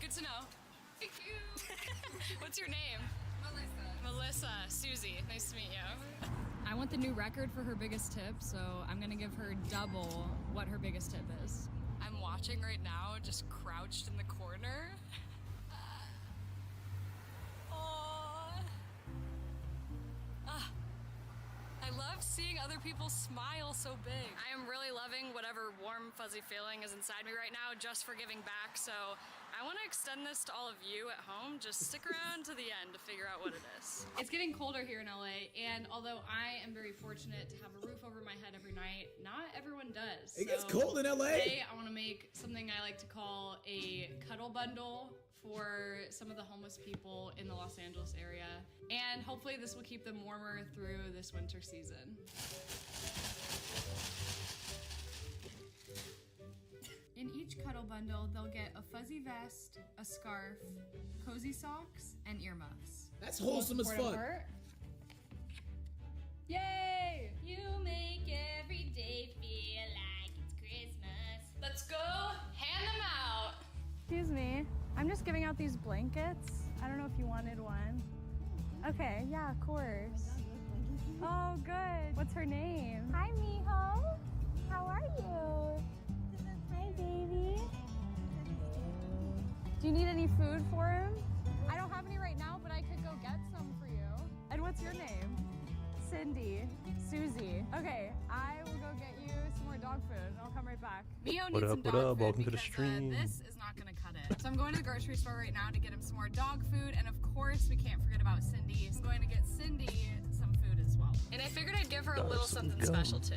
Good to know. Thank you. What's your name? Melissa. Susie. Nice to meet you. I want the new record for her biggest tip, so I'm gonna give her double what her biggest tip is. I'm watching right now, just crouched in the corner. I love seeing other people smile so big. I am really loving whatever warm, fuzzy feeling is inside me right now just for giving back. So I want to extend this to all of you at home. Just stick around to the end to figure out what it is. It's getting colder here in LA, and although I am very fortunate to have a roof over my head every night, not everyone does. It gets cold in LA. Today, I want to make something I like to call a cuddle bundle for some of the homeless people in the Los Angeles area. And hopefully this will keep them warmer through this winter season. In each cuddle bundle, they'll get a fuzzy vest, a scarf, cozy socks, and earmuffs. That's wholesome as fuck. Yay! You make every day feel like it's Christmas. Let's go hand them out. Excuse me, I'm just giving out these blankets. I don't know if you wanted one. Okay, yeah, of course. Oh, good. What's her name? Hi, Miho. How are you? Hi, baby. Do you need any food for him? I don't have any right now, but I could go get some for you. And what's your name? Cindy. Susie. Okay, I will go get you some more dog food. I'll come right back. Mio What needs up, some what dog up? food Welcome to the because, stream. this is not gonna cut it. So I'm going to the grocery store right now to get him some more dog food, and of course we can't forget about Cindy. I'm going to get Cindy some food as well. And I figured I'd give her a little something special too.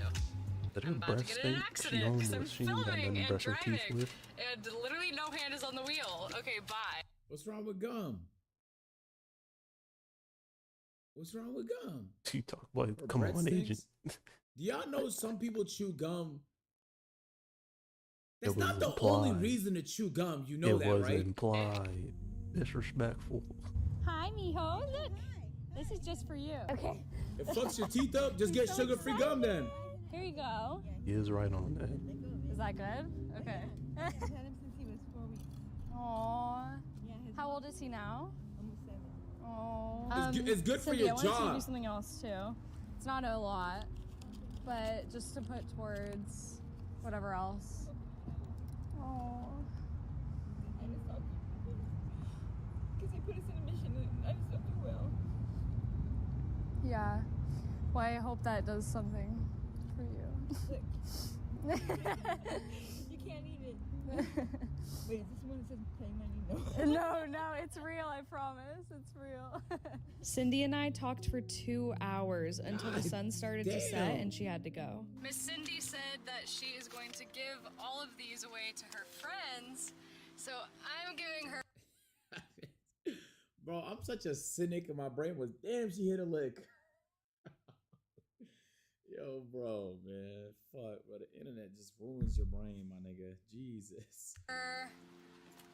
Did I'm her about to breath get in an stink? accident because I'm She ain't got filming nothing to and brush her teeth driving, with. and literally no hand is on the wheel. Okay, bye. What's wrong with gum? What's wrong with gum? She talk like, Her come breath on, stinks? agent. Do y'all know some people chew gum? That's It not was the only implied. reason to chew gum. You know It that, was right? implied. Disrespectful. Hi, Miho. Look, this is just for you. Okay. It fucks your teeth up. Just get So sugar-free gum then. Here you go. He is right on that. Is that good? Okay. I've had him since he was 4 weeks. Aww. Yeah, his How old is he now? almost 7. Oh. It's good for Cindy, your I wanted to jaw. do something else too. It's not a lot, but just to put towards whatever else. Oh. I just hope because he put us in a mission and I just hope you will. Yeah. Well, I hope that does something for you. Look. You can't eat it. Wait, is this one that says play money? No. No, it's real. I promise. It's real. Cindy and I talked for 2 hours until the God sun started to set damn. and she had to go. Miss Cindy said that she is going to give all of these away to her friends, so I'm giving her. Bro, I'm such a cynic and my brain was, damn, she hit a lick. Yo, bro, man. Fuck, bro. The internet just ruins your brain, my nigga. Jesus. her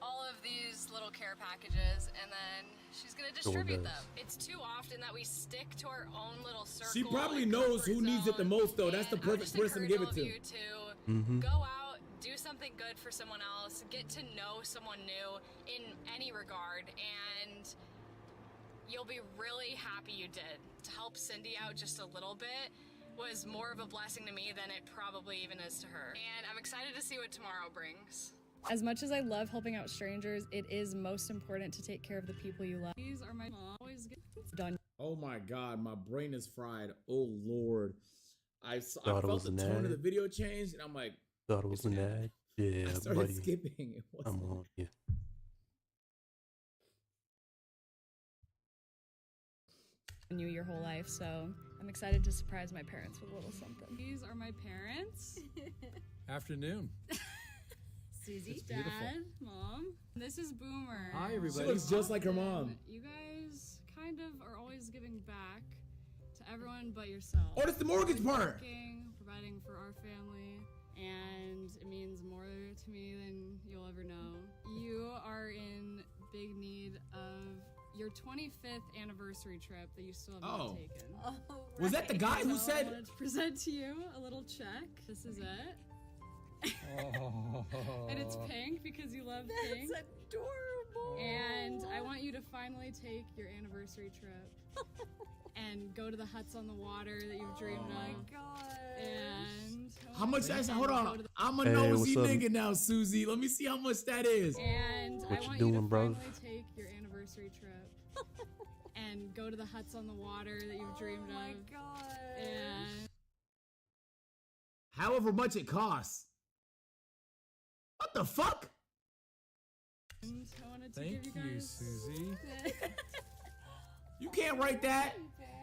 all of these little care packages, and then she's gonna distribute them. It's too often that we stick to our own little circle. She probably and knows comfort who needs it the zone, most, though. That's the and I would perfect just person to give it encourage to. all of you to Mm-hmm. go out, do something good for someone else, get to know someone new in any regard, and you'll be really happy you did. To help Cindy out just a little bit was more of a blessing to me than it probably even is to her. And I'm excited to see what tomorrow brings. As much as I love helping out strangers, it is most important to take care of the people you love. These are my always done. Oh my God, my brain is fried. Oh Lord. I Thought it felt was the an tone of ad. the video change, and I'm like, Thought it was an ad. Yeah, I started buddy. skipping. It was I'm on you. You your whole life, so I'm excited to surprise my parents with a little something. These are my parents. Afternoon. Susie, It's beautiful. Dad, Mom. This is Boomer. Hi, She everybody. looks just like her mom. You guys kind of are always giving back to everyone but yourself. Oh, that's the mortgage part. Working, providing for our family, and it means more to me than you'll ever know. You are in big need of your 25th anniversary trip that you still have not Oh. taken. Was that the guy who So I said? wanted to present to you a little check. This is it. Oh. And it's pink because you love pink. That's adorable. And I want you to finally take your anniversary trip and go to the huts on the water that you've dreamed Oh my of. god. And How much that's hold Go on. to the- I'm a Hey, nosy what's up? nigga now, Susie. Let me see how much that is. And What I you want doing, you to bruv? finally take your anniversary trip and go to the huts on the water that you've dreamed Oh my of. god. And However much it costs. What the fuck? I wanted to Thank give you you, guys. Susie. You can't write that.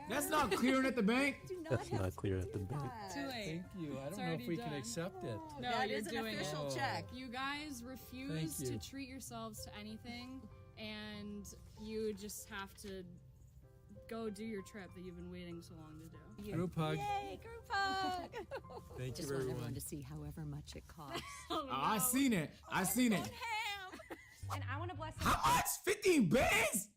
That's not clearing at the bank. Do not That's have not to clear do at the bank. that. Too late. Thank you. I It's don't know if already we can done. accept it. No, That you're is an doing official it. check. You guys refuse Thank to you. treat yourselves to anything, and you just have to go do your trip that you've been waiting so long to do. Group hug. Yay, group hug. Thank Just you, want everyone. everyone to see however much it costs. Oh, I no. seen it. I seen it. Ham. And I want to bless How much? 15 bands?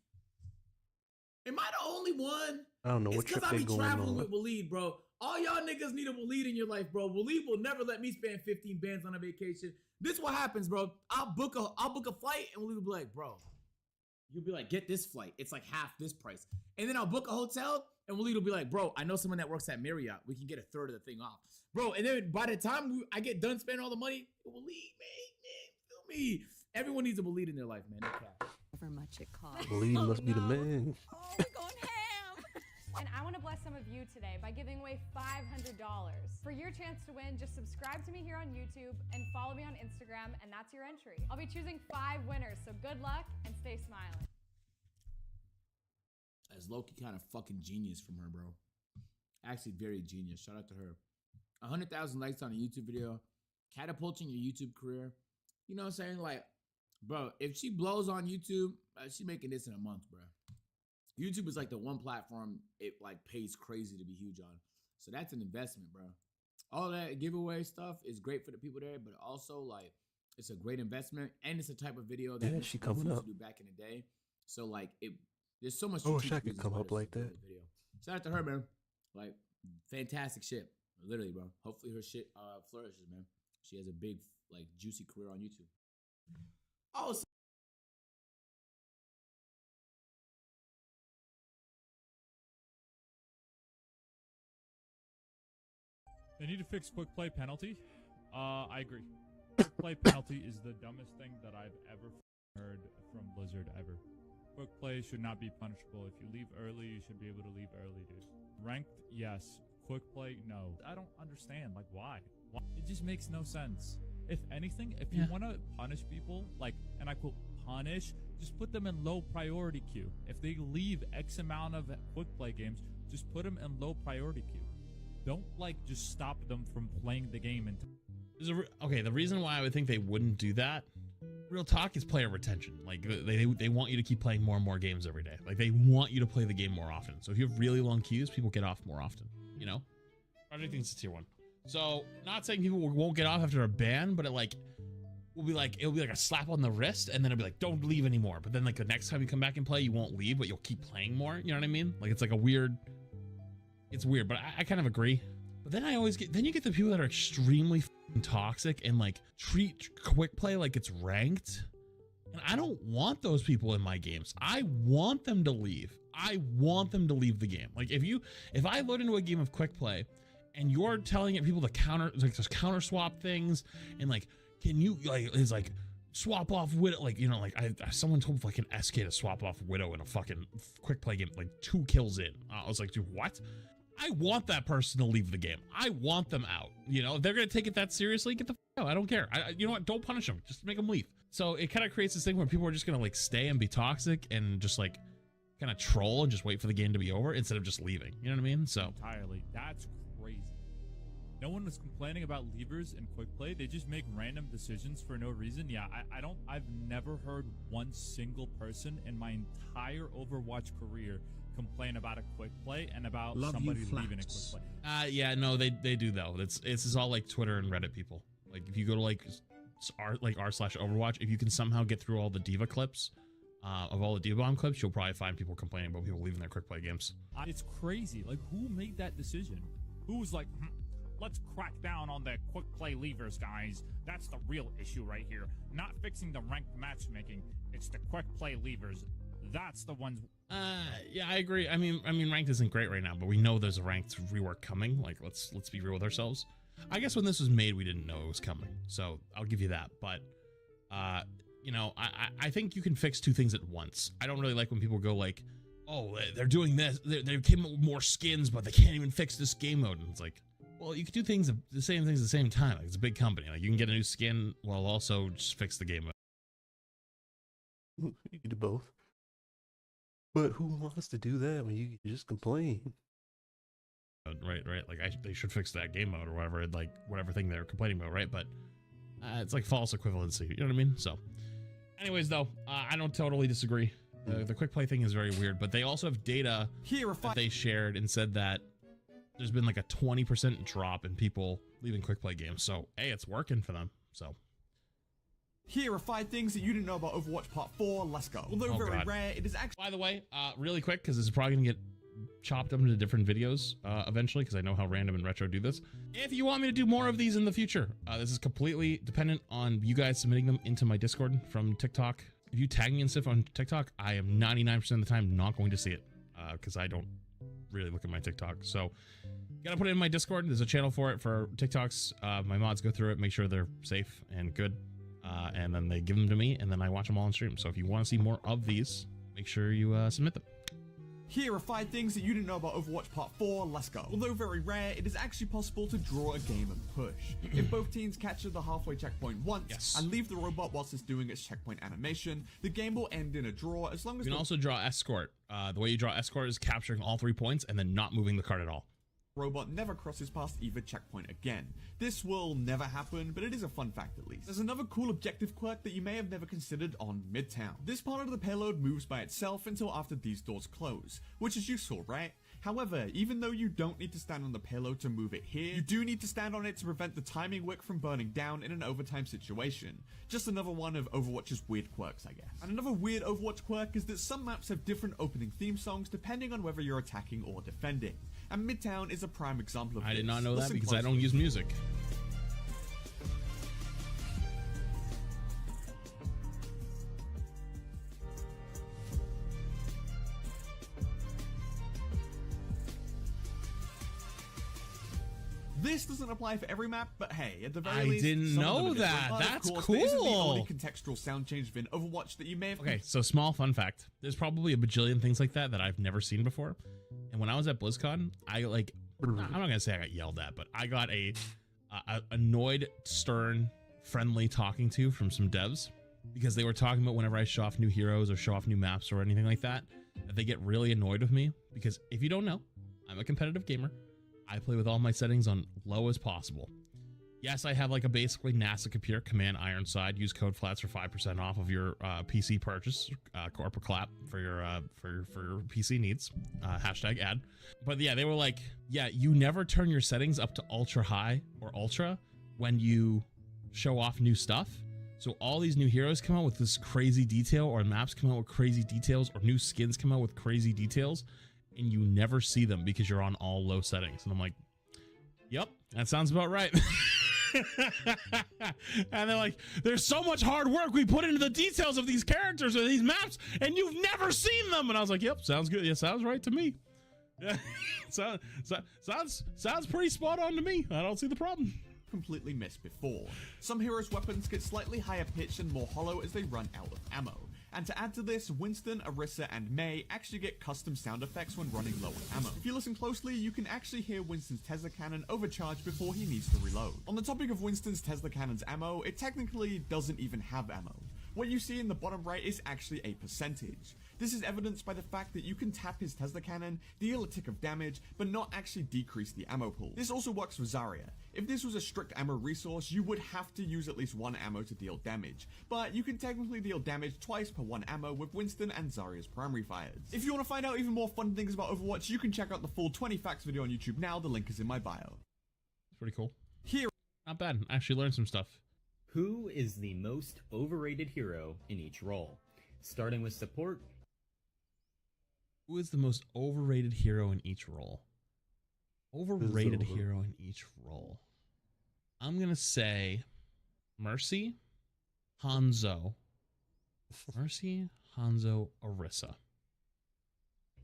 Am I the only one? I don't know It's what because trip I they be going traveling on. with Waleed, bro. All y'all niggas need a Waleed in your life, bro. Waleed will never let me spend 15 bands on a vacation. This what happens, bro. I'll book a flight, and Waleed will be like, bro. You'll be like, get this flight. It's like half this price. And then I'll book a hotel, and Waleed will be like, bro, I know someone that works at Marriott. We can get a third of the thing off. Bro, and then by the time I get done spending all the money, Waleed, man, feel me. Everyone needs a Waleed in their life, man. No cap. However much it costs. Believe must be the man. Oh, we're going ham. And I want to bless some of you today by giving away $500. For your chance to win, just subscribe to me here on YouTube and follow me on Instagram, and that's your entry. I'll be choosing 5 winners, so good luck and stay smiling. That's low-key kind of fucking genius from her, bro. Actually, very genius. Shout out to her. 100,000 likes on a YouTube video, catapulting your YouTube career. You know what I'm saying? Like, bro, if she blows on YouTube, she making this in a month, bro. YouTube is like the one platform it like pays crazy to be huge on. So that's an investment, bro. All that giveaway stuff is great for the people there, but also like it's a great investment and it's a type of video that Yeah, we she used coming to up. do back in the day. So like there's so much. I wish YouTube I could reasons come why up this is like a that. great video. Shout out to her, man. Like fantastic shit, literally, bro. Hopefully her shit flourishes, man. She has a big like juicy career on YouTube. Oh. They need to fix quick play penalty. I agree. Quick play penalty is the dumbest thing that I've ever heard from Blizzard ever. Quick play should not be punishable. If you leave early, you should be able to leave early, dude. Ranked, yes. Quick play, no. I don't understand. Like, why? It just makes no sense. If anything, if you want to punish people, like, and I quote, punish, just put them in low priority queue. If they leave X amount of quick play games, just put them in low priority queue. Don't like just stop them from playing the game. And okay, the reason why I would think they wouldn't do that, real talk, is player retention. Like they want you to keep playing more and more games every day. Like they want you to play the game more often. So if you have really long queues, people get off more often. You know, Project thinks it's tier 1. So not saying people won't get off after a ban, but it'll be like a slap on the wrist, and then it'll be like, don't leave anymore. But then like the next time you come back and play, you won't leave, but you'll keep playing more. You know what I mean? Like it's like a weird. It's weird, but I kind of agree. But then you get the people that are extremely toxic and like treat quick play like it's ranked. And I don't want those people in my games. I want them to leave. I want them to leave the game. Like if I load into a game of quick play and you're telling people to counter swap things and like, can you like swap off Widow? Like, you know, like someone told like an SK to swap off Widow in a fucking quick play game, like 2 kills in. I was like, dude, what? I want that person to leave the game. I want them out. You know, if they're going to take it that seriously, get the f out. I don't care. You know what? Don't punish them. Just make them leave. So it kind of creates this thing where people are just going to like stay and be toxic and just like kind of troll and just wait for the game to be over instead of just leaving. You know what I mean? So entirely. That's crazy. No one was complaining about levers in quick play. They just make random decisions for no reason. Yeah, I've never heard one single person in my entire Overwatch career complain about a quick play and about somebody leaving a quick play. yeah, no, they do though. It's all like Twitter and Reddit people. Like if you go to r/Overwatch, if you can somehow get through all the Diva clips of all the Diva Bomb clips, you'll probably find people complaining about people leaving their quick play games. It's crazy. Like who made that decision? Who was like, Let's crack down on the quick play levers, guys. That's the real issue right here. Not fixing the ranked matchmaking. It's the quick play levers. That's the ones. Yeah, I agree. I mean, ranked isn't great right now, but we know there's a ranked rework coming. Like, let's be real with ourselves. I guess when this was made, we didn't know it was coming, so I'll give you that. But, you know, I think you can fix two things at once. I don't really like when people go like, oh, they're doing this. They came up with more skins, but they can't even fix this game mode. And it's like, well, you can do the same things at the same time. Like, it's a big company. Like, you can get a new skin while also just fix the game mode. You can do both. But who wants to do that when you can just complain? Right. Like, they should fix that game mode or whatever, like, whatever thing they're complaining about, right? But it's like false equivalency. You know what I mean? So, anyways, though, I don't totally disagree. The quick play thing is very weird, but they also have data that they shared and said that there's been like a 20% drop in people leaving quick play games. So, hey, it's working for them. So. Here are 5 things that you didn't know about Overwatch Part 4. Let's go. Although very rare, it is actually... By the way, really quick, because this is probably going to get chopped up into different videos eventually, because I know how Random and Retro do this. If you want me to do more of these in the future, this is completely dependent on you guys submitting them into my Discord from TikTok. If you tag me and stuff on TikTok, I am 99% of the time not going to see it, because I don't really look at my TikTok. So, you gotta put it in my Discord. There's a channel for it for TikToks. My mods go through it, make sure they're safe and good. And then they give them to me, and then I watch them all on stream. So if you want to see more of these, make sure you submit them. Here are 5 things that you didn't know about Overwatch Part 4. Let's go. Although very rare, it is actually possible to draw a game and push. If both teams capture the halfway checkpoint once and leave the robot whilst it's doing its checkpoint animation, the game will end in a draw as long as... You can also draw escort. The way you draw escort is capturing all 3 points and then not moving the card at all. Robot never crosses past either checkpoint again. This will never happen, but it is a fun fact at least. There's another cool objective quirk that you may have never considered on Midtown. This part of the payload moves by itself until after these doors close, which is useful, right? However, even though you don't need to stand on the payload to move it here, you do need to stand on it to prevent the timing wick from burning down in an overtime situation. Just another one of Overwatch's weird quirks, I guess. And another weird Overwatch quirk is that some maps have different opening theme songs depending on whether you're attacking or defending. And Midtown is a prime example of this. I did not know that Listen because closely. I don't use music. This doesn't apply for every map, but hey, at the very I least, didn't some of know them are different. that. But of That's course, this isn't the cool. only contextual sound change within Overwatch that you may have. Okay, so small fun fact. There's probably a bajillion things like that I've never seen before. And when I was at BlizzCon, I'm not gonna say I got yelled at, but I got a annoyed, stern, friendly talking to from some devs because they were talking about whenever I show off new heroes or show off new maps or anything like that, that they get really annoyed with me because if you don't know, I'm a competitive gamer. I play with all my settings on low as possible. Yes, I have like a basically NASA computer, Command Ironside. Use code FLATS for 5% off of your PC purchase. Corporate clap for your PC needs. Hashtag ad. But yeah, they were like, yeah, you never turn your settings up to ultra high or ultra when you show off new stuff. So all these new heroes come out with this crazy detail, or maps come out with crazy details, or new skins come out with crazy details, and you never see them because you're on all low settings. And I'm like, yep, that sounds about right. And they're like, there's so much hard work we put into the details of these characters or these maps, and you've never seen them. And I was like, yep, sounds good. Yeah, sounds right to me. Yeah, sounds pretty spot on to me. I don't see the problem. Completely missed before. Some heroes' weapons get slightly higher pitch and more hollow as they run out of ammo. And to add to this, Winston, Orisa, and Mei actually get custom sound effects when running low on ammo. If you listen closely, you can actually hear Winston's Tesla cannon overcharge before he needs to reload. On the topic of Winston's Tesla cannon's ammo, it technically doesn't even have ammo. What you see in the bottom right is actually a percentage. This is evidenced by the fact that you can tap his Tesla cannon, deal a tick of damage, but not actually decrease the ammo pool. This also works for Zarya. If this was a strict ammo resource, you would have to use at least one ammo to deal damage, but you can technically deal damage twice per one ammo with Winston and Zarya's primary fires. If you want to find out even more fun things about Overwatch, you can check out the full 20 facts video on YouTube now, the link is in my bio. It's pretty cool. Here, not bad, actually learned some stuff. Who is the most overrated hero in each role? Starting with support. Who is the most overrated hero in each role? Overrated Over. hero in each role. I'm gonna say Mercy, Hanzo. Mercy, Hanzo, Orisa.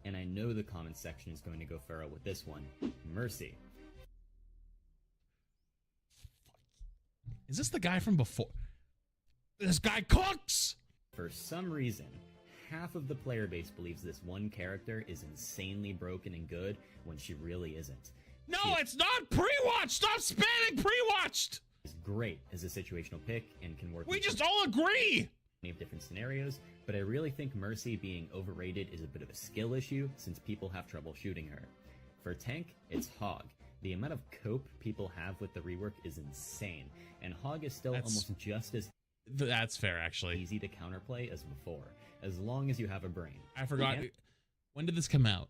And I know the comment section is going to go feral with this one. Mercy. Is this the guy from before? This guy cooks! For some reason, half of the player base believes this one character is insanely broken and good when she really isn't. No, it's not pre-watched! Stop spamming pre-watched! Is great as a situational pick and can work. We just all agree! Of different scenarios, but I really think Mercy being overrated is a bit of a skill issue since people have trouble shooting her. For tank, it's Hog. The amount of cope people have with the rework is insane, and Hog is still almost just as that's fair, actually. Easy to counterplay as before, as long as you have a brain. I forgot. When did this come out?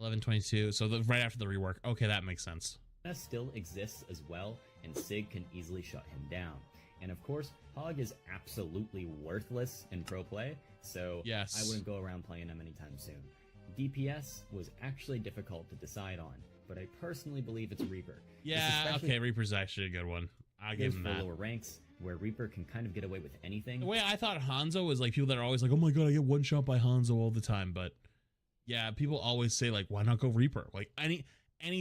11/22. So right after the rework. Okay, that makes sense. Still exists as well, and Sig can easily shut him down. And of course, Hog is absolutely worthless in pro play, so yes. I wouldn't go around playing him anytime soon. DPS was actually difficult to decide on, but I personally believe it's Reaper. Yeah, okay, Reaper's actually a good one. I'll give him that. Lower ranks, where Reaper can kind of get away with anything. The way I thought Hanzo was like people that are always like, oh my god, I get one shot by Hanzo all the time, but yeah, people always say like, why not go Reaper? Like any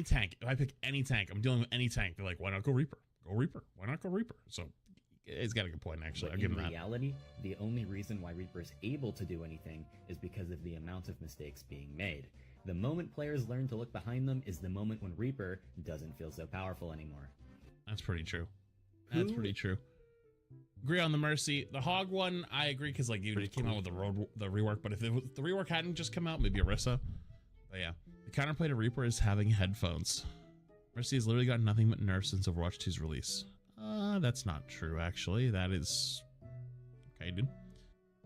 tank, if I pick any tank, I'm dealing with any tank, they're like, why not go Reaper? Go Reaper. Why not go Reaper? So it's got a good point, actually. I'll give him that. In reality, the only reason why Reaper is able to do anything is because of the amount of mistakes being made. The moment players learn to look behind them is the moment when Reaper doesn't feel so powerful anymore. That's pretty true. That's pretty true. Agree on the Mercy. The Hog one, I agree, because like you came out with the rework, but if the rework hadn't just come out, maybe Orisa. But yeah, the counterplay to Reaper is having headphones. Mercy has literally got nothing but nerfs since Overwatch 2's release. That's not true, actually. That is... Okay, dude.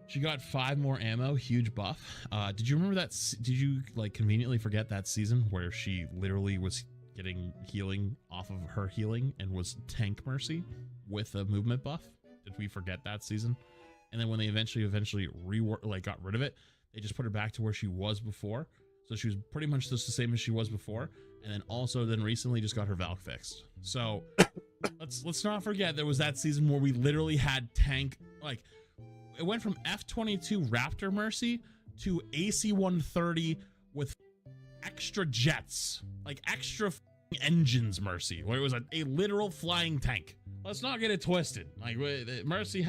She got 5 more ammo, huge buff. Did you remember that? Did you, like, conveniently forget that season where she literally was getting healing off of her healing and was tank Mercy with a movement buff? Did we forget that season? And then when they eventually got rid of it, they just put her back to where she was before. So she was pretty much just the same as she was before. And then also then recently just got her Valk fixed. So let's not forget there was that season where we literally had tank, like it went from F-22 Raptor Mercy to AC-130 with extra jets, like extra engines Mercy, where it was a literal flying tank. Let's not get it twisted. Like Mercy's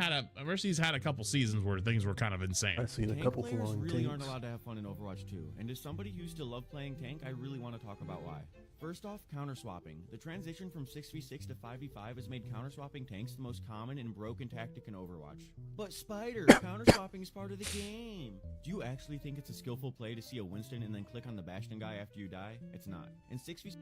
had a couple seasons where things were kind of insane. I've seen a Tank couple players flying really tanks. aren't allowed to have fun in Overwatch 2, and as somebody who used to love playing tank, I really want to talk about why. First off, counter-swapping. The transition from 6v6 to 5v5 has made counter-swapping tanks the most common and broken tactic in Overwatch. But Spider, counter-swapping is part of the game! Do you actually think it's a skillful play to see a Winston and then click on the Bastion guy after you die? It's not. In 6v6...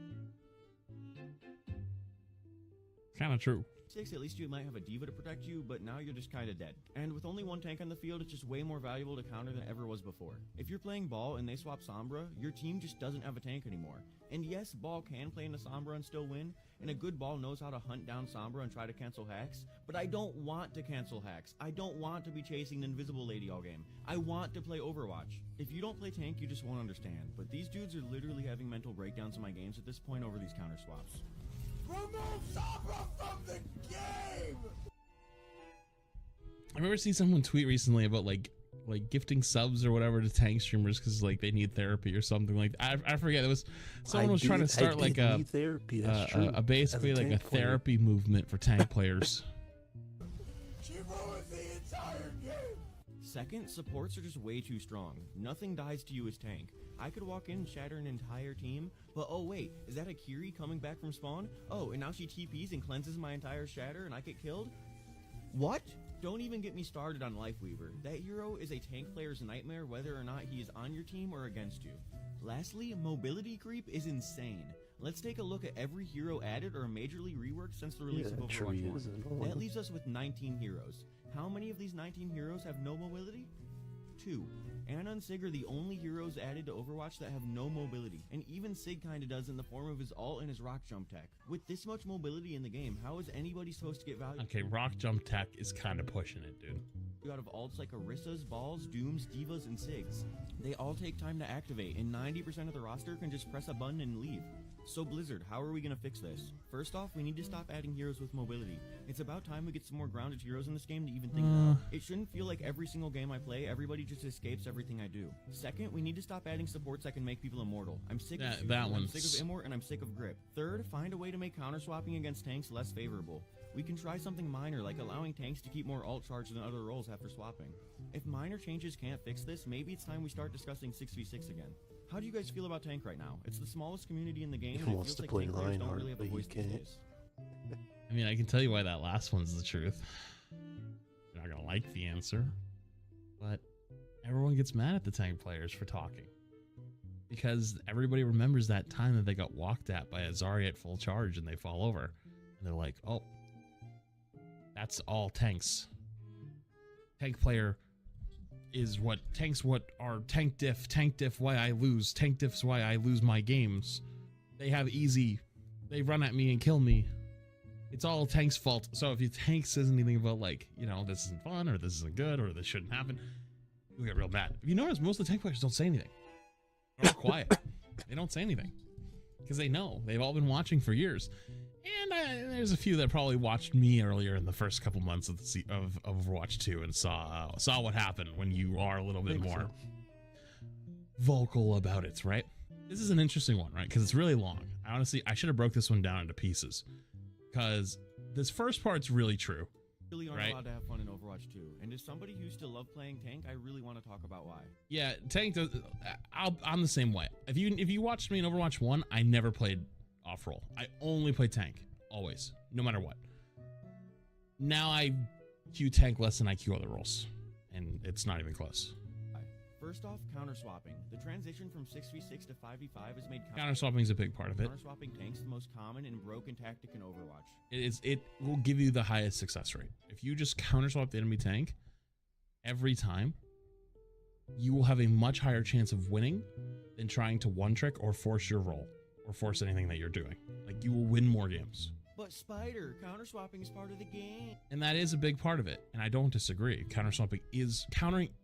Kind of true. At least you might have a diva to protect you, but now you're just kind of dead. And with only one tank on the field, it's just way more valuable to counter than ever was before. If you're playing Ball and they swap Sombra, your team just doesn't have a tank anymore. And yes, Ball can play into Sombra and still win, and a good Ball knows how to hunt down Sombra and try to cancel hacks, but I don't want to cancel hacks. I don't want to be chasing the invisible lady all game. I want to play Overwatch. If you don't play tank, you just won't understand, but these dudes are literally having mental breakdowns in my games at this point over these counter swaps. Remove Sombra from the game! I remember seeing someone tweet recently about like gifting subs or whatever to tank streamers because like they need therapy or something like that. I forget. It was someone was trying to start like a therapy. That's true. A basically like a therapy movement for tank players. She ruins the entire game! Second, supports are just way too strong. Nothing dies to you as tank. I could walk in and shatter an entire team, but oh wait, is that a Kiri coming back from spawn? Oh, and now she TPs and cleanses my entire shatter and I get killed? What? Don't even get me started on Lifeweaver. That hero is a tank player's nightmare whether or not he is on your team or against you. Lastly, mobility creep is insane. Let's take a look at every hero added or majorly reworked since the release of Overwatch 1. That leaves us with 19 heroes. How many of these 19 heroes have no mobility? 2. Ana and Sig are the only heroes added to Overwatch that have no mobility, and even Sig kinda does in the form of his ult and his rock jump tech. With this much mobility in the game, how is anybody supposed to get value? Okay, rock jump tech is kind of pushing it, dude. Out of alts like Orisa's, Balls, Dooms, Divas, and Sigs. They all take time to activate, and 90% of the roster can just press a button and leave. So Blizzard, how are we gonna fix this? First off, we need to stop adding heroes with mobility. It's about time we get some more grounded heroes in this game to even think about. It shouldn't feel like every single game I play, everybody just escapes everything I do. Second, we need to stop adding supports that can make people immortal. I'm sick of Susan, I'm sick of Immort, and I'm sick of Grip. Third, find a way to make counter swapping against tanks less favorable. We can try something minor, like allowing tanks to keep more ult charge than other roles after swapping. If minor changes can't fix this, maybe it's time we start discussing 6v6 again. How do you guys feel about tank right now? It's the smallest community in the game, and it feels like tank players don't really have a voice these days. I mean, I can tell you why that last one's the truth. You're not gonna like the answer, but everyone gets mad at the tank players for talking. Because everybody remembers that time that they got walked at by a Zarya at full charge and they fall over. And they're like, oh, that's all tanks. Tank player is what are tank diff why I lose, tank diff's why I lose my games. They have easy, they run at me and kill me. It's all tank's fault. So if your tank says anything about like, you know, this isn't fun or this isn't good or this shouldn't happen, you'll get real mad. If you notice, most of the tank players don't say anything. They're all quiet. They don't say anything because they know they've all been watching for years. And there's a few that probably watched me earlier in the first couple months of Overwatch 2 and saw what happened when you are a little bit more vocal about it, right? This is an interesting one, right? Because it's really long. I should have broke this one down into pieces because this first part's really true. Really aren't allowed to have fun in Overwatch 2. And as somebody who used to love playing tank, I really want to talk about why. Yeah, tank does. I'm the same way. If you watched me in Overwatch 1, I never played off role. I only play tank, always, no matter what. Now I queue tank less than I queue other roles, and it's not even close. First off, counter swapping. The transition from 6v6 to 5v5 has made counter swapping is a big part of it. Counter swapping tanks the most common and broken tactic in Overwatch. It will give you the highest success rate. If you just counter swap the enemy tank every time, you will have a much higher chance of winning than trying to one trick or force your role or force anything that you're doing. Like, you will win more games. But Spider, counter swapping is part of the game. And that is a big part of it. And I don't disagree. Counter swapping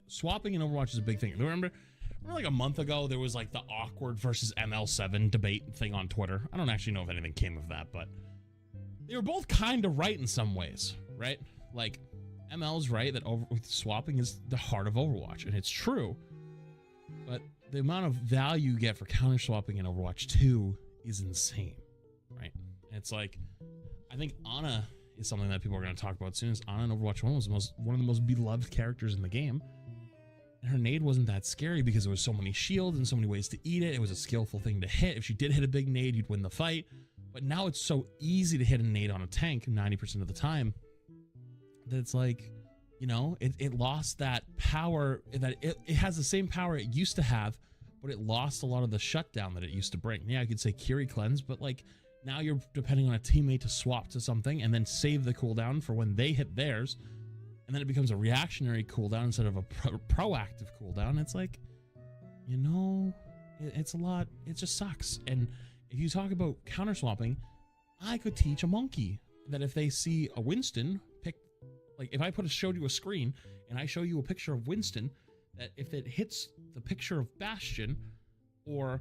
swapping in Overwatch is a big thing. Remember like a month ago, there was like the awkward versus ML7 debate thing on Twitter. I don't actually know if anything came of that, but they were both kind of right in some ways, right? Like, ML's right that swapping is the heart of Overwatch, and it's true. But the amount of value you get for counter swapping in Overwatch 2 is insane, right? And it's like, I think Ana is something that people are going to talk about soon. Ana in Overwatch 1 was one of the most beloved characters in the game. And her nade wasn't that scary because there was so many shields and so many ways to eat it. It was a skillful thing to hit. If she did hit a big nade, you'd win the fight. But now it's so easy to hit a nade on a tank 90% of the time that it's like, you know, it lost that power, that it has the same power it used to have, but it lost a lot of the shutdown that it used to bring. Yeah, I could say Kiri cleanse, but like now you're depending on a teammate to swap to something and then save the cooldown for when they hit theirs. And then it becomes a reactionary cooldown instead of a proactive cooldown. It's like, you know, it's a lot. It just sucks. And if you talk about counter swapping, I could teach a monkey that if they see a Winston, like if I showed you a screen and I show you a picture of Winston, that if it hits the picture of Bastion or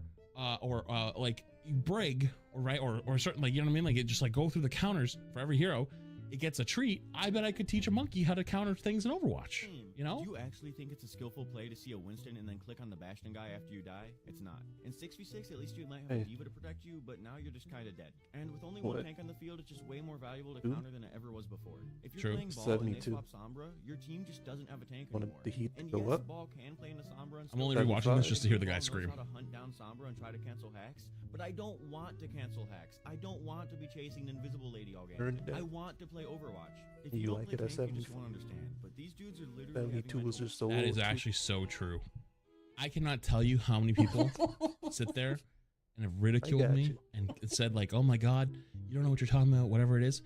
like Brig, or certainly, you know what I mean? Like it just like go through the counters for every hero, it gets a treat. I bet I could teach a monkey how to counter things in Overwatch. You know? Do you actually think it's a skillful play to see a Winston and then click on the Bastion guy after you die? It's not. In 6v6, at least you might have a D.Va to protect you, but now you're just kind of dead. And with only one tank on the field, it's just way more valuable to counter than it ever was before. If you're playing Ball and they swap Sombra, your team just doesn't have a tank anymore. And yes, Ball can play into Sombra and I'm only rewatching this just to hear the guy scream. How to hunt down Sombra and try to cancel hacks, but I don't want to cancel hacks. I don't want to be chasing the invisible lady all game. I want to play Overwatch. If you don't like play it at tank, you just won't understand. But these dudes are literally 72 was just so That is actually so true. I cannot tell you how many people sit there and have ridiculed me and said like, oh my God, you don't know what you're talking about, whatever it is.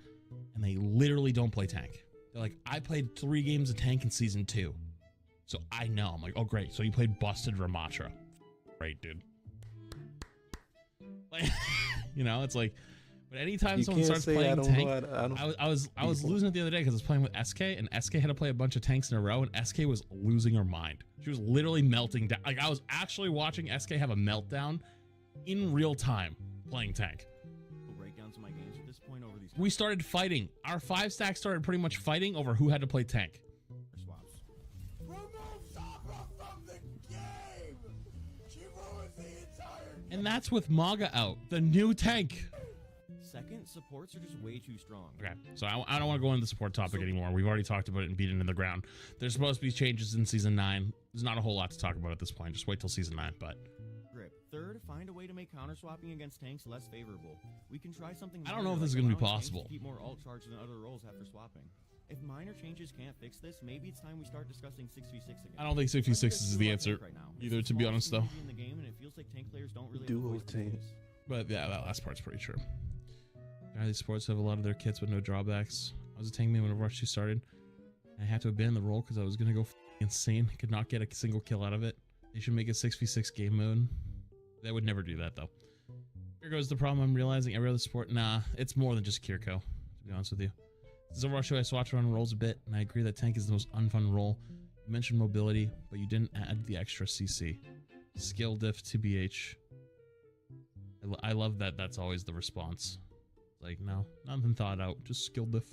And they literally don't play tank. They're like, I played 3 games of tank in season 2. So I know. I'm like, oh great. So you played busted Ramatra. Great, dude. Like, you know, it's like, but anytime someone starts playing tank, I was losing it the other day because I was playing with SK, and SK had to play a bunch of tanks in a row, and SK was losing her mind. She was literally melting down. Like I was actually watching SK have a meltdown in real time playing tank. Breakdowns of my games at this point over these We started fighting. Our 5-stack started pretty much fighting over who had to play tank. swaps. Remove Sombra from the game! She ruins the entire game! And that's with Maga out, the new tank. Second, supports are just way too strong. Okay, so I don't want to go into the support topic anymore. We've already talked about it and beat it into the ground. There's supposed to be changes in Season 9. There's not a whole lot to talk about at this point. Just wait till Season 9, but... Grip. Third, find a way to make counter swapping against tanks less favorable. We can try something. I don't know if minor, this is like going to be allowing tanks possible. to keep more alt charge than other roles after swapping. If minor changes can't fix this, maybe it's time we start discussing 6v6 again. I don't think 6v6 is the answer right now. either, to be honest, though. In the game, and it feels like tank players don't really Duo have a voice tank. in this. But yeah, that last part's pretty true. These sports have a lot of their kits with no drawbacks. I was a tank man when Rush 2 started. I had to abandon the role because I was going to go insane. Could not get a single kill out of it. They should make a 6v6 game mode. They would never do that, though. Here goes the problem I'm realizing. Every other sport, nah, it's more than just Kiriko, to be honest with you. This is a Rush 2 I swatch around rolls a bit, and I agree that tank is the most unfun role. You mentioned mobility, but you didn't add the extra CC. Skill diff TBH. I love that that's always the response. Like, no, nothing thought out, just skill diff.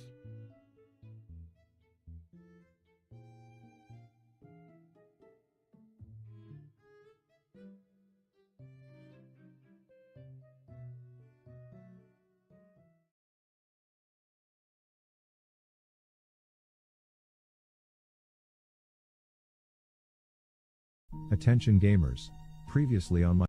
Attention gamers. Previously on my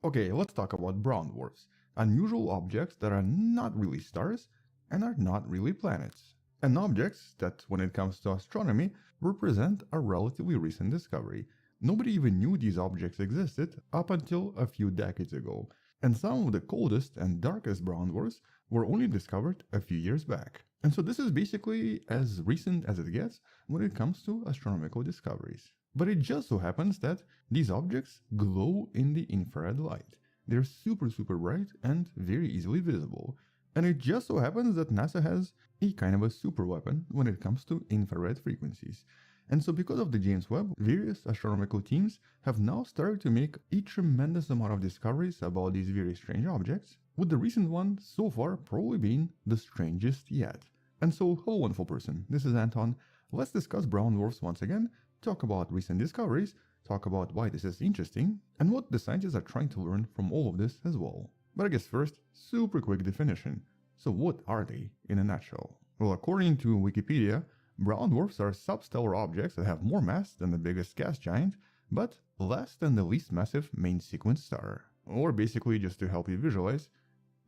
Okay, let's talk about brown dwarfs, unusual objects that are not really stars and are not really planets, and objects that, when it comes to astronomy, represent a relatively recent discovery. Nobody even knew these objects existed up until a few decades ago, and some of the coldest and darkest brown dwarfs were only discovered a few years back. And so this is basically as recent as it gets when it comes to astronomical discoveries. But it just so happens that these objects glow in the infrared light. They're super bright and very easily visible. And it just so happens that NASA has a kind of a super weapon when it comes to infrared frequencies. And so because of the James Webb, various astronomical teams have now started to make a tremendous amount of discoveries about these very strange objects, with the recent one so far probably being the strangest yet. And so, hello wonderful person, this is Anton. Let's discuss brown dwarfs once again, talk about recent discoveries, talk about why this is interesting, and what the scientists are trying to learn from all of this as well. But I guess first, super quick definition. So what are they in a nutshell? Well, according to Wikipedia, brown dwarfs are substellar objects that have more mass than the biggest gas giant, but less than the least massive main sequence star. Or basically, just to help you visualize,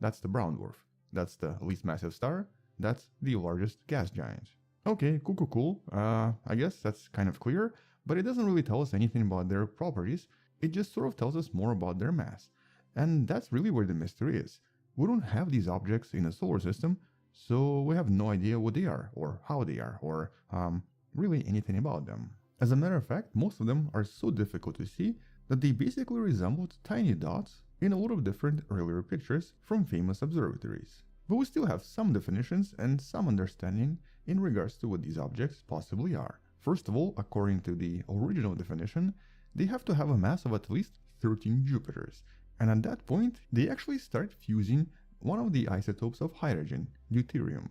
that's the brown dwarf. That's the least massive star. That's the largest gas giant. Okay, cool. I guess that's kind of clear, but it doesn't really tell us anything about their properties. It just sort of tells us more about their mass. And that's really where the mystery is. We don't have these objects in the solar system, so we have no idea what they are, or how they are, or really anything about them. As a matter of fact, most of them are so difficult to see that they basically resembled tiny dots in a lot of different earlier pictures from famous observatories. But we still have some definitions and some understanding in regards to what these objects possibly are. First of all, according to the original definition, they have to have a mass of at least 13 Jupiters, and at that point, they actually start fusing one of the isotopes of hydrogen, deuterium.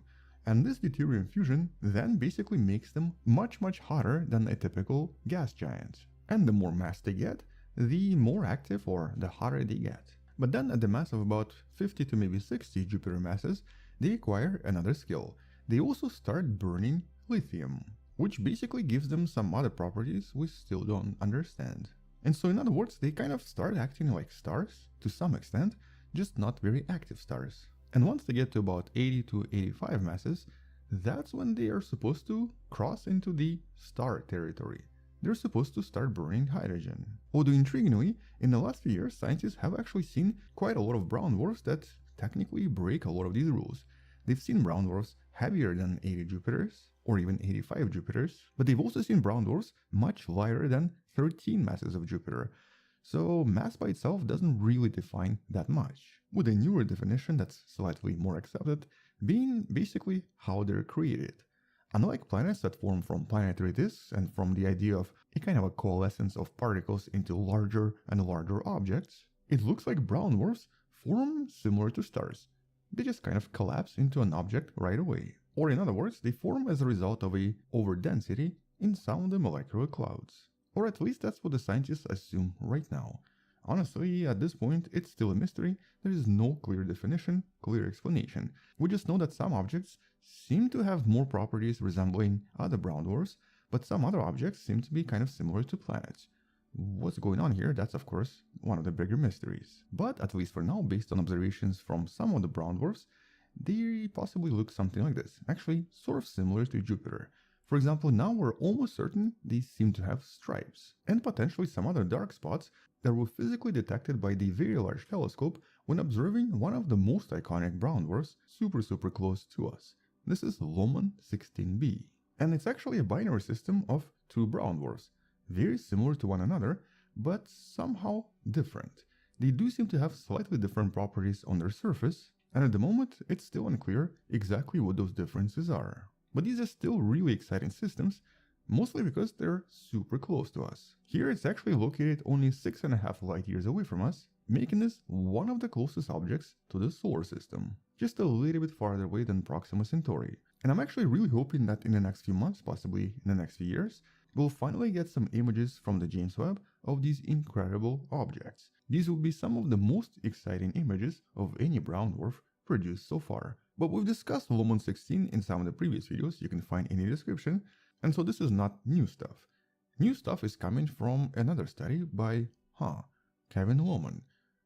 And this deuterium fusion then basically makes them much hotter than a typical gas giant. And the more mass they get, the more active or the hotter they get. But then at the mass of about 50 to maybe 60 Jupiter masses, they acquire another skill. They also start burning lithium, which basically gives them some other properties we still don't understand. And so in other words, they kind of start acting like stars to some extent, just not very active stars. And once they get to about 80 to 85 masses, that's when they are supposed to cross into the star territory. They're supposed to start burning hydrogen. Although intriguingly, in the last few years, scientists have actually seen quite a lot of brown dwarfs that technically break a lot of these rules. They've seen brown dwarfs heavier than 80 Jupiters, or even 85 Jupiters, but they've also seen brown dwarfs much lighter than 13 masses of Jupiter. So mass by itself doesn't really define that much, with a newer definition that's slightly more accepted being basically how they're created. Unlike planets that form from planetary disks and from the idea of a kind of a coalescence of particles into larger and larger objects, it looks like brown dwarfs form similar to stars. They just kind of collapse into an object right away. Or in other words, they form as a result of a overdensity in some of the molecular clouds. Or at least that's what the scientists assume right now. Honestly, at this point, it's still a mystery. There is no clear definition, clear explanation. We just know that some objects seem to have more properties resembling other brown dwarfs, but some other objects seem to be kind of similar to planets. What's going on here? That's of course one of the bigger mysteries. But at least for now, based on observations from some of the brown dwarfs, they possibly look something like this, actually sort of similar to Jupiter. For example, now we're almost certain they seem to have stripes, and potentially some other dark spots that were physically detected by the Very Large Telescope when observing one of the most iconic brown dwarfs super close to us. This is Lomon 16b, and it's actually a binary system of two brown dwarfs, very similar to one another, but somehow different. They do seem to have slightly different properties on their surface, and at the moment it's still unclear exactly what those differences are. But these are still really exciting systems, mostly because they're super close to us. Here it's actually located only 6.5 light years away from us, making this one of the closest objects to the solar system, just a little bit farther away than Proxima Centauri. And I'm actually really hoping that in the next few months, possibly in the next few years, we'll finally get some images from the James Webb of these incredible objects. These will be some of the most exciting images of any brown dwarf produced so far. But we've discussed Lomon 16 in some of the previous videos you can find in the description, and so this is not new stuff. New stuff is coming from another study by Kevin Lomon,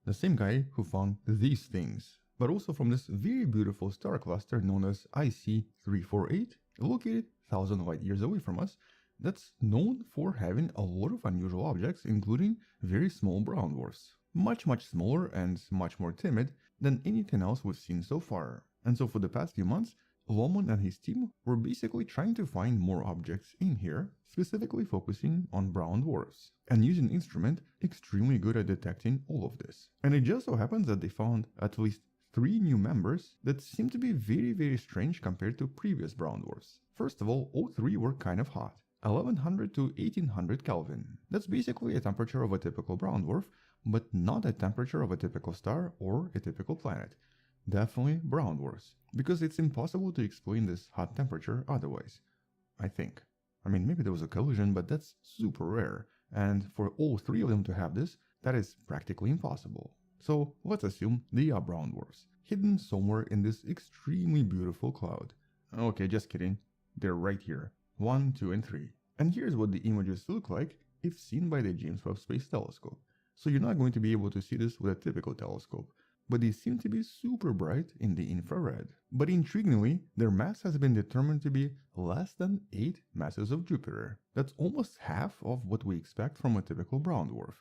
the same guy who found these things, but also from this very beautiful star cluster known as IC 348, located 1,000 light years away from us, that's known for having a lot of unusual objects, including very small brown dwarfs. Much smaller and much more timid than anything else we've seen so far. And so for the past few months, Lomon and his team were basically trying to find more objects in here, specifically focusing on brown dwarfs, and using an instrument extremely good at detecting all of this. And it just so happens that they found at least 3 new members that seem to be very strange compared to previous brown dwarfs. First of all 3 were kind of hot. 1100 to 1800 Kelvin. That's basically a temperature of a typical brown dwarf, but not a temperature of a typical star or a typical planet. Definitely brown dwarfs, because it's impossible to explain this hot temperature otherwise, I think. I mean, maybe there was a collision, but that's super rare, and for all 3 of them to have this, that is practically impossible. So let's assume they are brown dwarfs, hidden somewhere in this extremely beautiful cloud. Okay, just kidding, they're right here. 1, 2, and 3. And here's what the images look like if seen by the James Webb Space Telescope. So you're not going to be able to see this with a typical telescope, but they seem to be super bright in the infrared. But intriguingly, their mass has been determined to be less than 8 masses of Jupiter. That's almost half of what we expect from a typical brown dwarf.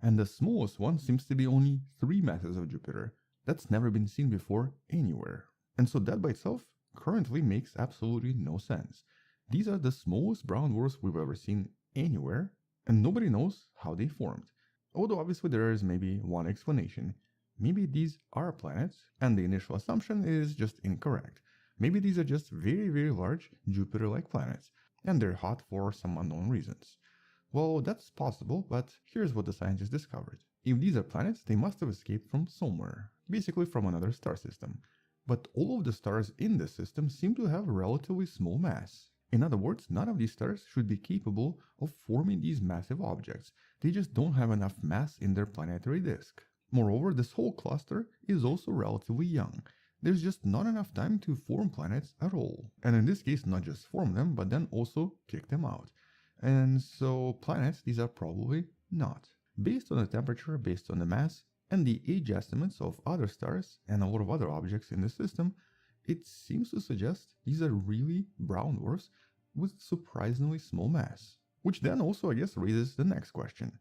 And the smallest one seems to be only 3 masses of Jupiter. That's never been seen before anywhere. And so that by itself currently makes absolutely no sense. These are the smallest brown dwarfs we've ever seen anywhere, and nobody knows how they formed. Although obviously there is maybe one explanation. Maybe these are planets, and the initial assumption is just incorrect. Maybe these are just very large Jupiter-like planets, and they're hot for some unknown reasons. Well, that's possible, but here's what the scientists discovered. If these are planets, they must have escaped from somewhere, basically from another star system. but all of the stars in the system seem to have relatively small mass. In other words, none of these stars should be capable of forming these massive objects. They just don't have enough mass in their planetary disk. Moreover, this whole cluster is also relatively young. There's just not enough time to form planets at all. And in this case, not just form them, but then also kick them out. And so planets, these are probably not. Based on the temperature, based on the mass, and the age estimates of other stars and a lot of other objects in the system, it seems to suggest these are really brown dwarfs with surprisingly small mass. Which then also, I guess, raises the next question.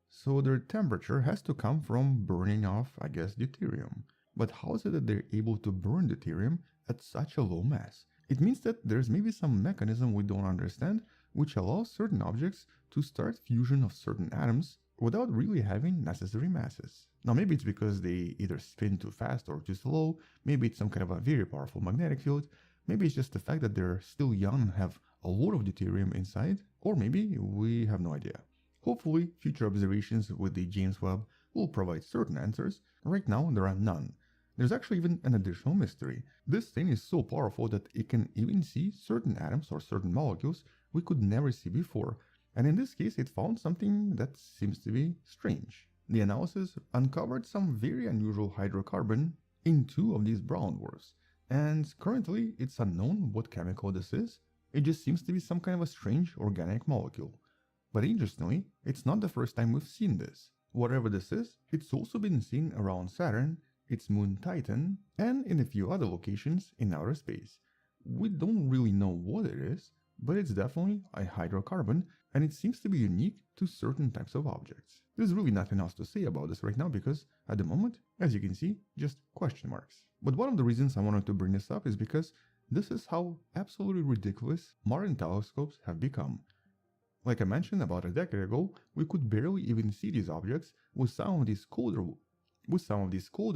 So their temperature has to come from burning off, I guess, deuterium. But how is it that they're able to burn deuterium at such a low mass? It means that there's maybe some mechanism we don't understand which allows certain objects to start fusion of certain atoms without really having necessary masses. Now maybe it's because they either spin too fast or too slow, maybe it's some kind of a very powerful magnetic field, maybe it's just the fact that they're still young and have a lot of deuterium inside, or maybe we have no idea. Hopefully, future observations with the James Webb will provide certain answers. Right now, there are none. There's actually even an additional mystery. This thing is so powerful that it can even see certain atoms or certain molecules we could never see before, and in this case it found something that seems to be strange. The analysis uncovered some very unusual hydrocarbon in 2 of these brown dwarfs, and currently it's unknown what chemical this is. It just seems to be some kind of a strange organic molecule. But interestingly, it's not the first time we've seen this. Whatever this is, it's also been seen around Saturn, its moon Titan, and in a few other locations in outer space. We don't really know what it is, but it's definitely a hydrocarbon, and it seems to be unique to certain types of objects. There's really nothing else to say about this right now because, at the moment, as you can see, just question marks. But one of the reasons I wanted to bring this up is because this is how absolutely ridiculous modern telescopes have become. Like I mentioned about a decade ago, we could barely even see these objects with some of these colder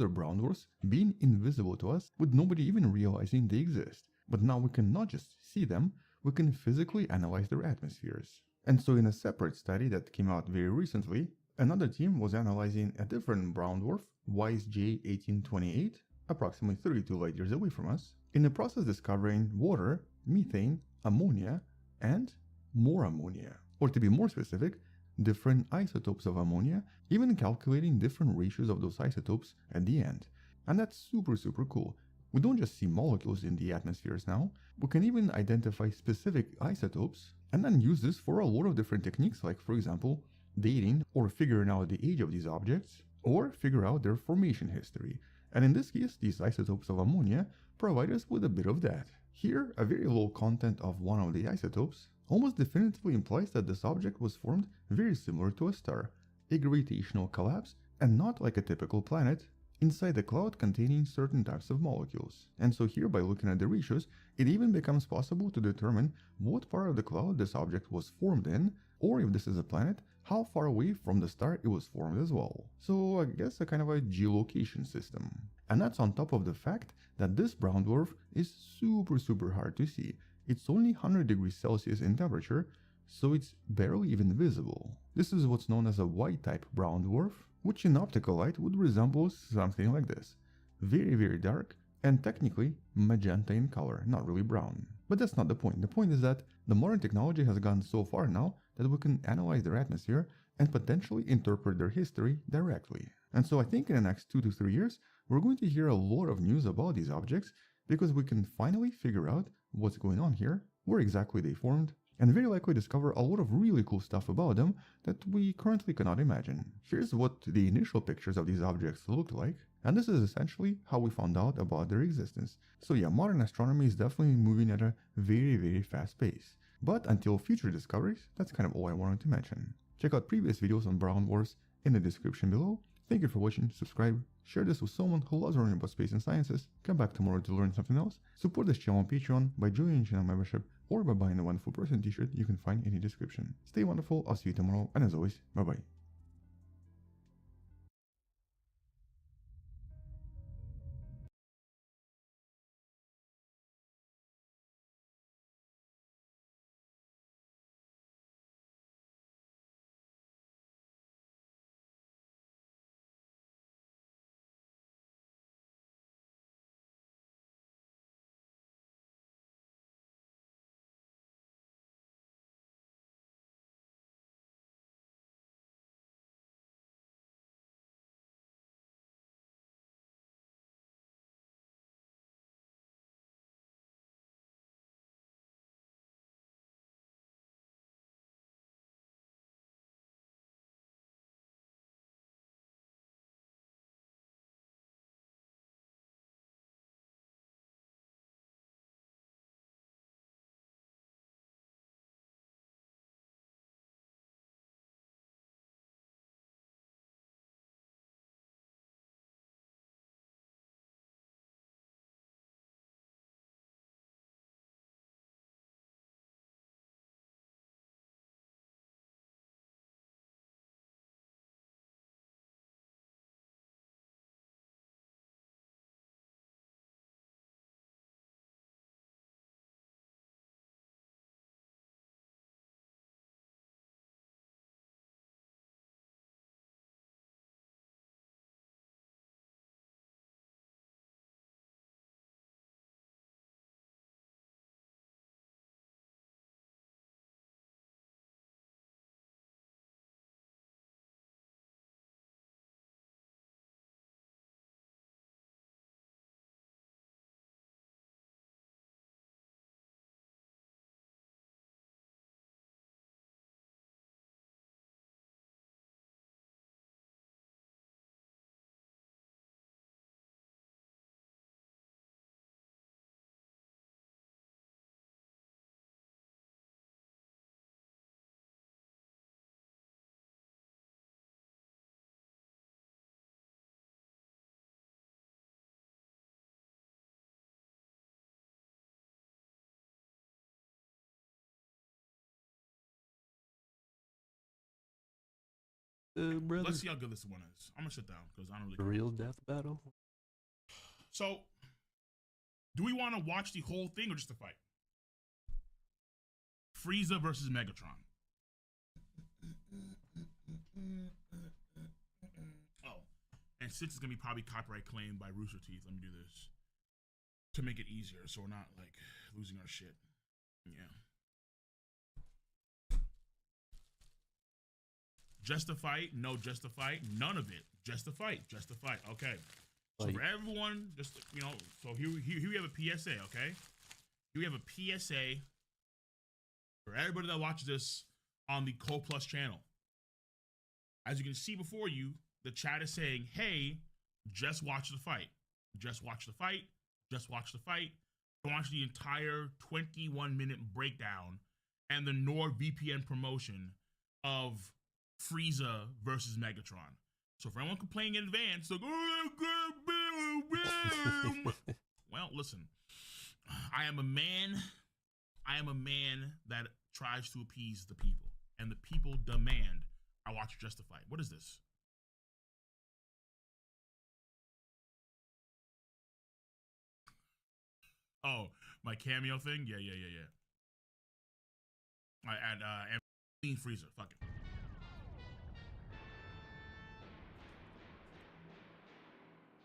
brown dwarfs being invisible to us with nobody even realizing they exist. But now we can not just see them, we can physically analyze their atmospheres. And so in a separate study that came out very recently, another team was analyzing a different brown dwarf, WISE J1828, approximately 32 light years away from us, in the process discovering water, methane, ammonia, and more ammonia. Or to be more specific, different isotopes of ammonia, even calculating different ratios of those isotopes at the end. And that's super cool. We don't just see molecules in the atmospheres now, we can even identify specific isotopes and then use this for a lot of different techniques, like for example, dating or figuring out the age of these objects, or figure out their formation history. And in this case, these isotopes of ammonia provide us with a bit of that. Here, a very low content of one of the isotopes almost definitively implies that this object was formed very similar to a star, a gravitational collapse, and not like a typical planet, inside the cloud containing certain types of molecules. And so here, by looking at the ratios, it even becomes possible to determine what part of the cloud this object was formed in, or if this is a planet, how far away from the star it was formed as well. So I guess a kind of a geolocation system. And that's on top of the fact that this brown dwarf is super hard to see. It's only 100 degrees Celsius in temperature, so it's barely even visible. This is what's known as a white-type brown dwarf, which in optical light would resemble something like this. Very dark, and technically magenta in color, not really brown. But that's not the point. The point is that the modern technology has gone so far now that we can analyze their atmosphere and potentially interpret their history directly. And so I think in the next 2 to 3 years, we're going to hear a lot of news about these objects because we can finally figure out what's going on here, where exactly they formed, and very likely discover a lot of really cool stuff about them that we currently cannot imagine. Here's what the initial pictures of these objects looked like, and this is essentially how we found out about their existence. So yeah, modern astronomy is definitely moving at a very fast pace. But until future discoveries, that's kind of all I wanted to mention. Check out previous videos on brown dwarfs in the description below. Thank you for watching, subscribe, share this with someone who loves learning about space and sciences, come back tomorrow to learn something else, support this channel on Patreon by joining channel membership or by buying the Wonderful Person t-shirt you can find in the description. Stay wonderful, I'll see you tomorrow, and as always, bye bye. brother. Let's see how good this one is. I'm gonna sit down because I don't really. The real death battle. So, do we want to watch the whole thing or just the fight? Frieza versus Megatron. Oh, and since it's gonna be probably copyright claimed by Rooster Teeth, let me do this to make it easier, so we're not like losing our shit. Yeah. Just a fight? No, just a fight. None of it. Just a fight. Just a fight. Okay. So for everyone, just so here we have a PSA. Okay. Here we have a PSA for everybody that watches this on the Co Plus channel. As you can see before you, the chat is saying, "Hey, just watch the fight. Just watch the fight. Just watch the fight. Don't watch the entire 21-minute breakdown and the NordVPN promotion of Frieza versus Megatron." So for anyone complaining in advance, like, well, listen, I am a man that tries to appease the people, and the people demand I watch Justified. What is this? Oh, my cameo thing? Yeah. I add Clean Freezer. Fuck it.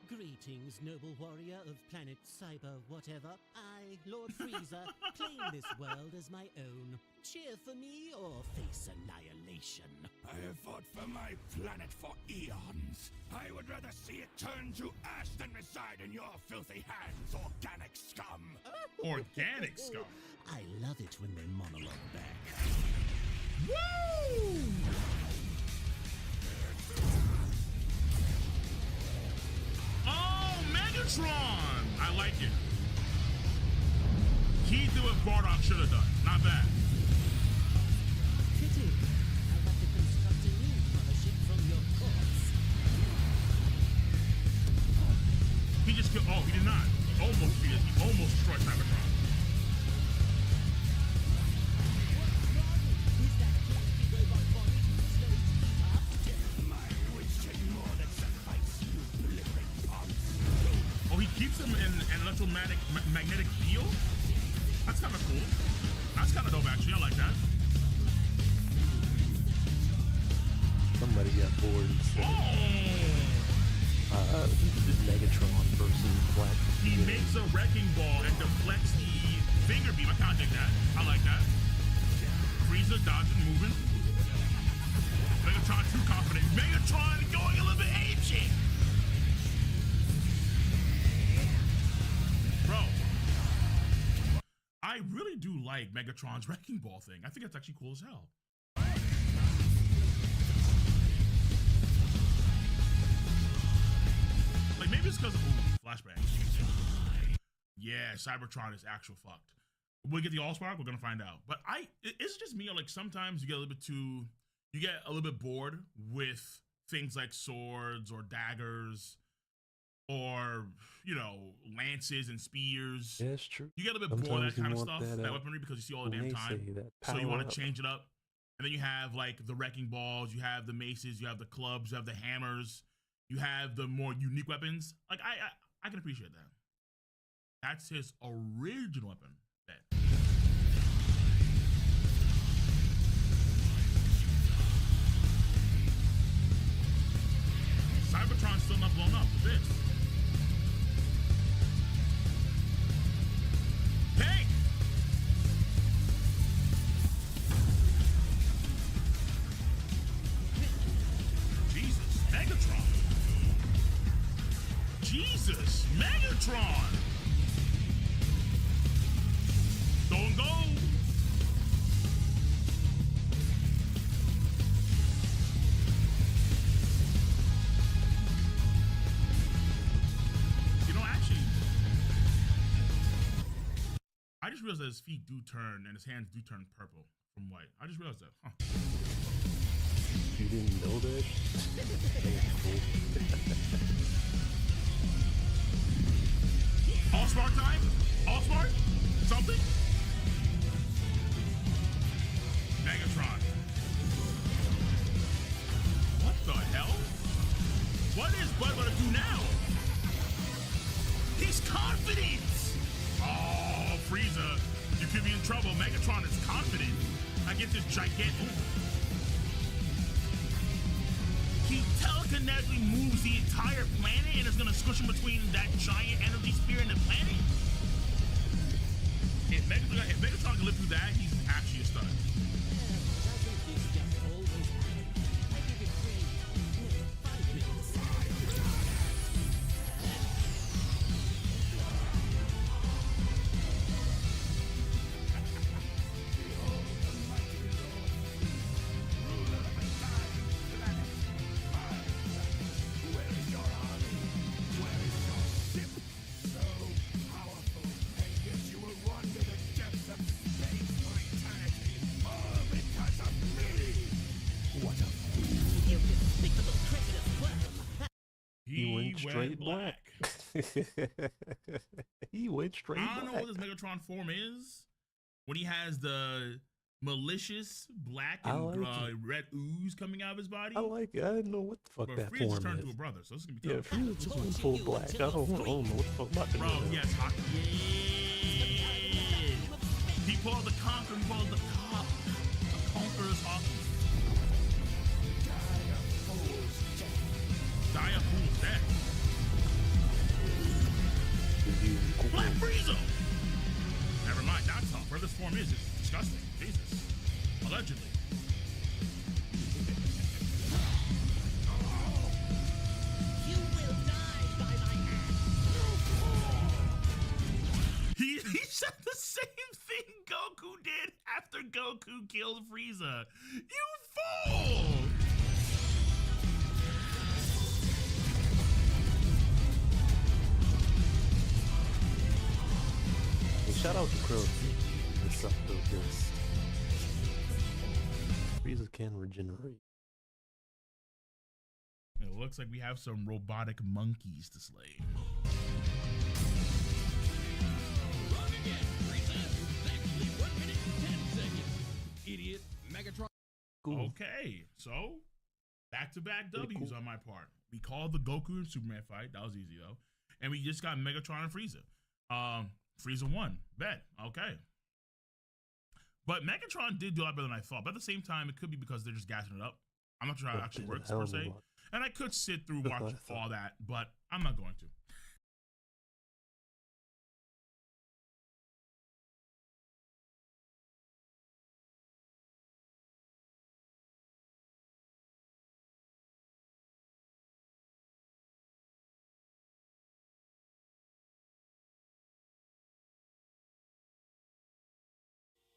Greetings, noble warrior of planet Cyber whatever. I, Lord Frieza, claim this world as my own. Cheer for me or face annihilation. I have fought for my planet for eons. I would rather see it turn to ash than reside in your filthy hands, organic scum. Organic scum? I love it when they monologue back. Woo! Oh, Megatron! I like it. He did what Bardock should have done. Not bad. Pity. I'll have to construct a new mothership from your corpse. He just killed. Oh, he did not. He almost destroyed Cybertron. Oh, he keeps him in an electromagnetic field? That's kind of cool. That's kind of dope, actually. I like that. Somebody got bored and said, Megatron versus Black. He makes a wrecking ball and deflects the finger beam. I kind of dig that. I like that. Frieza dodging, moving. Megatron too confident. Megatron going a little bit apeshit. Bro, I really do like Megatron's wrecking ball thing. I think that's actually cool as hell. Like, maybe it's because of flashbang. Yeah, Cybertron is actual fucked. We'll get the Allspark, we're gonna find out. But it's just me, like, sometimes you get a little bit bored with things like swords or daggers or, lances and spears. Yeah, it's true. You get a little bit bored of that kind of stuff, that weaponry, because you see all the damn time. So you want to change it up. And then you have, like, the wrecking balls, you have the maces, you have the clubs, you have the hammers, you have the more unique weapons. Like, I can appreciate that. That's his original weapon. Cybertron's still not blown up. This. Hey! Jesus, Megatron. Jesus, Megatron. Don't go. I just realized that his feet do turn and his hands do turn purple from white. I just realized that. Huh. You didn't know that? All-Spark time? All-Spark? Something? Megatron. What What am I gonna do now? He's confident! Oh, Frieza, you could be in trouble. Megatron is confident against this gigantic. He telekinetically moves the entire planet and is gonna squish him between that giant energy spear and the planet. If Megatron can live through that, he's actually a stud. He went straight black. He went straight black. I don't know what this Megatron form is. When he has the malicious black and red ooze coming out of his body. I like it. I didn't know what the fuck But that Frieza form turned is. to a brother, so this is gonna be Yeah, tough. Frieza just went full black. I don't know what the fuck about to do. Bro, yes, he pulled the conqueror, he pulled the top. The conqueror's hockey. Dia Fool's dead. Black Frieza! Never mind, that's all. Where this form is disgusting. Jesus. Allegedly. You will die by my hand. He said the same thing Goku did after Goku killed Frieza. You fool! Well, shout out to Crow. This up though, because Frieza can regenerate. It looks like we have some robotic monkeys to slay. Idiot. Megatron. Okay, so back-to-back W's on my part. We called the Goku and Superman fight. That was easy though. And we just got Megatron and Frieza. Frieza won. Bet. Okay. But Megatron did do a lot better than I thought. But at the same time, it could be because they're just gassing it up. I'm not sure how it actually works per se. And I could sit through watch all that, but I'm not going to.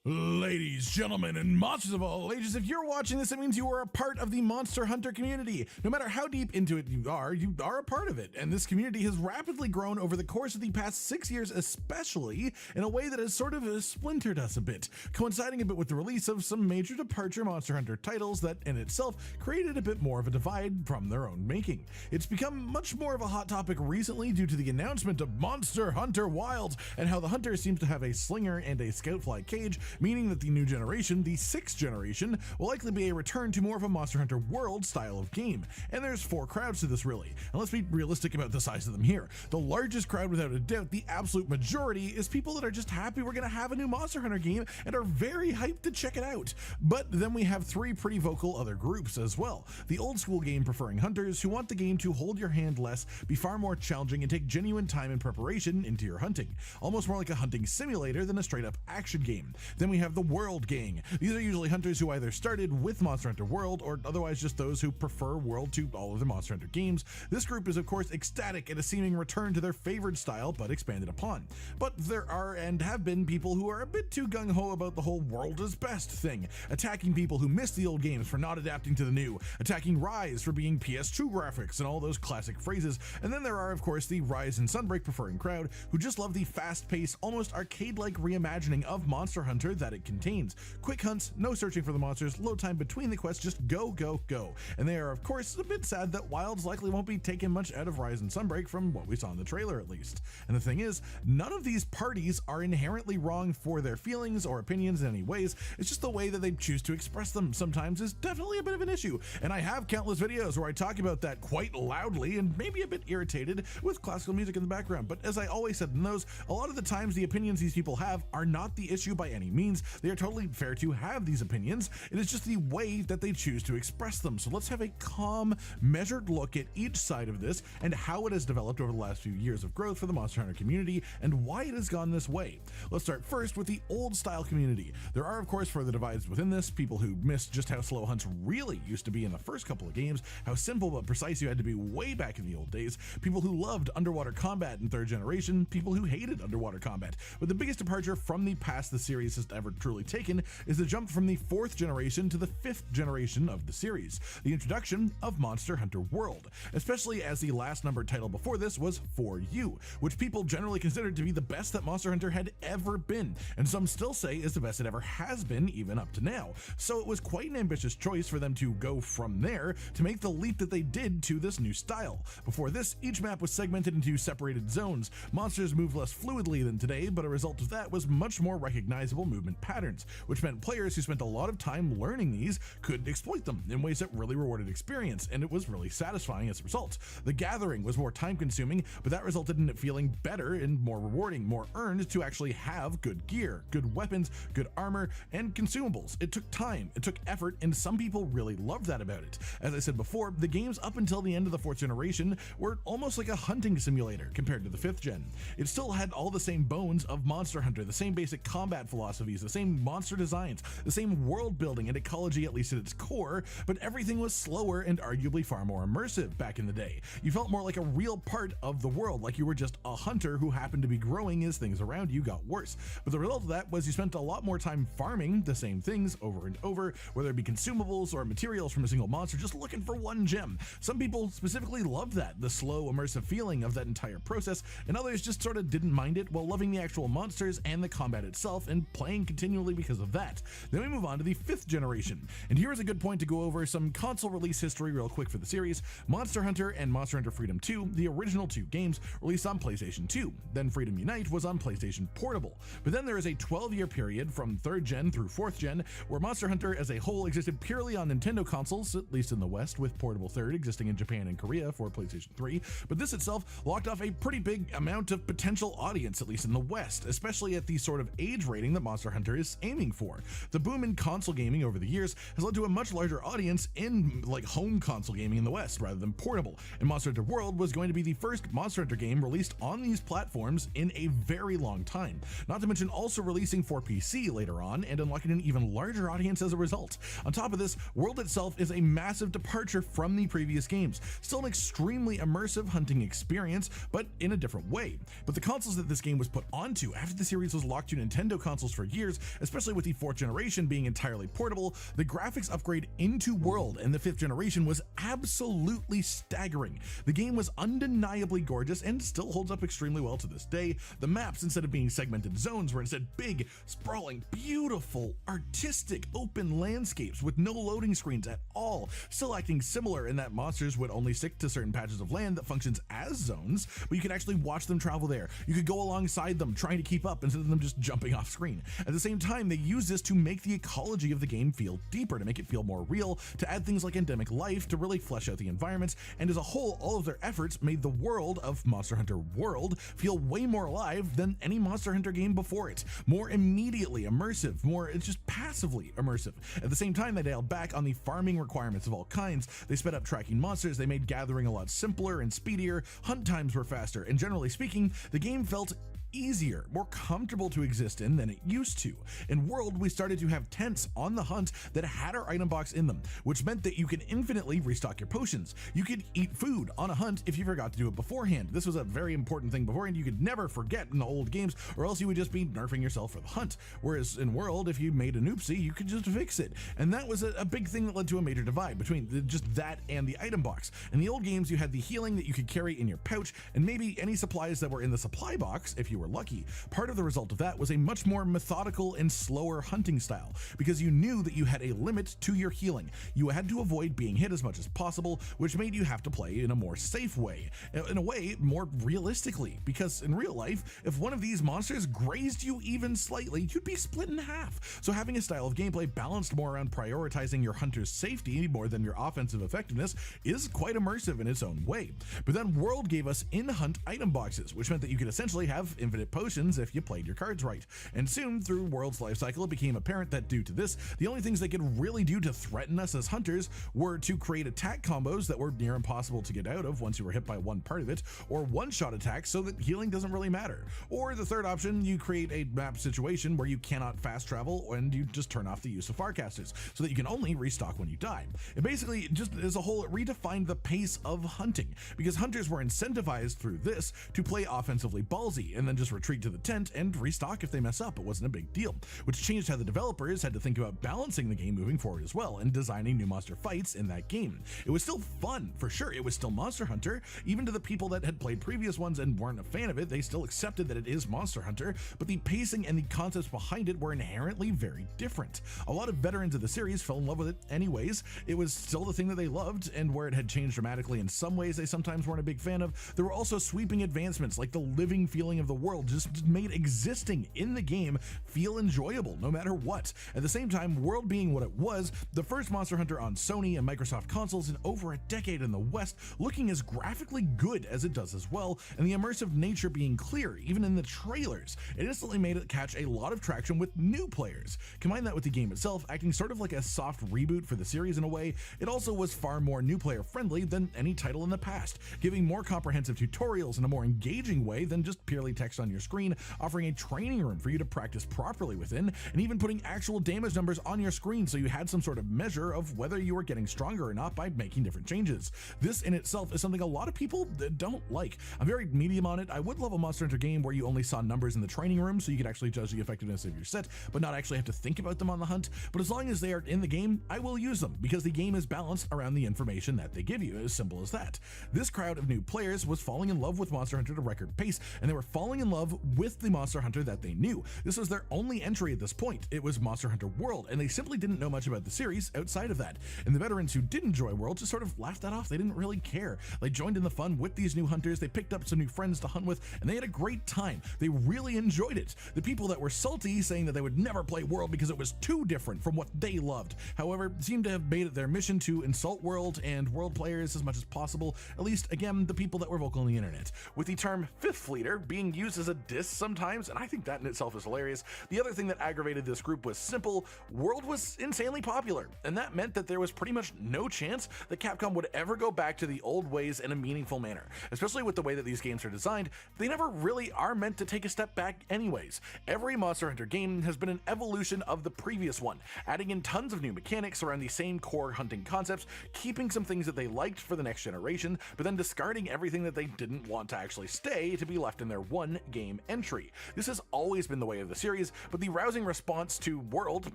Ladies, gentlemen, and monsters of all ages, if you're watching this, it means you are a part of the Monster Hunter community. No matter how deep into it you are a part of it. And this community has rapidly grown over the course of the past 6 years, especially in a way that has sort of splintered us a bit, coinciding a bit with the release of some major departure Monster Hunter titles that in itself created a bit more of a divide from their own making. It's become much more of a hot topic recently due to the announcement of Monster Hunter Wilds and how the hunter seems to have a slinger and a scoutfly cage, meaning that the new generation, the 6th generation, will likely be a return to more of a Monster Hunter World style of game. And there's 4 crowds to this really, and let's be realistic about the size of them here. The largest crowd, without a doubt, the absolute majority, is people that are just happy we're gonna have a new Monster Hunter game and are very hyped to check it out. But then we have 3 pretty vocal other groups as well. The old school game preferring hunters who want the game to hold your hand less, be far more challenging, and take genuine time and preparation into your hunting. Almost more like a hunting simulator than a straight up action game. Then we have the World Gang. These are usually hunters who either started with Monster Hunter World or otherwise just those who prefer World to all of the Monster Hunter games. This group is of course ecstatic at a seeming return to their favored style but expanded upon. But there are and have been people who are a bit too gung-ho about the whole world is best thing, attacking people who missed the old games for not adapting to the new, attacking Rise for being PS2 graphics and all those classic phrases, and then there are of course the Rise and Sunbreak preferring crowd who just love the fast-paced, almost arcade-like reimagining of Monster Hunter Hunter that it contains. Quick hunts, no searching for the monsters, load time between the quests, just go, go, go. And they are, of course, a bit sad that Wilds likely won't be taking much out of Rise and Sunbreak from what we saw in the trailer at least. And the thing is, none of these parties are inherently wrong for their feelings or opinions in any ways. It's just the way that they choose to express them sometimes is definitely a bit of an issue. And I have countless videos where I talk about that quite loudly and maybe a bit irritated with classical music in the background. But as I always said in those, a lot of the times the opinions these people have are not the issue by any means. They are totally fair to have these opinions. It is just the way that they choose to express them. So let's have a calm, measured look at each side of this and how it has developed over the last few years of growth for the Monster Hunter community and why it has gone this way. Let's start first with the old style community. There are, of course, further divides within this, people who missed just how slow hunts really used to be in the first couple of games, how simple but precise you had to be way back in the old days, people who loved underwater combat in 3rd generation, people who hated underwater combat. But the biggest departure from the path the series has ever truly taken is the jump from the 4th generation to the 5th generation of the series, the introduction of Monster Hunter World, especially as the last numbered title before this was 4U, which people generally considered to be the best that Monster Hunter had ever been, and some still say is the best it ever has been even up to now. So it was quite an ambitious choice for them to go from there to make the leap that they did to this new style. Before this, each map was segmented into separated zones. Monsters moved less fluidly than today, but a result of that was much more recognizable movement patterns, which meant players who spent a lot of time learning these could exploit them in ways that really rewarded experience, and it was really satisfying as a result. The gathering was more time consuming, but that resulted in it feeling better and more rewarding, more earned to actually have good gear, good weapons, good armor, and consumables. It took time, it took effort, and some people really loved that about it. As I said before, the games up until the end of the 4th generation were almost like a hunting simulator compared to the 5th gen. It still had all the same bones of Monster Hunter, the same basic combat philosophies, the same monster designs, the same world building and ecology at least at its core, but everything was slower and arguably far more immersive back in the day. You felt more like a real part of the world, like you were just a hunter who happened to be growing as things around you got worse. But the result of that was you spent a lot more time farming the same things over and over, whether it be consumables or materials from a single monster, just looking for one gem. Some people specifically loved that, the slow immersive feeling of that entire process, and others just sort of didn't mind it while loving the actual monsters and the combat itself and playing continually because of that. Then we move on to the 5th generation, and here is a good point to go over some console release history real quick for the series. Monster Hunter and Monster Hunter Freedom 2, the original 2 games, released on PlayStation 2. Then Freedom Unite was on PlayStation Portable. But then there is a 12-year period from 3rd gen through 4th gen where Monster Hunter as a whole existed purely on Nintendo consoles, at least in the West, with Portable 3rd existing in Japan and Korea for PlayStation 3. But this itself locked off a pretty big amount of potential audience, at least in the West, especially at the sort of age rating that Monster Hunter is aiming for. The boom in console gaming over the years has led to a much larger audience in like home console gaming in the West rather than portable, and Monster Hunter World was going to be the first Monster Hunter game released on these platforms in a very long time, not to mention also releasing for PC later on and unlocking an even larger audience as a result. On top of this, World itself is a massive departure from the previous games, still an extremely immersive hunting experience, but in a different way. But the consoles that this game was put onto after the series was locked to Nintendo consoles for years, especially with the 4th generation being entirely portable, the graphics upgrade into World in the 5th generation was absolutely staggering. The game was undeniably gorgeous and still holds up extremely well to this day. The maps, instead of being segmented zones, were instead big, sprawling, beautiful, artistic, open landscapes with no loading screens at all, still acting similar in that monsters would only stick to certain patches of land that functions as zones, but you could actually watch them travel there. You could go alongside them trying to keep up instead of them just jumping off screen. At the same time, they use this to make the ecology of the game feel deeper, to make it feel more real, to add things like endemic life, to really flesh out the environments, and as a whole, all of their efforts made the world of Monster Hunter World feel way more alive than any Monster Hunter game before it. More immediately immersive, more just passively immersive. At the same time, they dialed back on the farming requirements of all kinds. They sped up tracking monsters, they made gathering a lot simpler and speedier, hunt times were faster, and generally speaking, the game felt easier, more comfortable to exist in than it used to. In World, we started to have tents on the hunt that had our item box in them, which meant that you could infinitely restock your potions. You could eat food on a hunt if you forgot to do it beforehand. This was a very important thing beforehand. You could never forget in the old games, or else you would just be nerfing yourself for the hunt. Whereas in World, if you made an oopsie, you could just fix it. And that was a big thing that led to a major divide between just that and the item box. In the old games, you had the healing that you could carry in your pouch, and maybe any supplies that were in the supply box, if you were lucky. Part of the result of that was a much more methodical and slower hunting style, because you knew that you had a limit to your healing. You had to avoid being hit as much as possible, which made you have to play in a more safe way, in a way more realistically, because in real life, if one of these monsters grazed you even slightly, you'd be split in half. So having a style of gameplay balanced more around prioritizing your hunter's safety more than your offensive effectiveness is quite immersive in its own way. But then World gave us in-hunt item boxes, which meant that you could essentially have infinite potions if you played your cards right. And soon, through World's lifecycle, it became apparent that due to this, the only things they could really do to threaten us as hunters were to create attack combos that were near impossible to get out of once you were hit by one part of it, or one-shot attacks so that healing doesn't really matter. Or the third option, you create a map situation where you cannot fast travel and you just turn off the use of Farcasters so that you can only restock when you die. It basically, just as a whole, it redefined the pace of hunting, because hunters were incentivized through this to play offensively ballsy and then just retreat to the tent and restock if they mess up. It wasn't a big deal, which changed how the developers had to think about balancing the game moving forward as well and designing new monster fights in that game. It was still fun, for sure. It was still Monster Hunter. Even to the people that had played previous ones and weren't a fan of it, they still accepted that it is Monster Hunter, but the pacing and the concepts behind it were inherently very different. A lot of veterans of the series fell in love with it anyways. It was still the thing that they loved, and where it had changed dramatically in some ways they sometimes weren't a big fan of, there were also sweeping advancements like the living feeling of the world just made existing in the game feel enjoyable no matter what. At the same time, World being what it was, the first Monster Hunter on Sony and Microsoft consoles in over a decade in the West, looking as graphically good as it does as well, and the immersive nature being clear even in the trailers, it instantly made it catch a lot of traction with new players. Combine that with the game itself acting sort of like a soft reboot for the series in a way, it also was far more new player friendly than any title in the past, giving more comprehensive tutorials in a more engaging way than just purely text on your screen, offering a training room for you to practice properly within, and even putting actual damage numbers on your screen so you had some sort of measure of whether you were getting stronger or not by making different changes. This in itself is something a lot of people don't like. I'm very medium on it. I would love a Monster Hunter game where you only saw numbers in the training room so you could actually judge the effectiveness of your set, but not actually have to think about them on the hunt. But as long as they are in the game, I will use them because the game is balanced around the information that they give you, as simple as that. This crowd of new players was falling in love with Monster Hunter at a record pace, and they were falling in love with the Monster Hunter that they knew. This was their only entry at this point. It was Monster Hunter World, and they simply didn't know much about the series outside of that. And the veterans who did enjoy World just sort of laughed that off. They didn't really care. They joined in the fun with these new hunters, they picked up some new friends to hunt with, and they had a great time. They really enjoyed it. The people that were salty, saying that they would never play World because it was too different from what they loved, however, seemed to have made it their mission to insult World and World players as much as possible, at least, again, the people that were vocal on the internet. With the term Fifth Fleeter being used as a diss sometimes, and I think that in itself is hilarious. The other thing that aggravated this group was simple: World was insanely popular, and that meant that there was pretty much no chance that Capcom would ever go back to the old ways in a meaningful manner, especially with the way that these games are designed. They never really are meant to take a step back anyways. Every Monster Hunter game has been an evolution of the previous one, adding in tons of new mechanics around the same core hunting concepts, keeping some things that they liked for the next generation, but then discarding everything that they didn't want to actually stay to be left in their one game entry. This has always been the way of the series, but the rousing response to World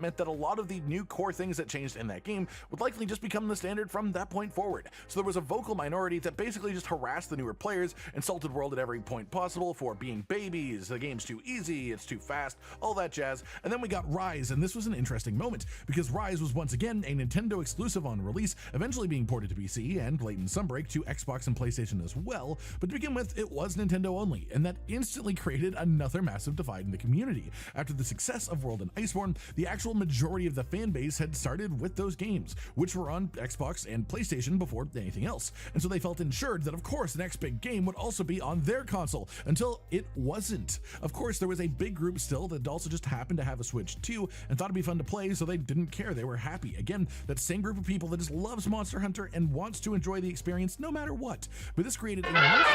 meant that a lot of the new core things that changed in that game would likely just become the standard from that point forward. So there was a vocal minority that basically just harassed the newer players, insulted World at every point possible for being babies, the game's too easy, it's too fast, all that jazz. And then we got Rise, and this was an interesting moment because Rise was once again a Nintendo exclusive on release, eventually being ported to PC and late in Sunbreak to Xbox and PlayStation as well, but to begin with it was Nintendo only, and that instantly created another massive divide in the community. After the success of World and Iceborne, the actual majority of the fan base had started with those games, which were on Xbox and PlayStation before anything else, and so they felt ensured that of course the next big game would also be on their console, until it wasn't. Of course there was a big group still that also just happened to have a Switch too and thought it'd be fun to play, so they didn't care, they were happy. Again, that same group of people that just loves Monster Hunter and wants to enjoy the experience no matter what. But this created a new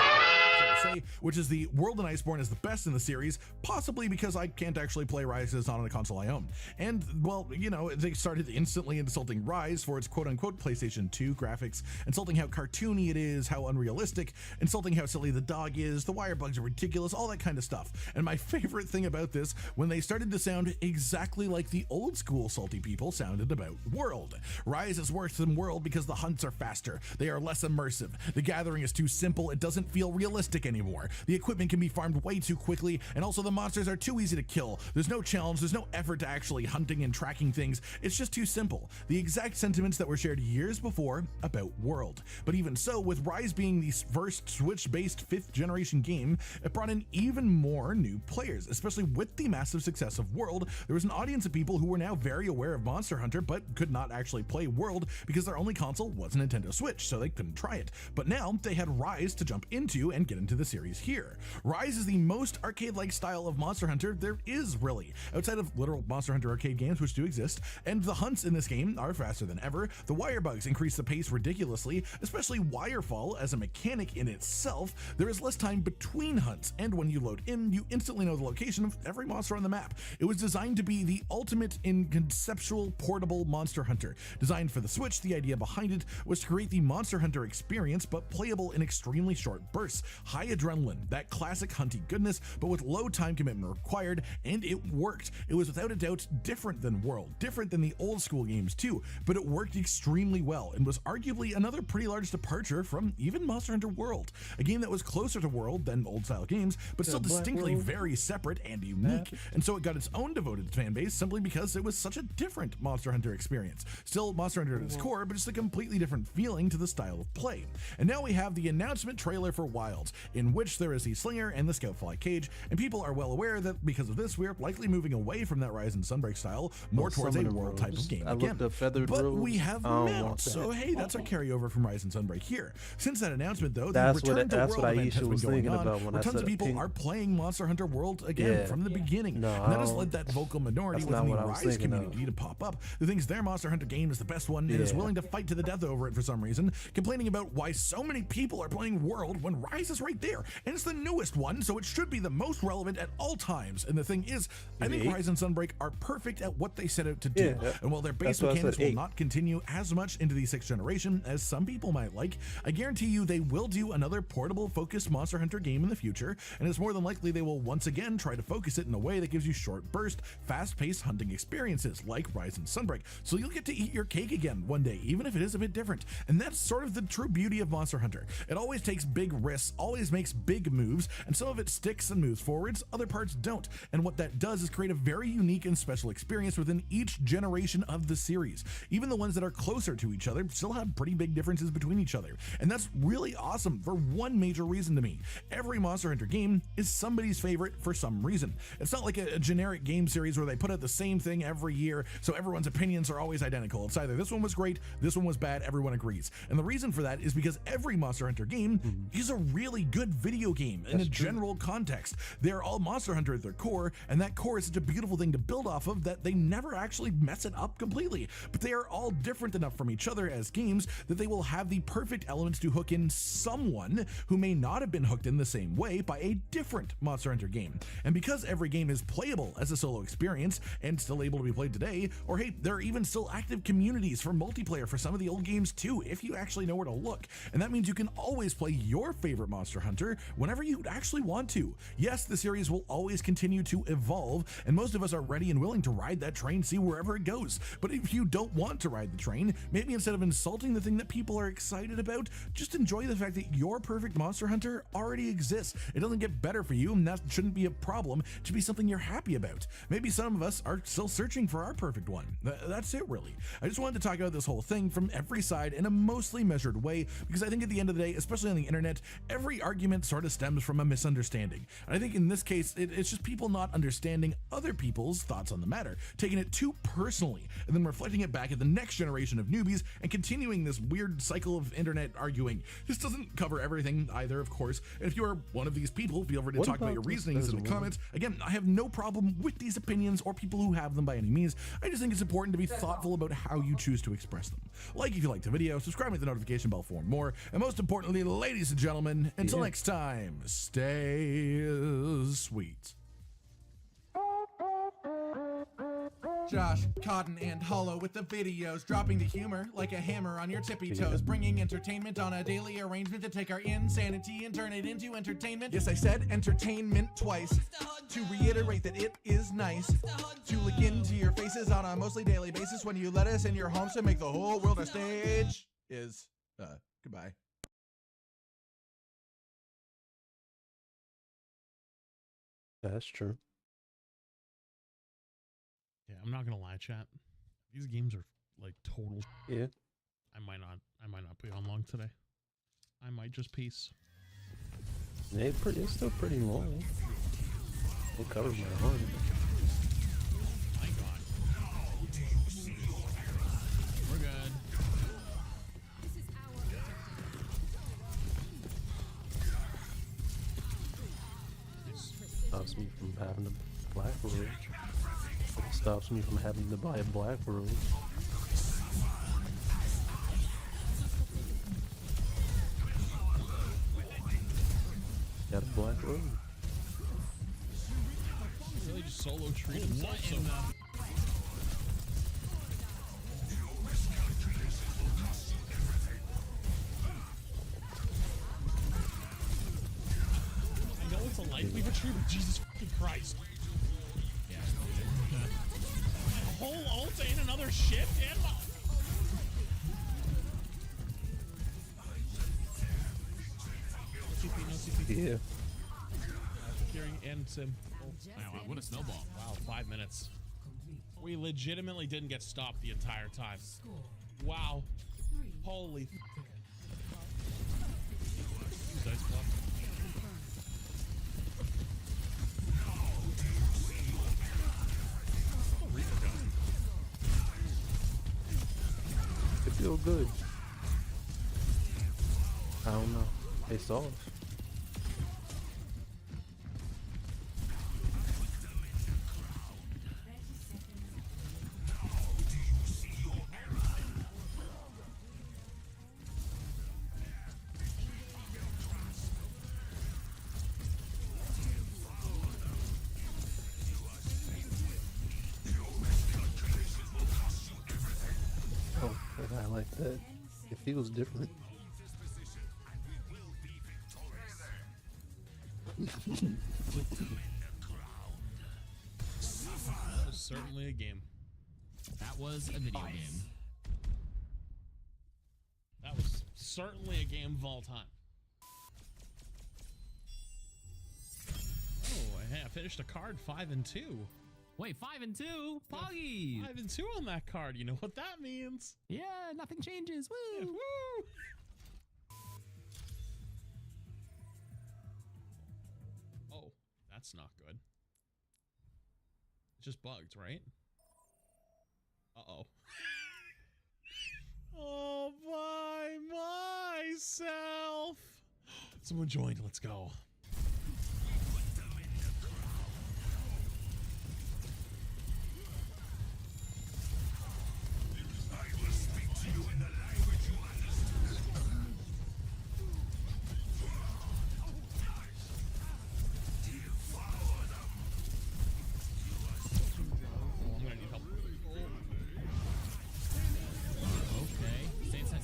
say, which is the World and Iceborne is the best in the series, possibly because I can't actually play Rise as not on a console I own. And well, you know, they started instantly insulting Rise for its quote-unquote PlayStation 2 graphics, insulting how cartoony it is, how unrealistic, insulting how silly the dog is, the wire bugs are ridiculous, all that kind of stuff. And my favorite thing about this, when they started to sound exactly like the old school salty people sounded about World. Rise is worse than World because the hunts are faster, they are less immersive, the gathering is too simple, it doesn't feel realistic anymore. The equipment can be farmed way too quickly, and also the monsters are too easy to kill. There's no challenge, there's no effort to actually hunting and tracking things. It's just too simple. The exact sentiments that were shared years before about World. But even so, with Rise being the first Switch-based 5th generation game, it brought in even more new players, especially with the massive success of World. There was an audience of people who were now very aware of Monster Hunter, but could not actually play World because their only console was a Nintendo Switch, so they couldn't try it. But now they had Rise to jump into and get into the series here. Rise is the most arcade-like style of Monster Hunter there is, really, outside of literal Monster Hunter arcade games, which do exist, and the hunts in this game are faster than ever. The wire bugs increase the pace ridiculously, especially Wirefall as a mechanic in itself. There is less time between hunts, and when you load in, you instantly know the location of every monster on the map. It was designed to be the ultimate in conceptual portable Monster Hunter. Designed for the Switch, the idea behind it was to create the Monster Hunter experience, but playable in extremely short bursts. High adrenaline, that classic hunty goodness, but with low time commitment required, and it worked. It was without a doubt different than World, different than the old school games too, but it worked extremely well and was arguably another pretty large departure from even Monster Hunter World, a game that was closer to World than old style games, but still distinctly very separate and unique, and so it got its own devoted fan base simply because it was such a different Monster Hunter experience. Still Monster Hunter at its core, but just a completely different feeling to the style of play. And now we have the announcement trailer for Wilds, in which there is the Slinger and the Scoutfly cage, and people are well aware that because of this, we're likely moving away from that Rise and Sunbreak style, more towards a World type of game again. But we have mounts, so hey, that's our carryover from Rise and Sunbreak here. Since that announcement though, the Return to World event has been going on, where tons of people are playing Monster Hunter World again from the beginning. And that has led that vocal minority within the Rise community to pop up, who thinks their Monster Hunter game is the best one and is willing to fight to the death over it for some reason, complaining about why so many people are playing World when Rise is right there, and it's the newest one, so it should be the most relevant at all times. And the thing is, I think Rise and Sunbreak are perfect at what they set out to do, and while their base mechanics will not continue as much into the 6th generation as some people might like, I guarantee you they will do another portable focused Monster Hunter game in the future, and it's more than likely they will once again try to focus it in a way that gives you short burst, fast-paced hunting experiences like Rise and Sunbreak, so you'll get to eat your cake again one day, even if it is a bit different. And that's sort of the true beauty of Monster Hunter. It always takes big risks, always makes big moves, and some of it sticks and moves forwards, other parts don't. And what that does is create a very unique and special experience within each generation of the series. Even the ones that are closer to each other still have pretty big differences between each other. And that's really awesome for one major reason to me. Every Monster Hunter game is somebody's favorite for some reason. It's not like a generic game series where they put out the same thing every year, so everyone's opinions are always identical. It's either this one was great, this one was bad, everyone agrees. And the reason for that is because every Monster Hunter game is a really good video game in a general context. They're all Monster Hunter at their core, and that core is such a beautiful thing to build off of that they never actually mess it up completely. But they are all different enough from each other as games that they will have the perfect elements to hook in someone who may not have been hooked in the same way by a different Monster Hunter game. And because every game is playable as a solo experience and still able to be played today, or hey, there are even still active communities for multiplayer for some of the old games too, if you actually know where to look. And that means you can always play your favorite Monster Hunter whenever you actually want to. Yes, the series will always continue to evolve, and most of us are ready and willing to ride that train, see wherever it goes. But if you don't want to ride the train, maybe instead of insulting the thing that people are excited about, just enjoy the fact that your perfect Monster Hunter already exists. It doesn't get better for you, and that shouldn't be a problem. It should be something you're happy about. Maybe some of us are still searching for our perfect one. That's it, really. I just wanted to talk about this whole thing from every side in a mostly measured way, because I think at the end of the day, especially on the internet, every argument sort of stems from a misunderstanding. And I think in this case, it's just people not understanding other people's thoughts on the matter, taking it too personally, and then reflecting it back at the next generation of newbies and continuing this weird cycle of internet arguing. This doesn't cover everything either, of course, and if you are one of these people, feel free to talk about your reasonings in the comments. Again, I have no problem with these opinions or people who have them by any means. I just think it's important to be thoughtful about how you choose to express them. Like if you liked the video, subscribe with the notification bell for more, and most importantly, ladies and gentlemen, until next time, stay sweet. Josh, Cotton, and Hollow with the videos, dropping the humor like a hammer on your tippy toes, bringing entertainment on a daily arrangement to take our insanity and turn it into entertainment. Yes, I said entertainment twice, to reiterate that it is nice to look into your faces on a mostly daily basis when you let us in your homes to make the whole world a stage. Goodbye. That's true. Yeah, I'm not gonna lie, chat. These games are like total. Yeah. I might not be on long today. I might just peace. It's still pretty long. It covers my heart. My God. We're good. Stops me from having a black rose. It stops me from having to buy a black rose. Got a black rose. Really just solo treat himself. So I know it's a likely but true, but Jesus fucking Christ. Yeah. A whole ult ain't another ship, and no CP. Yeah. Hearing and sim. Wow, what a snowball. Wow, 5 minutes. We legitimately didn't get stopped the entire time. Wow. Holy. Dice block. It feels good. I don't know. It's off. Oh, I like that. It feels different. That was certainly a game. That was a video game. That was certainly a game of all time. Oh, I finished a card 5 and 2. Wait, 5 and 2? Poggy! 5 and 2 on that card. You know what that means? Yeah, nothing changes. Woo! Yeah, woo! Oh, that's not good. It just bugged, right? Uh-oh. Oh, by myself. Someone joined. Let's go.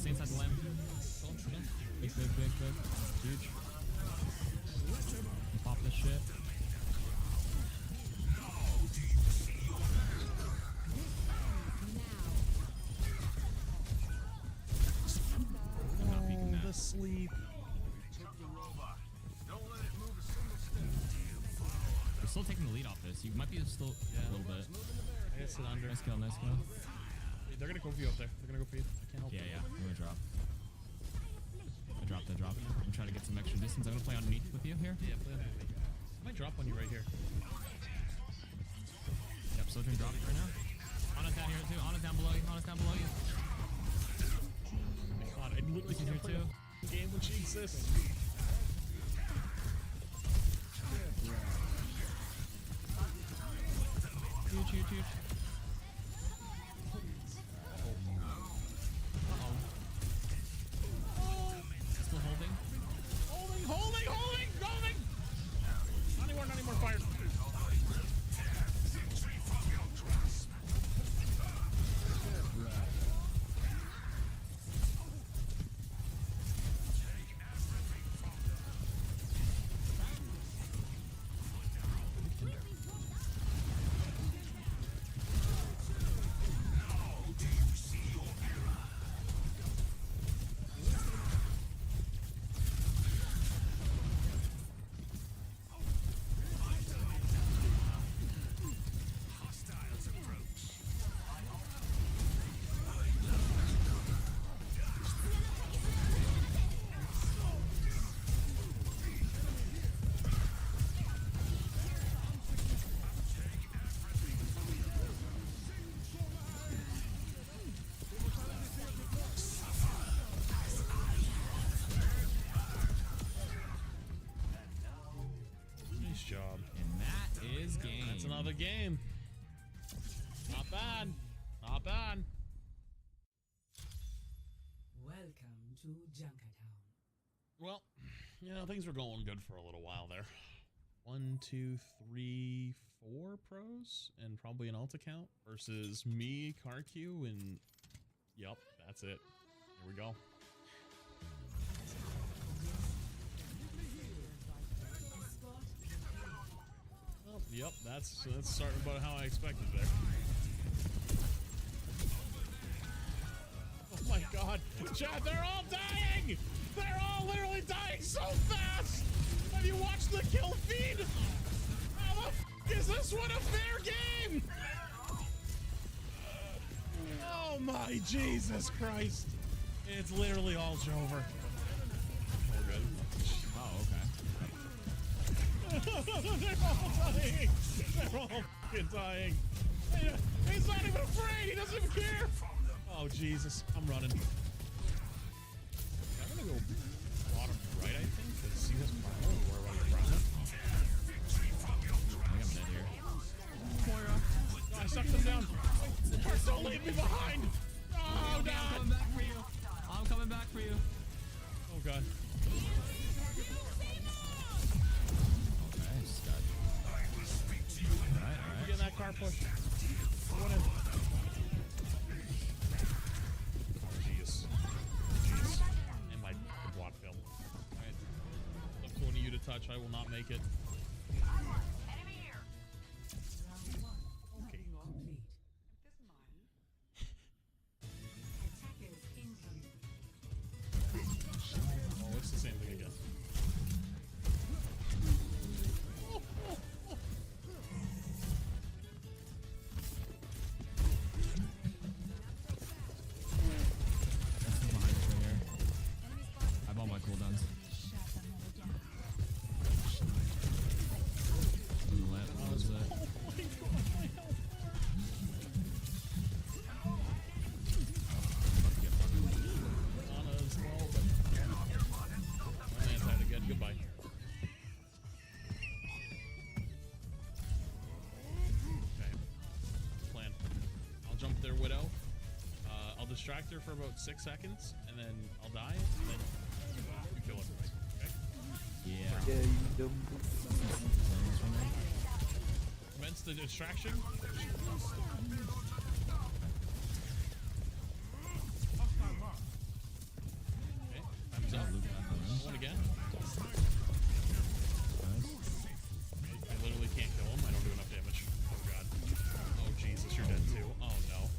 Inside the lamp. Big. Huge. Pop this shit. Oh, the sleep. We're still taking the lead off this. You might be still a little bit. I guess it under. Nice kill. They're gonna go for you up there. They're gonna go for you. I can't help it. Yeah. I'm gonna drop. I drop. I'm trying to get some extra distance. I'm gonna play underneath with you here. Yeah, play underneath. I might drop on you right here. Yep, Sojourn drop right now. Ana's down here too. Ana's down below you. Oh my God, I literally She's here too. Game when she exists. Huge. Still holding. Not anymore, fire. job. And that is game. That's another game. Not bad. Not bad. Welcome to Junkertown. Well, you know, things were going good for a little while there. 1, 2, 3, 4 pros and probably an alt account versus me, CarQ, and yep, that's it. Here we go. Oh, yep, that's starting about how I expected there. Oh my god, Chad, they're all dying! They're all literally dying so fast! Have you watched the kill feed? How the f is this one a fair game? Oh my Jesus Christ. It's literally all over. We're good. Oh, okay. They're all dying. They're all fucking dying. He's not even afraid. He doesn't even care. Oh Jesus, I'm running. I'm gonna go bottom right, I think, because he has primal and we're running around him. I think I'm dead here. Moira. No, I sucked him down. Don't leave me behind. Oh, okay, I'm coming back for you. I'm coming back for you. Oh god. Okay, Scott. Alright. Get in that car push. Going in. Oh, jeez. Jeez. And my block fell. Alright. Up to one of you to touch. I will not make it. Okay. Oh, it's the same thing again. I have all my cooldowns. What was it? Again. Goodbye. Okay. Plan. I'll jump their Widow. I'll distract her for about 6 seconds, and then I'll die, and then you kill everybody. Okay? Yeah. Commence the distraction. Okay, time's up. One again. I literally can't kill him. I don't do enough damage. Oh god. Oh Jesus, you're dead too. Oh no.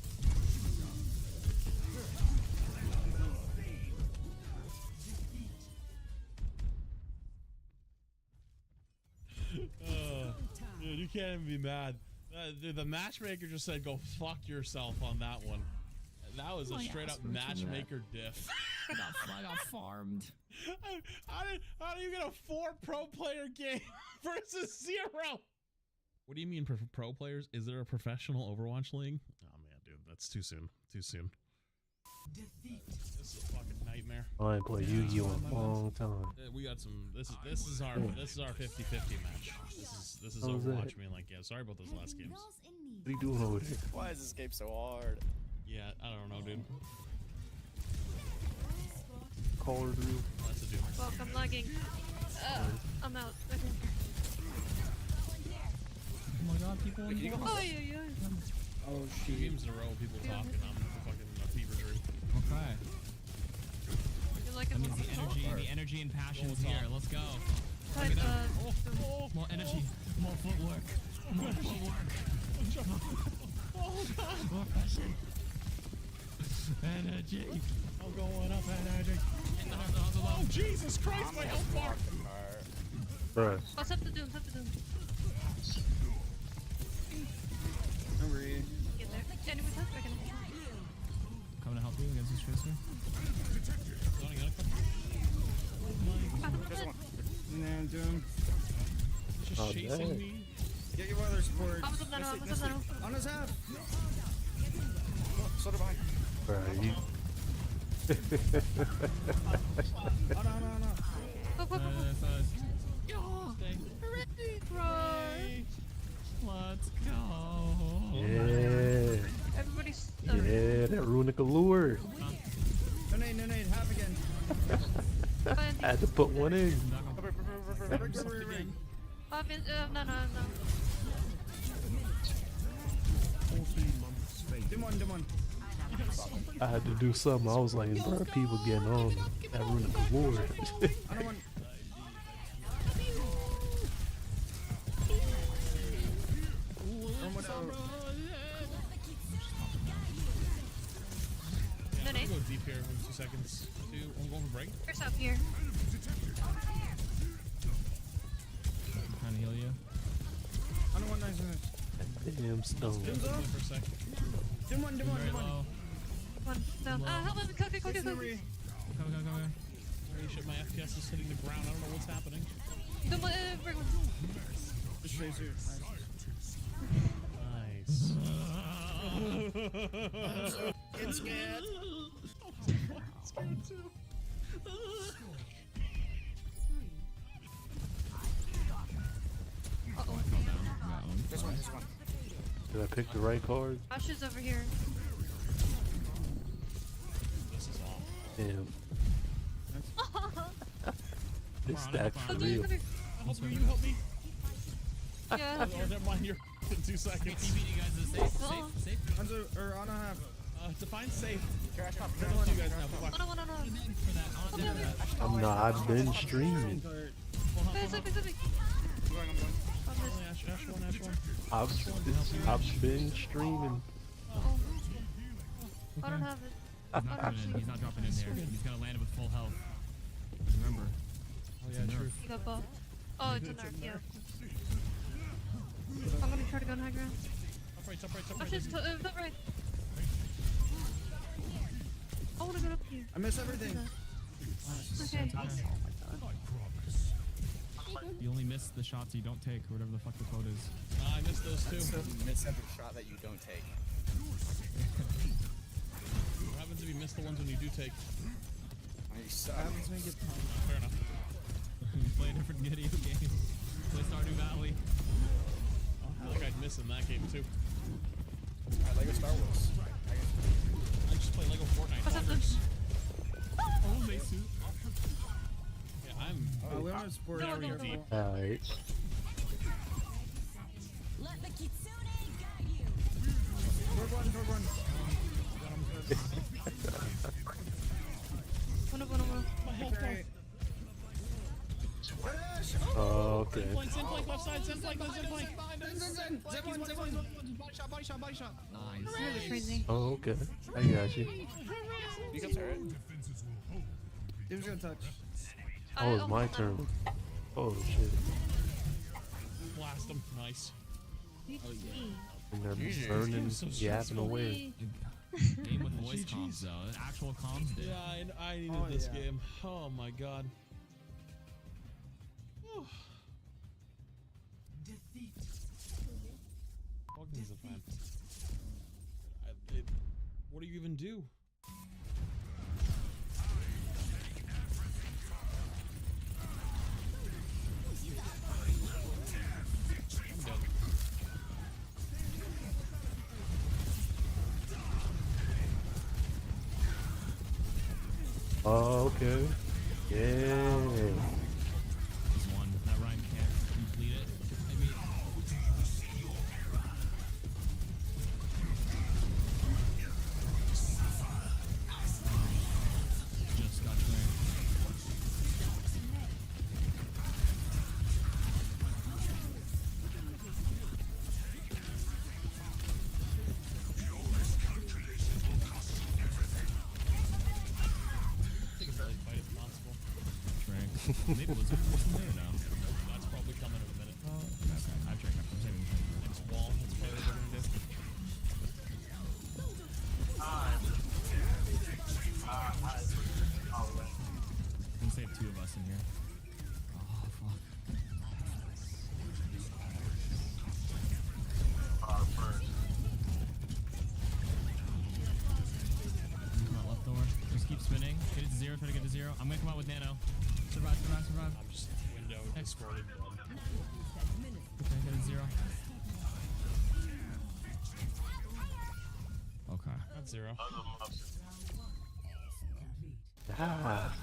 Dude, you can't even be mad. Dude, the matchmaker just said go fuck yourself on that one. That was a straight up matchmaker diff. I got farmed. How do you get a 4 pro player game versus 0? What do you mean pro players? Is there a professional Overwatch league? Oh man, dude, that's too soon. Too soon. This is a fucking nightmare. I ain't played Yu-Gi-Oh! in a long time. We got some. This is our 50-50 match. This is How's Overwatch. that? I mean, like, yeah. Sorry about those last games. What are you doing over there? Why is this game so hard? Yeah, I don't know, dude. Call her through. That's a dude. Fuck, I'm lagging. I'm out. Okay. Oh my god, people in the Oh, yeah. Oh, 2 games in a row, people talking. I'm fucking a fever dream. Okay. You're like That means the energy and passion's Go here. top. Let's go. Type, Look at that. More energy, more footwork, more footwork. Oh god. More passion. Energy. I'm going up energy. Oh Jesus Christ, my health bar. Bruh. Oh, tap the Doom, tap the Doom. Hungry. Get there. Anyway, tap back in. Coming to help you against this tracer. Just one. Nah, Doom. Just Oh, chasing dang. me. Get your weather support. Vamos up now, vamos up now. On his half. Oh, soda behind. Bruh, you. Oh, no. Go. Fast. Hooray, bro. had to put one in. No. Demon. I had to do something. I was like, bro, people getting on. That ruined the war. I don't want. No nade. Go deep here in 2 seconds. I'm going for break. There's up here. I'm trying to heal you. I don't want nice. Damn stone. For a sec. Demon. One down. Help me, cook. Holy shit, my FPS is hitting the ground. I don't know what's happening. Bring one. Just Tracer. Nice. Get scared. Scared too. This one. Did I pick the right card? Ashes over here. This is off. Damn. This stack for Come here. real. You help me. Yeah. Oh, never mind. You're in 2 seconds. TBD guys is safe. Hanzo or Anna have. Define safe. Crash up. You guys now. Fuck. No. I'm not. I've been streaming. Something. I've been streaming. I don't have it. He's not dropping in there. He's gonna land it with full health. Remember. Oh yeah, true. You got buffed. Oh, it's a nerf, yeah. I'm gonna try to go on high ground. Top right. Ashes, top right. I wanna go up here. I miss everything. Okay. You only miss the shots you don't take, or whatever the fuck the quote is. I missed those too. Miss every shot that you don't take. What happens if you miss the ones when you do take? Fair enough. You play a different video game. Play Stardew Valley. I feel like I'd miss in that game too. Lego Star Wars. I just play Lego Fortnite. What's up, Oh, they suit. Yeah, I'm we don't have sport. very deep. Alright. Forward one. One. My health bar. Oh, okay. Flank, left side, Zen flank. Body shot. Really crazy. Oh, okay. I got you. You can turret. Who's gonna touch? Oh, it's my turn. Oh, shit. Blast them. Nice. And they're burning, yapping away. Game with voice comms though. Actual comms did. Yeah, I needed this game. Oh my god. Fucking fan. What do you even do? I'm dead. Oh, okay. Yeah. He's one. That Ryan can't complete it. Maybe. Just got clear. Maybe Blizzard wasn't there now. That's probably coming in a minute. I've checked. I'm saving. Next wall. That's probably what we're gonna do. We can save 2 of us in here. Oh fuck. Come out left door. Just keep spinning. Get it to 0. Try to get to 0. I'm gonna come out with Nano. Survive. I'm just window escorted. Okay, get it 0. Okay. That's 0. Ah.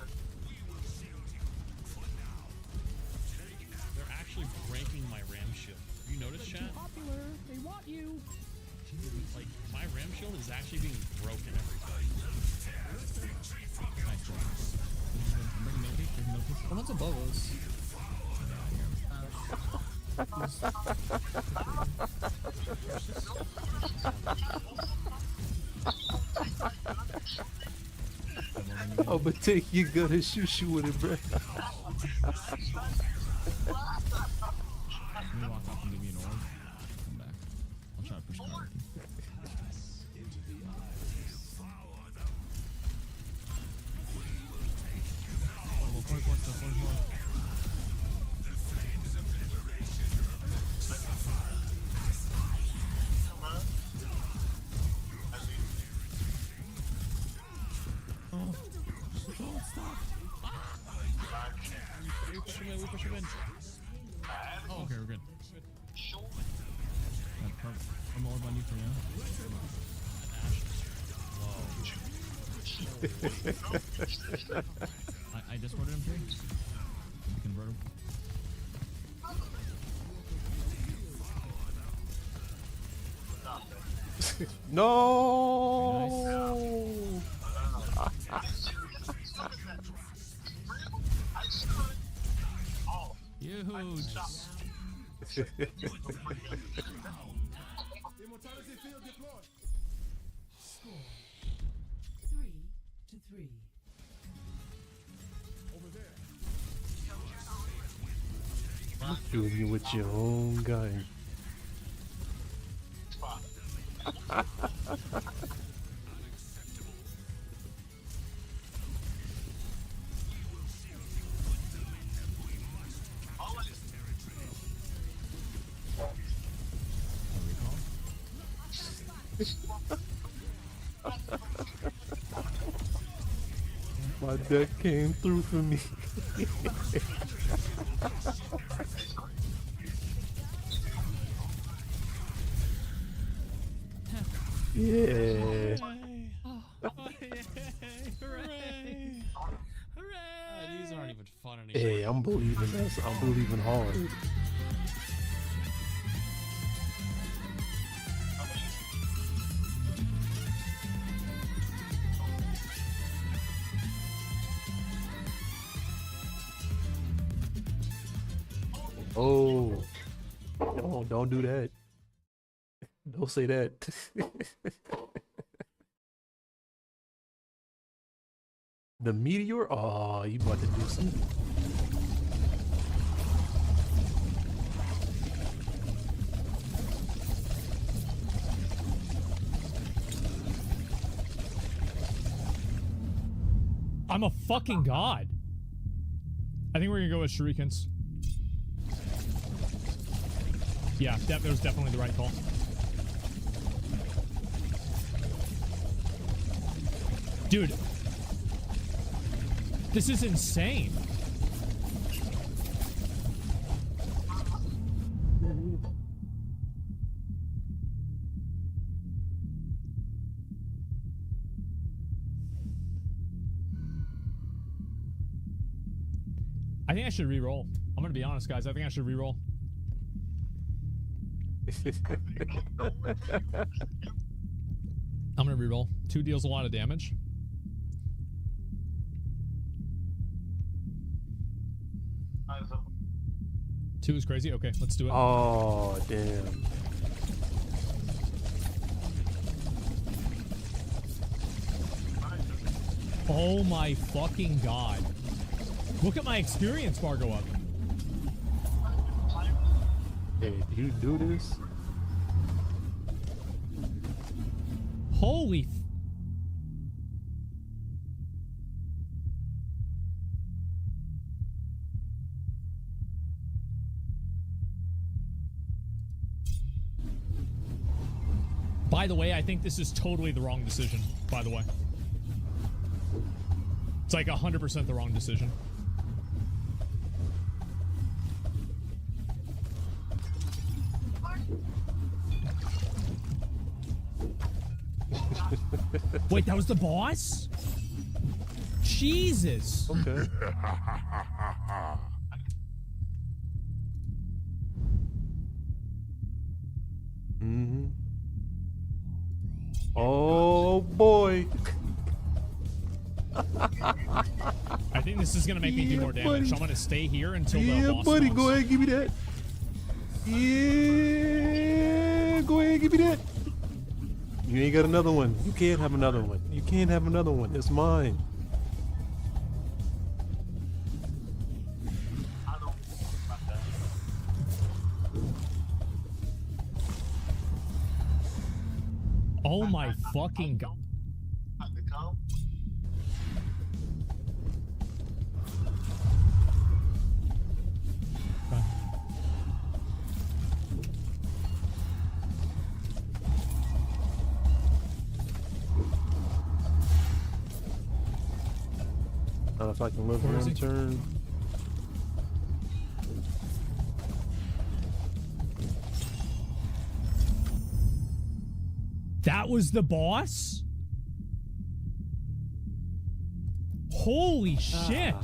noticed, chat? Popular. They want you. Like, my ram shield is actually being broken every time. Nice one. Bring Milky. Bring Milky. Someone's above us. I'm gonna take your gun and shoot you with it, bro. Let me walk off and give you an orb. Come back. I'll try to push it out. We push him in. Oh, okay, we're good. I'm all on you for now. I discorded him too. I convert him. No. Huge. Score 3-3. Over there. I'm shooting you with your own gun. My deck came through for me. Yeah. These aren't even fun anymore. Hey, I'm believing this. I'm believing hard. Oh, no, don't do that. Don't say that. The meteor? Oh, you about to do something. I'm a fucking god. I think we're gonna go with shurikens. Yeah, that was definitely the right call. Dude. This is insane. I think I should re-roll. I'm gonna be honest, guys. I think I should re-roll. I'm gonna re-roll. 2 deals a lot of damage. Two is crazy. Okay, let's do it. Oh, damn. Oh my fucking god. Look at my experience bar go up. Hey, do you do this? Holy By the way, I think this is totally the wrong decision, by the way. It's like 100% the wrong decision. Wait, that was the boss? Jesus. Okay. Oh boy. I think this is gonna make me do more damage. buddy. So I'm gonna stay here until the Yeah, boss buddy, spawns. go ahead, give me that. Yeah, go ahead, give me that. You ain't got another one. You can't have another one. You can't have another one. It's mine. Oh my fucking god. I don't know if I can live Where is one he? turn. That was the boss? Holy shit.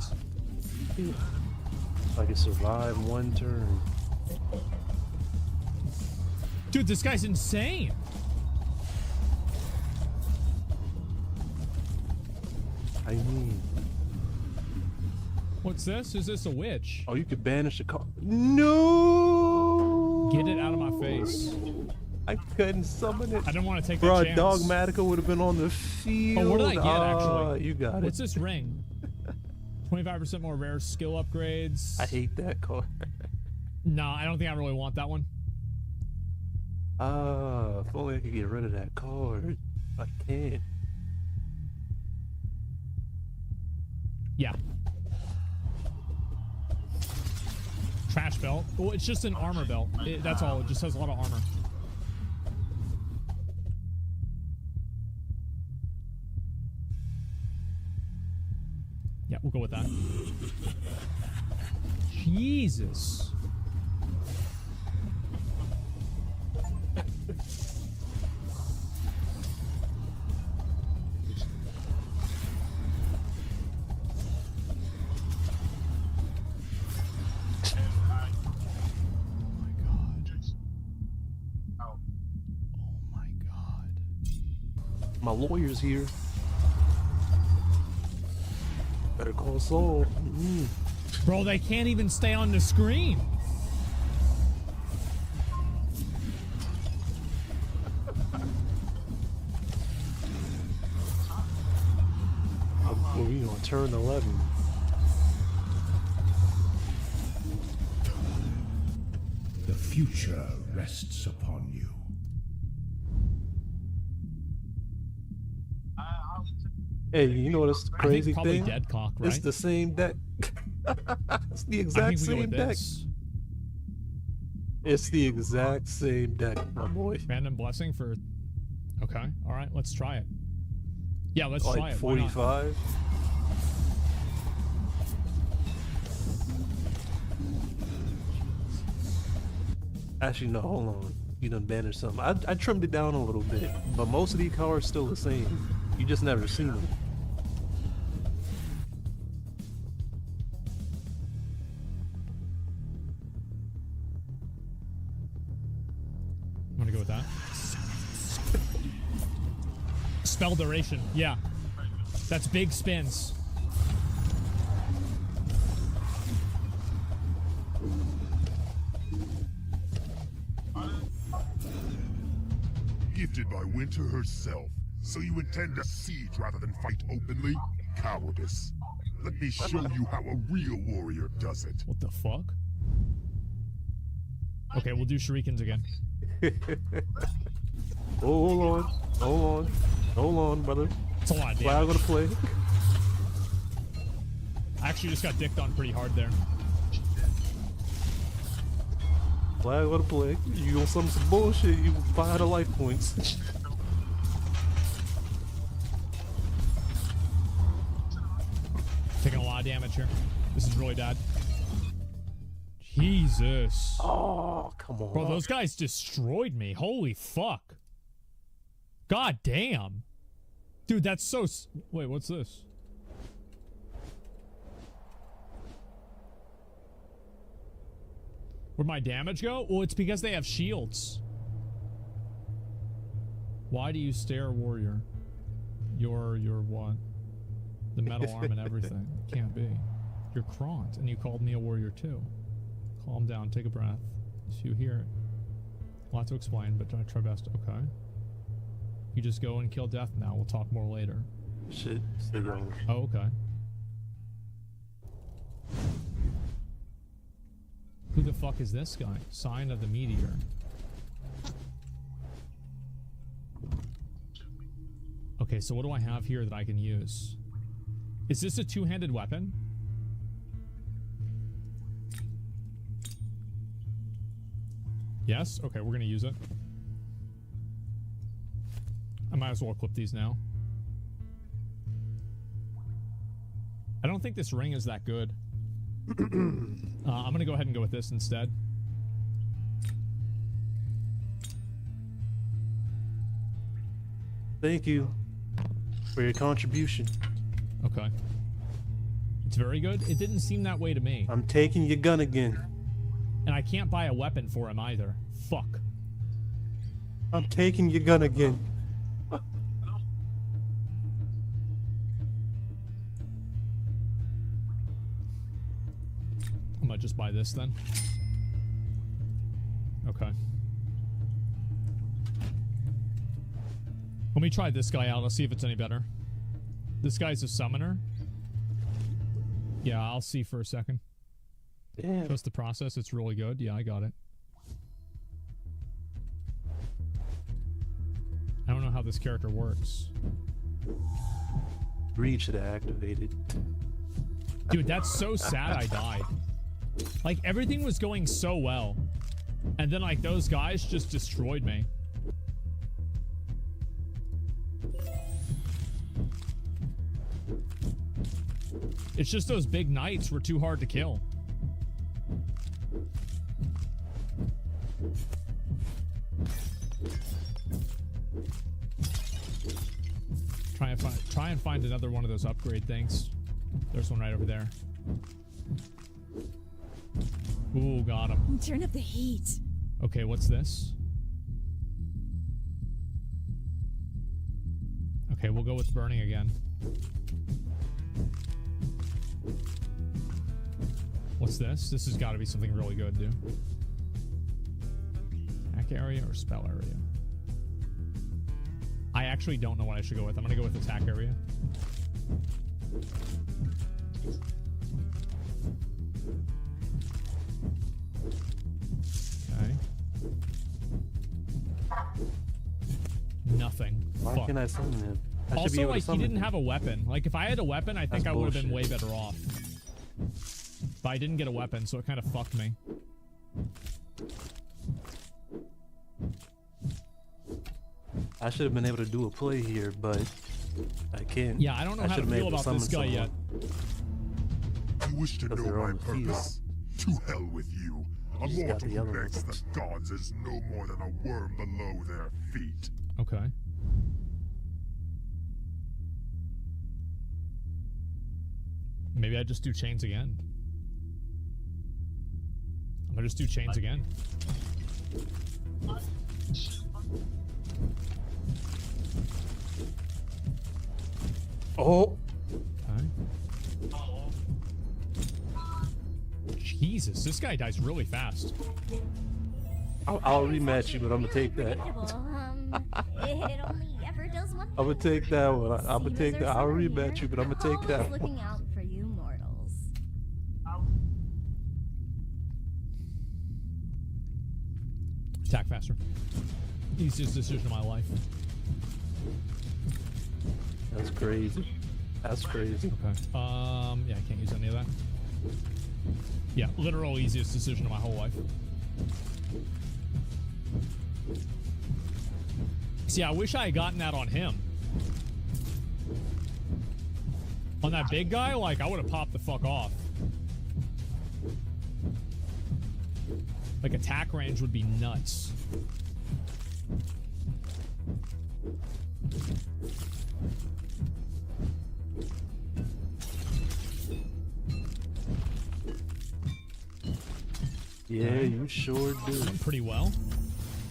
I can survive one turn. Dude, this guy's insane. I mean, What's this? Is this a witch? oh, you could banish the car. No! Get it out of my face. I couldn't summon it. I didn't want to take Bro, that chance. Dogmatica would have been on the field. Oh, what did I get, Ah, actually? You got What's it. this ring? 25% more rare skill upgrades. I hate that card. No, I don't think I really want that one. Ah, if only I could get rid of that card. I can't. Yeah. Trash belt. Well, it's just an armor belt. That's all. It just has a lot of armor. Yeah, we'll go with that. Jesus. My lawyer's here. Better call Saul. Bro, they can't even stay on the screen. Well, you know, turn 11. The future rests upon you. Hey, you know what's the I think crazy probably thing? Deadcock, It's right? the same deck. It's the I exact think we go same with deck. this. It's the exact same deck, my boy. Random blessing for. Okay, all right, let's try it. Yeah, let's try Like it. Why not? 45. Actually, no, hold on. You done banished something. I trimmed it down a little bit, but most of these cards still the same. You just never seen them. I'm gonna go with that. Spell duration. Yeah. That's big spins. Gifted by Winter herself. So you intend to siege rather than fight openly? Cowardice. Let me show you how a real warrior does it. What the fuck? Okay, we'll do shurikens again. Oh, hold on. Hold on. Hold on, brother. It's a lot of Flag damage. gonna play. I actually just got dicked on pretty hard there. Flag gonna play. You gonna summon some bullshit, you 500 life points. Taking a lot of damage here. This is really bad. Jesus. Oh, come on. Bro, those guys destroyed me. Holy fuck. God damn. Dude, that's so... Wait, what's this? Where'd my damage go? Well, it's because they have shields. Why do you stare, warrior? You're what? The metal arm and everything. Can't be. You're Kront, and you called me a warrior too. Calm down, take a breath. If you hear it. A lot to explain, but try best. Okay. You just go and kill death now. We'll talk more later. Shit. Stay going. Oh, okay. Who the fuck is this guy? Sign of the Meteor. Okay, so what do I have here that I can use? Is this a two-handed weapon? Yes? Okay, we're gonna use it. I might as well equip these now. I don't think this ring is that good. I'm gonna go ahead and go with this instead. Thank you for your contribution. Okay. It's very good. It didn't seem that way to me. I'm taking your gun again. And I can't buy a weapon for him either. Fuck. I'm taking your gun again. I might just buy this then. Okay. Let me try this guy out. I'll see if it's any better. This guy's a summoner. Yeah, I'll see for a second. Damn. Trust the process. It's really good. Yeah, I got it. I don't know how this character works. Reed should have activated. Dude, that's so sad I died. Like, everything was going so well. And then, like, those guys just destroyed me. It's just those big knights were too hard to kill. Try and find another one of those upgrade things. There's one right over there. Ooh, got him. Turn up the heat. Okay, what's this? Okay, we'll go with burning again. What's this? This has got to be something really good, dude. Attack area or spell area? I actually don't know what I should go with. I'm going to go with attack area. Okay. Nothing. Why Fuck. can't I summon him? I should be Also, able to like, he summon didn't him. have a weapon. Like, if I had a weapon, I think That's I would have been way bullshit. better off. But I didn't get a weapon, so it kind of fucked me. I should have been able to do a play here, but I can't. Yeah, I don't know how to should've been feel able about this summon guy yet. You wish to Because know they're my on the field. purpose? To hell with you. A He's got mortal the who other begs the gods is no more than a worm below their feet. Okay. Maybe I just do chains again. I'm gonna just do chains again. Oh. Okay. Jesus, this guy dies really fast. I'll rematch you, but I'm gonna take that. It only ever does one I'm gonna take that one. I'm gonna take that. I'll rematch you, but I'm gonna take that Always one. looking out for you mortals. Attack faster. Easiest decision of my life. That's crazy. That's crazy. Okay. Yeah, I can't use any of that. Yeah, literal easiest decision of my whole life. See, I wish I had gotten that on him. On that big guy, like, I would have popped the fuck off. Like, attack range would be nuts. Yeah, you sure do. Doing pretty well.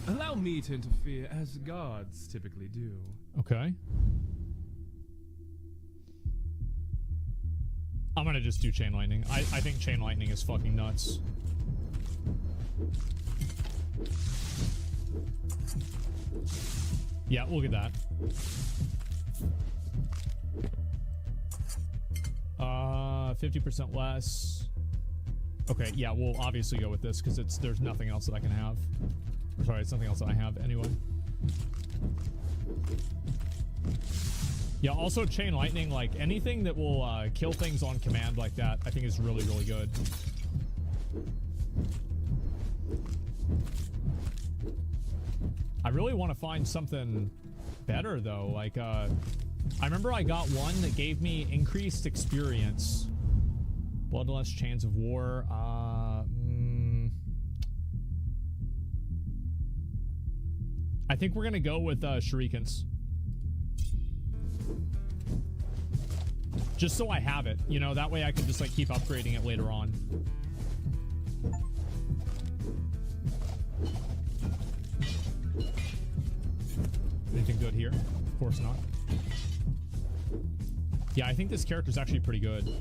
Allow me to interfere as guards typically do. Okay. I'm gonna just do Chain Lightning. I think Chain Lightning is fucking nuts. Yeah, we'll get that. 50% less. Okay, yeah, we'll obviously go with this because there's nothing else that I can have. Or sorry, it's nothing else that I have anyway. Yeah, also Chain Lightning, like anything that will kill things on command like that, I think is really, really good. I really want to find something better though. Like, I remember I got one that gave me increased experience. Bloodlust, Chains of War. I think we're gonna go with Shurikens. Just so I have it, you know, that way I can just like keep upgrading it later on. Anything good here? Of course not. Yeah, I think this character's actually pretty good.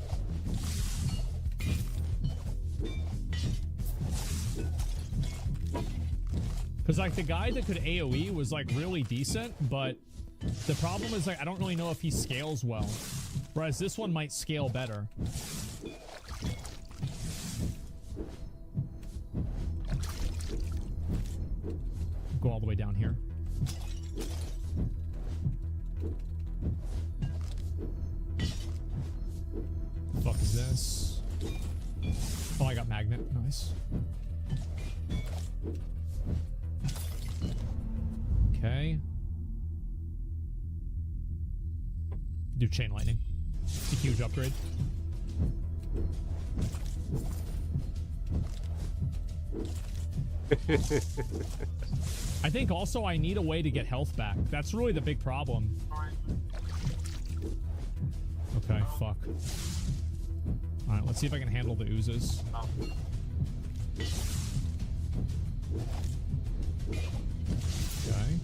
Because like the guy that could AoE was like really decent, but the problem is like I don't really know if he scales well. Whereas this one might scale better. Go all the way down here. The fuck is this? Oh, I got magnet. Nice. Okay. Do Chain Lightning. It's a huge upgrade. I think also I need a way to get health back. That's really the big problem. Okay, fuck. Alright, let's see if I can handle the oozes. Okay.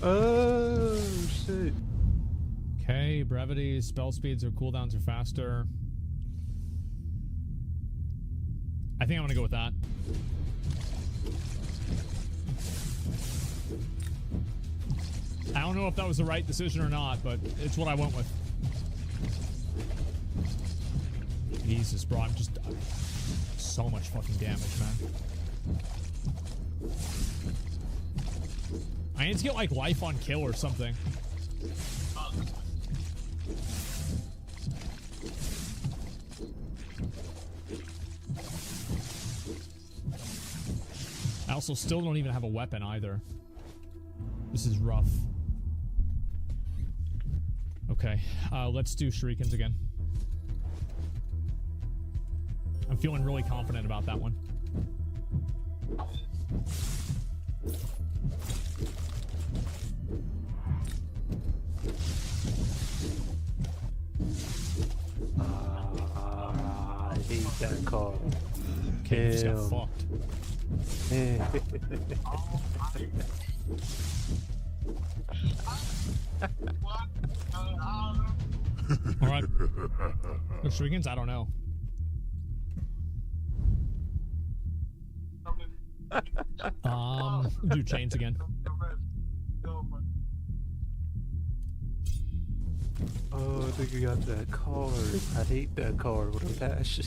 Oh shit. Okay, brevity, spell speeds or cooldowns are faster. I think I'm gonna go with that. I don't know if that was the right decision or not, but it's what I went with. Jesus, bro, I'm just so much fucking damage, man. I need to get like life on kill or something. I also still don't even have a weapon either. This is rough. Okay, let's do Shurikens again. I'm feeling really confident about that one. I hate that card. Okay, you just got fucked. Alright. The Shurikens? I don't know. Do chains again. Oh, I think you got that card. I hate that card with a passion.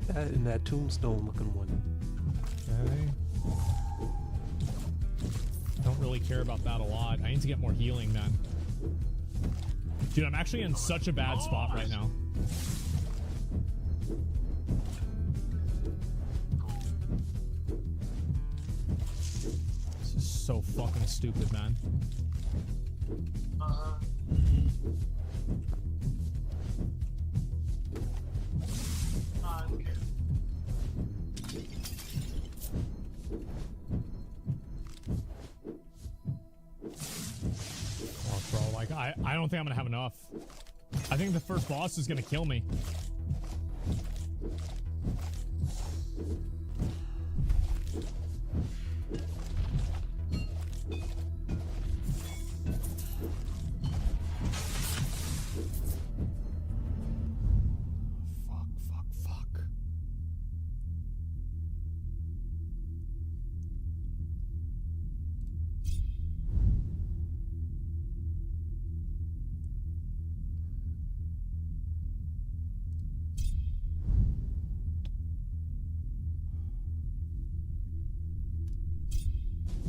That and that tombstone looking one. Okay. Don't really care about that a lot. I need to get more healing, man. Dude, I'm actually in such a bad spot right now. This is so fucking stupid, man. I don't think I'm gonna have enough. I think the first boss is gonna kill me. Fuck.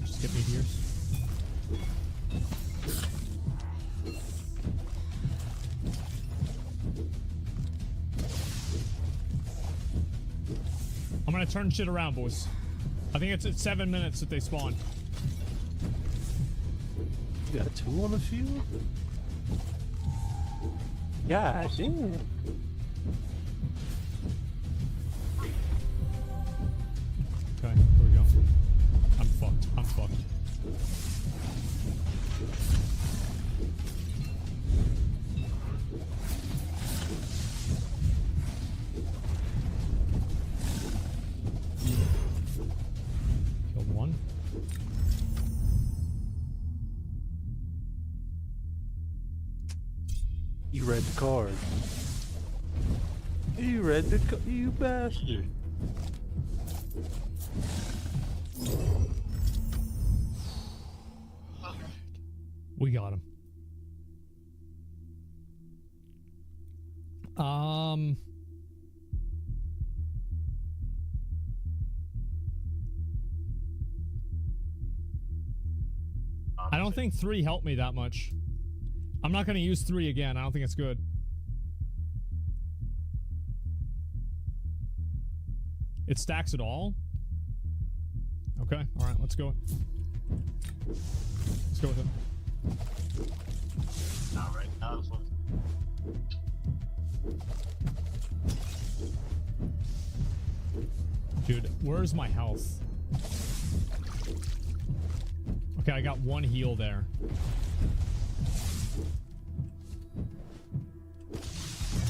Skip meteors. I'm gonna turn shit around, boys. I think it's at 7 minutes that they spawn. You got 2 on the field? Yeah, damn. Okay, here we go. I'm fucked. I'm fucked. Killed one. You read the card. You read the you bastard. We got him. I don't think 3 helped me that much. I'm not going to use 3 again. I don't think it's good. It stacks it all? Okay, alright, let's go. Let's go with it. Alright, now this one. Dude, where's my health? Okay, I got 1 heal there.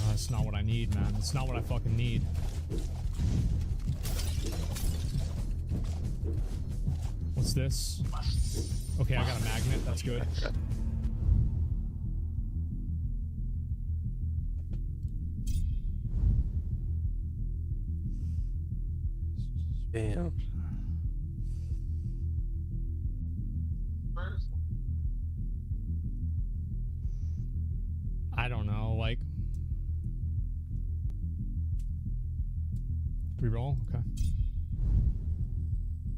That's not what I need, man. That's not what I fucking need. What's this? Okay, I got a magnet. That's good. Damn. I don't know, like... Reroll? Okay.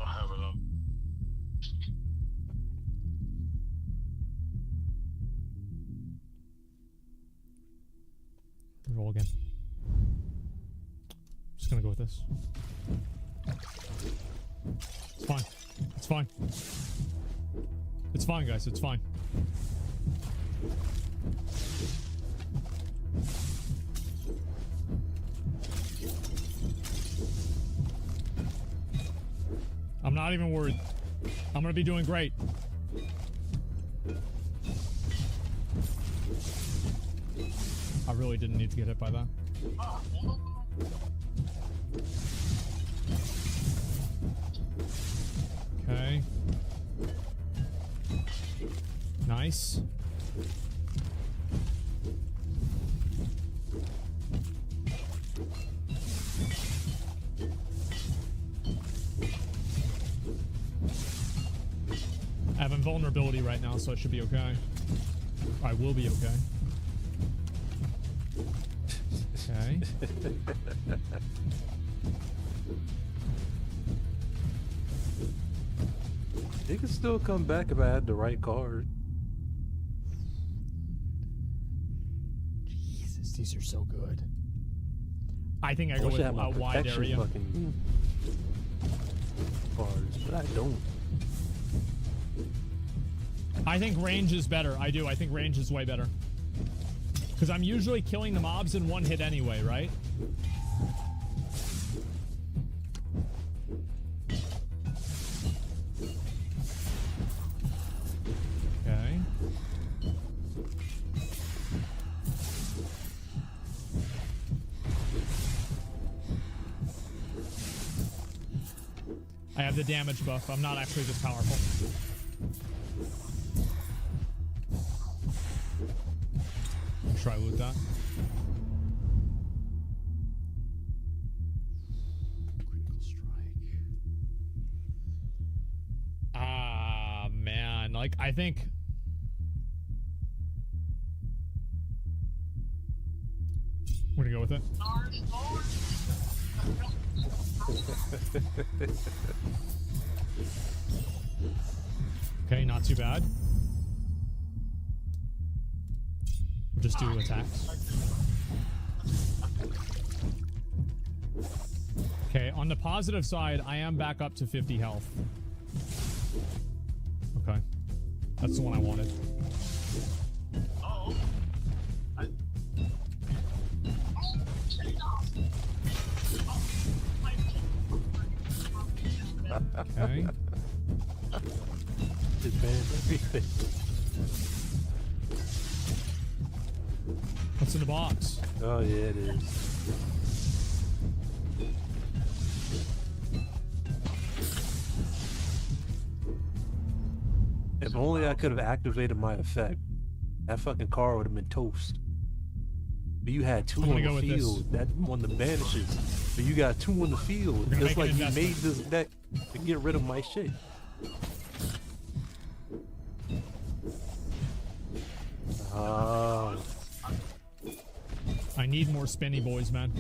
I'll have it up. Reroll again. Just gonna go with this. It's fine. It's fine. It's fine, guys. It's fine. I'm not even worried. I'm gonna be doing great. I really didn't need to get hit by that. Okay. Nice. I have invulnerability right now, so I should be okay. I will be okay. Okay. It could still come back if I had the right card. Jesus, these are so good. I think I go wish with I had my a wide protection area. fucking cards, but I don't. I think range is better. I do. I think range is way better. Because I'm usually killing the mobs in 1 hit anyway, right? Okay. I have the damage buff. I'm not actually this powerful. Try loot that. Critical strike. Ah, man. Like, I think... We're gonna go with it. Okay, not too bad. We'll just do attacks. Okay, on the positive side, I am back up to 50 health. Okay. That's the one I wanted. Okay. Just ban everything. What's in the box? Oh yeah, it is. If only I could have activated my effect, that fucking car would have been toast. But you had two I'm on gonna go the with field. That one the banishes. But you got two on the field. We're gonna It's make an like you investment. made this deck to get rid of my shit. Oh. I need more spinny boys, man.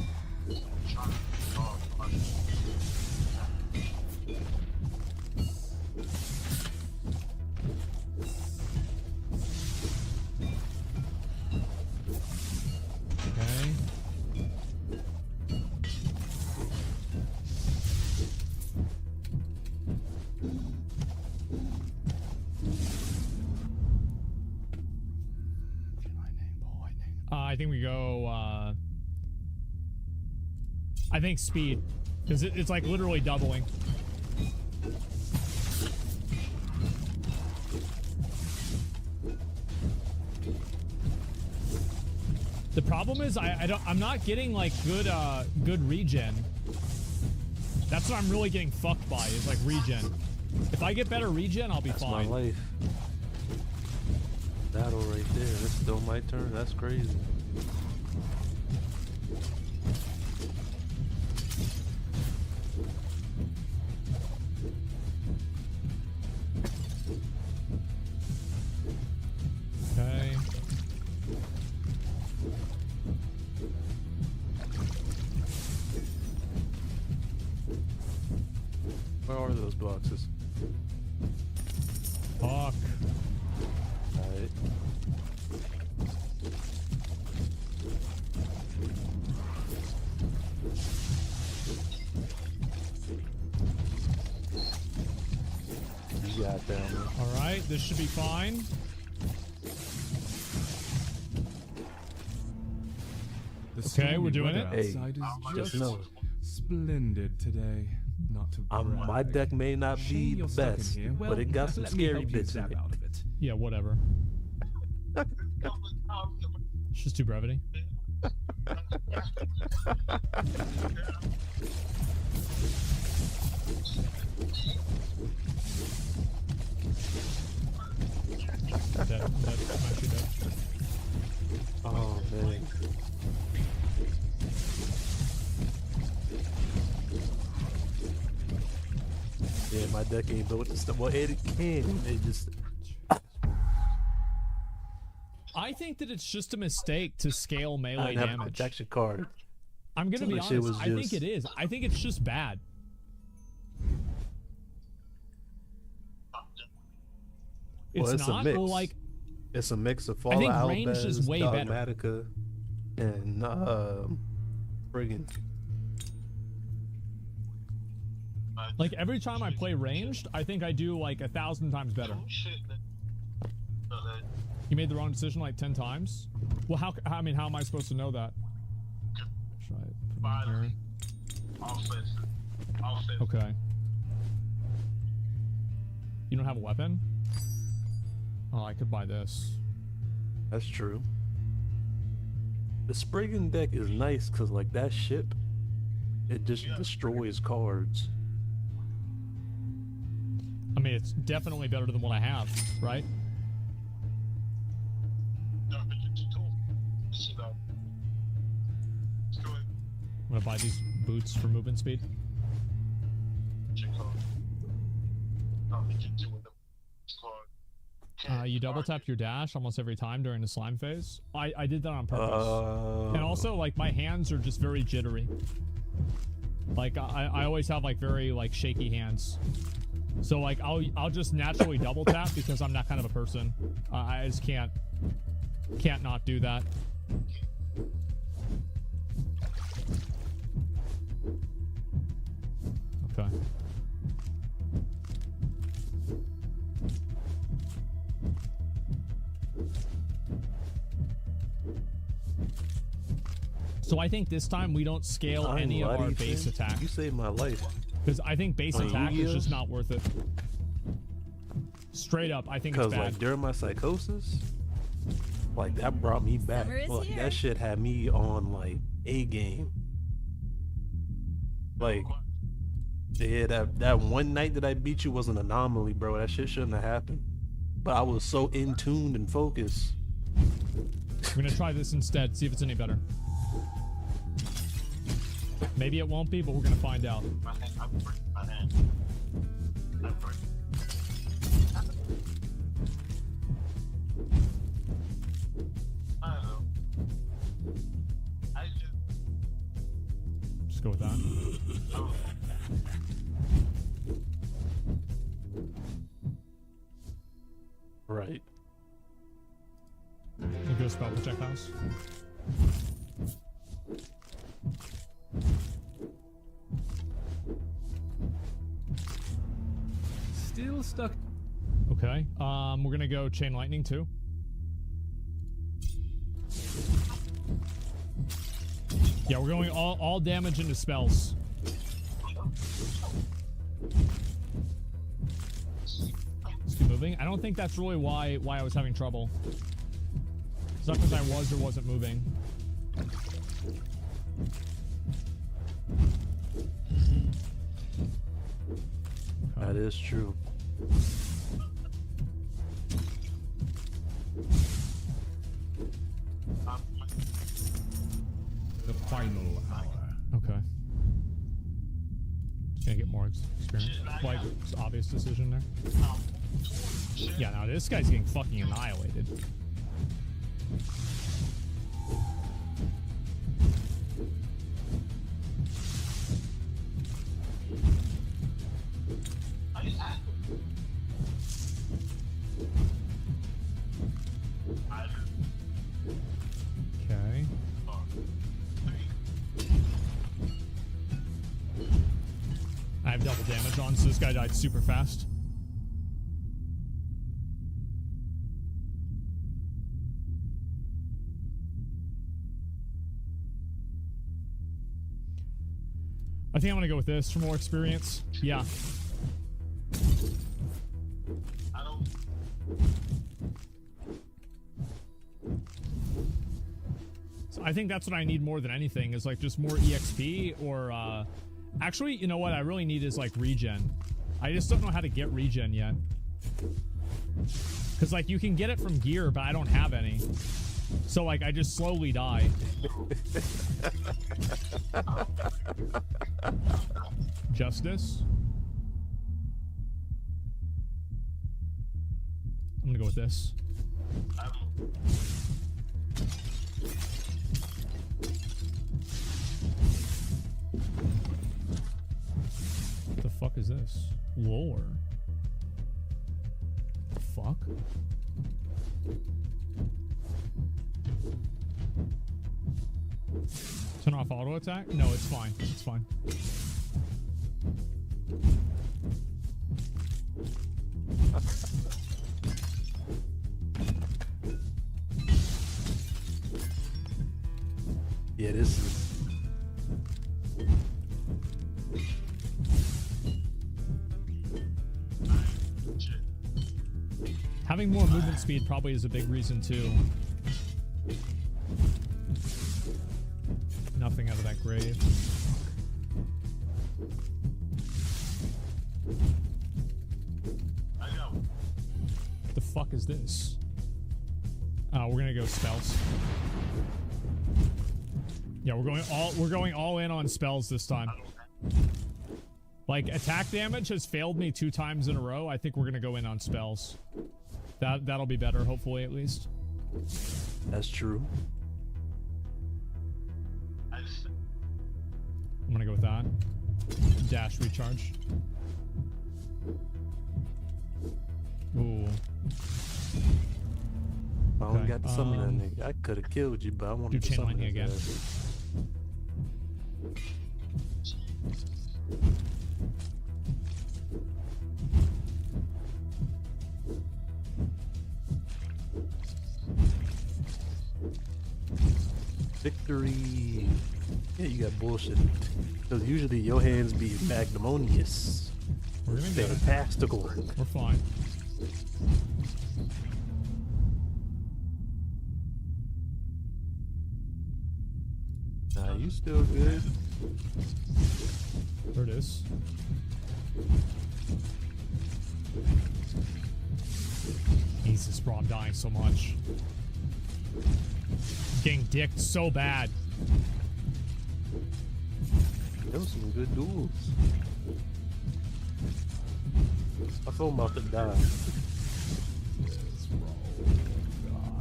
Okay. I think we go, I think speed. Because it's like literally doubling. The problem is I'm not getting like good regen. That's what I'm really getting fucked by, is like regen. If I get better regen, I'll be That's fine. my life. Battle right there. That's still my turn. That's crazy. Okay. Where are those boxes? Fuck. Alright. You got that one. Alright, this should be fine. The Okay, stormy we're doing weather it. outside is just just know. splendid today. Not to brag. My deck may not Shame be the you're stuck in best, here. but Well, it got some let me scary help you bits in zap it. out of it. Yeah, whatever. It's just too brevity. Dead. I'm actually dead. Oh man. Yeah, my deck ain't built to stuff. Well, it can. It just. I think that it's just a mistake to scale I melee didn't have a damage. protection card. I'm gonna Some be of the shit honest. was I think just- it is. I think it's just bad. Well, It's it's not a mix. well, like It's a mix of I Fallout think Outbez, ranged is way better. Dogmatica, and friggin' like every time I play ranged, I think I do like 1,000 times better. You made the wrong decision like 10 times. Well, how am I supposed to know that? Should I put it here? Okay. You don't have a weapon? Oh, I could buy this. That's true. The Spriggan deck is nice because, like, that ship, it just destroys cards. it's definitely better than what I have, right? I'm gonna buy these boots for movement speed. You double tap your dash almost every time during the slime phase. I did that on purpose. And also, like, my hands are just very jittery. Like, I always have, like, very, like, shaky hands. So, like, I'll just naturally double tap because I'm that kind of a person. I just can't not do that. Okay. So I think this time we don't scale any of our base attack. You saved my life. Because I think base attack is just not worth it. Straight up, I think it's bad. Because like during my psychosis, like that brought me back. Like that shit had me on like A game. Like, yeah, that one night that I beat you was an anomaly, bro. That shit shouldn't have happened. But I was so in tuned and focused. I'm gonna try this instead, see if it's any better. Maybe it won't be, but we're gonna find out. Just go with that. Right. You go spell projectiles. Still stuck. Okay. We're gonna go chain lightning too. Yeah, we're going all damage into spells. Let's keep moving. I don't think that's really why I was having trouble. It's not because I was or wasn't moving. That is true. The final hour. Okay. Just gonna get more experience. Like, obvious decision there. Yeah, no, this guy's getting fucking annihilated. Okay. I have double damage on, so this guy died super fast. I think I'm gonna go with this for more experience. Yeah. So I think that's what I need more than anything is like just more EXP or actually, you know what I really need is like regen. I just don't know how to get regen yet. Cause like you can get it from gear, but I don't have any. So like I just slowly die. Justice. I'm gonna go with this. What the fuck is this? Lore. The fuck? Turn off auto attack? No, it's fine. It's fine. Yeah, this is. Having more movement speed probably is a big reason too. Nothing out of that grave. fuck is this? We're gonna go spells. Yeah, we're going all in on spells this time. Like, attack damage has failed me 2 times in a row. I think we're gonna go in on spells. That'll be better, hopefully, at least. That's true. I'm gonna go with that. Dash recharge. Ooh. I only Okay, got the summon that nigga. I could have killed you, but I wanted do to chain summon lightning his again. ass. Victory! Yeah, you got bullshit. Because usually your hands be magnanimous. We're gonna get it. Fantastical. We're fine. Nah, you still good. There it is. Jesus, bro, I'm dying so much. Getting dicked so bad. There was some good duels. I feel I'm about to die.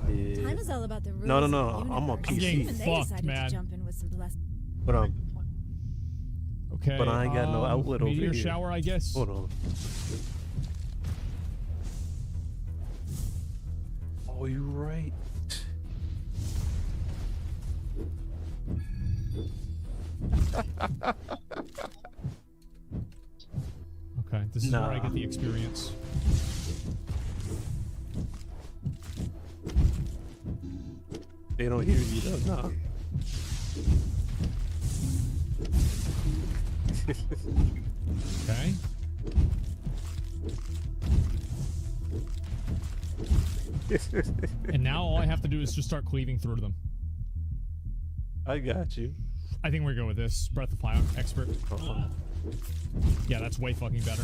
Yeah. Time is all about the rules. No, of the I'm on universe. PC. getting Even they fucked, decided man. to jump in with some blessed. But Okay. But I ain't got no outlet over meteor here. shower, I guess. Hold on. Oh, you're right. Okay, this is where I get the experience. They don't hear you though, nah. Okay. And now all I have to do is just start cleaving through them. I got you. I think we're going with this. Breath of Fire Expert. Yeah, that's way fucking better.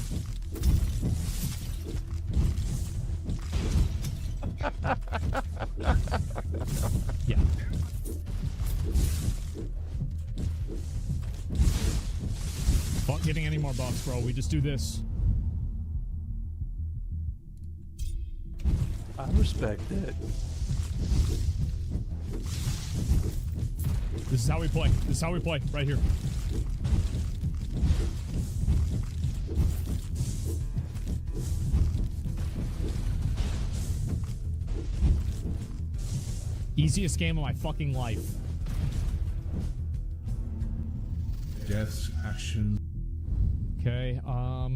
Yeah. Not getting any more buffs, bro. We just do this. I respect that. This is how we play. This is how we play. Right here. Easiest game of my fucking life. Death's action. Okay, I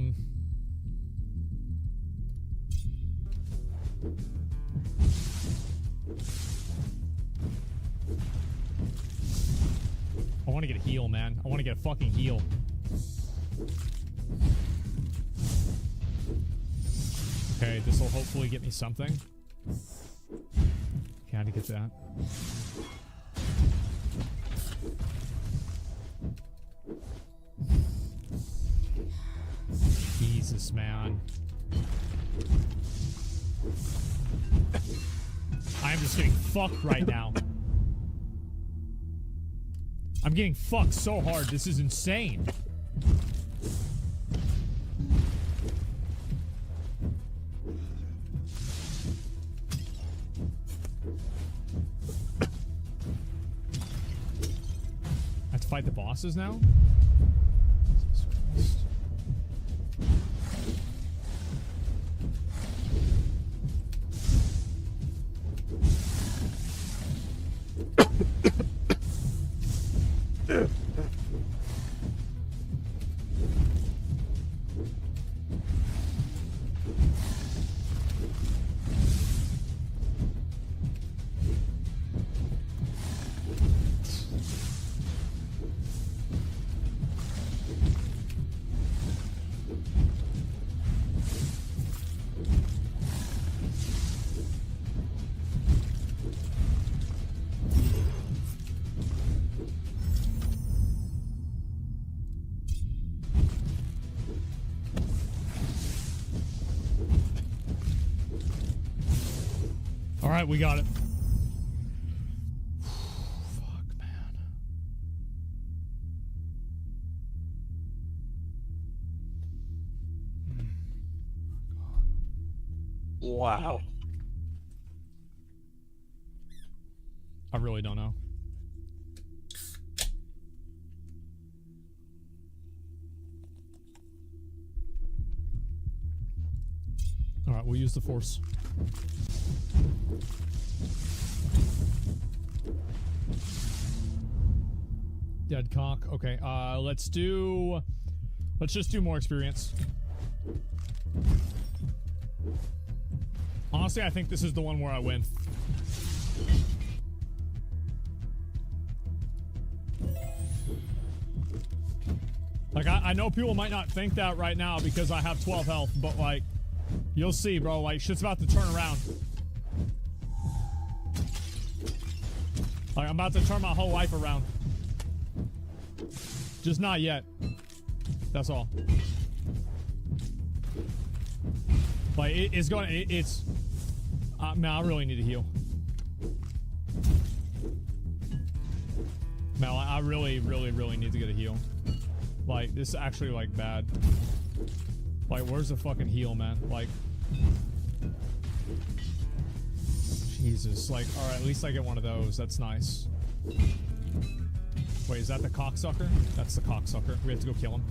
want to get a heal, man. I want to get a fucking heal. Okay, this will hopefully get me something. Okay, I had to get that. Jesus, man. I'm just getting fucked right now. I'm getting fucked so hard. This is insane. I have to fight the bosses now? Jesus Christ. All right, we got it. Fuck, man. Wow. I really don't know. All right, we'll use the force. Dead cock. Okay, let's just do more experience. Honestly, I think this is the one where I win. Like, I know people might not think that right now because I have 12 health, but like, you'll see, bro. Like, shit's about to turn around. Like, I'm about to turn my whole life around. Just not yet. That's all. Like, it's going to... It's... man, I really need to heal. Man, I really, really, really need to get a heal. Like, this is actually, like, bad. Like, where's the fucking heal, man? Like... Jesus. Like, alright, at least I get one of those. That's nice. Wait, is that the cocksucker? That's the cocksucker. We have to go kill him.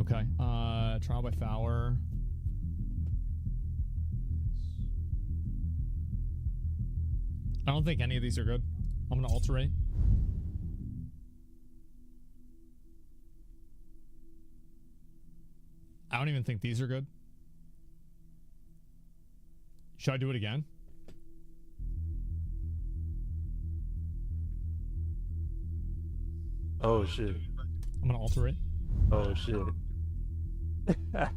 Okay. Trial by Fowler. I don't think any of these are good. I'm gonna alterate. I don't even think these are good. Should I do it again? Oh shit. I'm gonna alter it. Oh shit. Go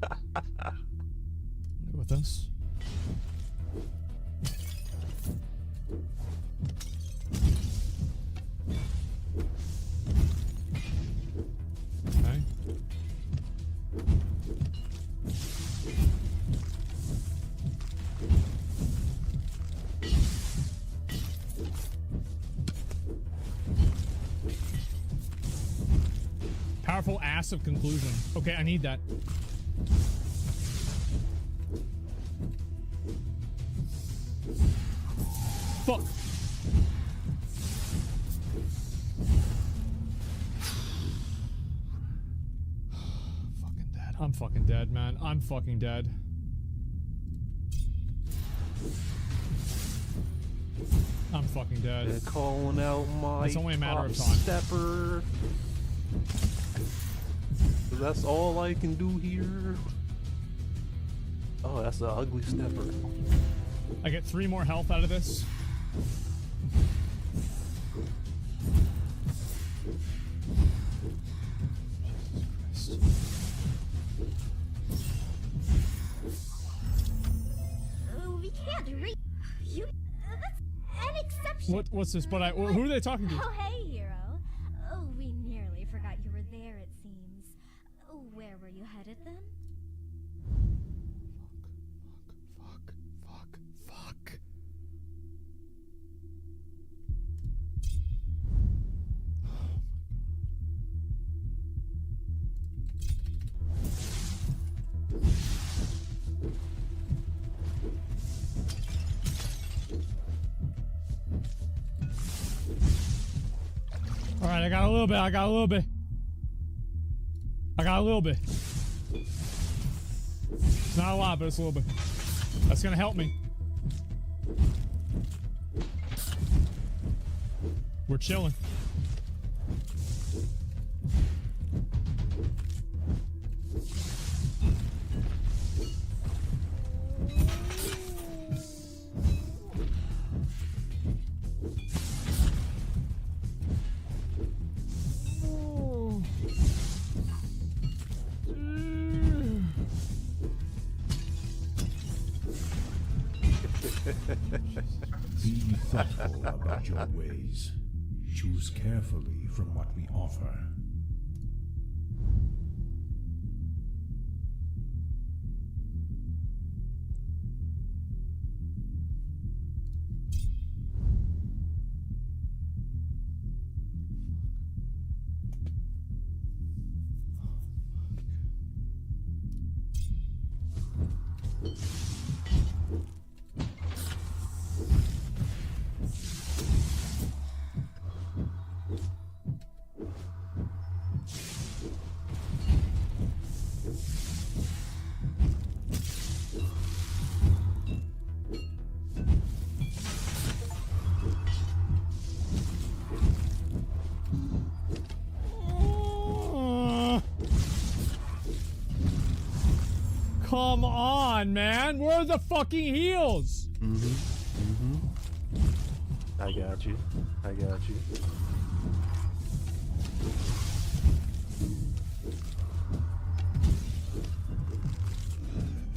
with this. Okay. Powerful ass of conclusion. Okay, I need that. Fuck. Fucking dead. I'm fucking dead, man. I'm fucking dead. I'm fucking dead. They're calling out my It's only a matter of top time. stepper. That's all I can do here. Oh, that's an ugly stepper. I get 3 more health out of this. We can't reach you. That's an exception. What's this? But who are they talking to? Oh, hey, hero. Oh, we nearly forgot you were there, it seems. Oh, where were you headed then? Fuck. All right, I got a little bit. It's not a lot, but it's a little bit. That's gonna help me. We're chilling. Be thoughtful about your ways. Choose carefully from what we offer. Come on, man. Where are the fucking heals? I got you. I got you.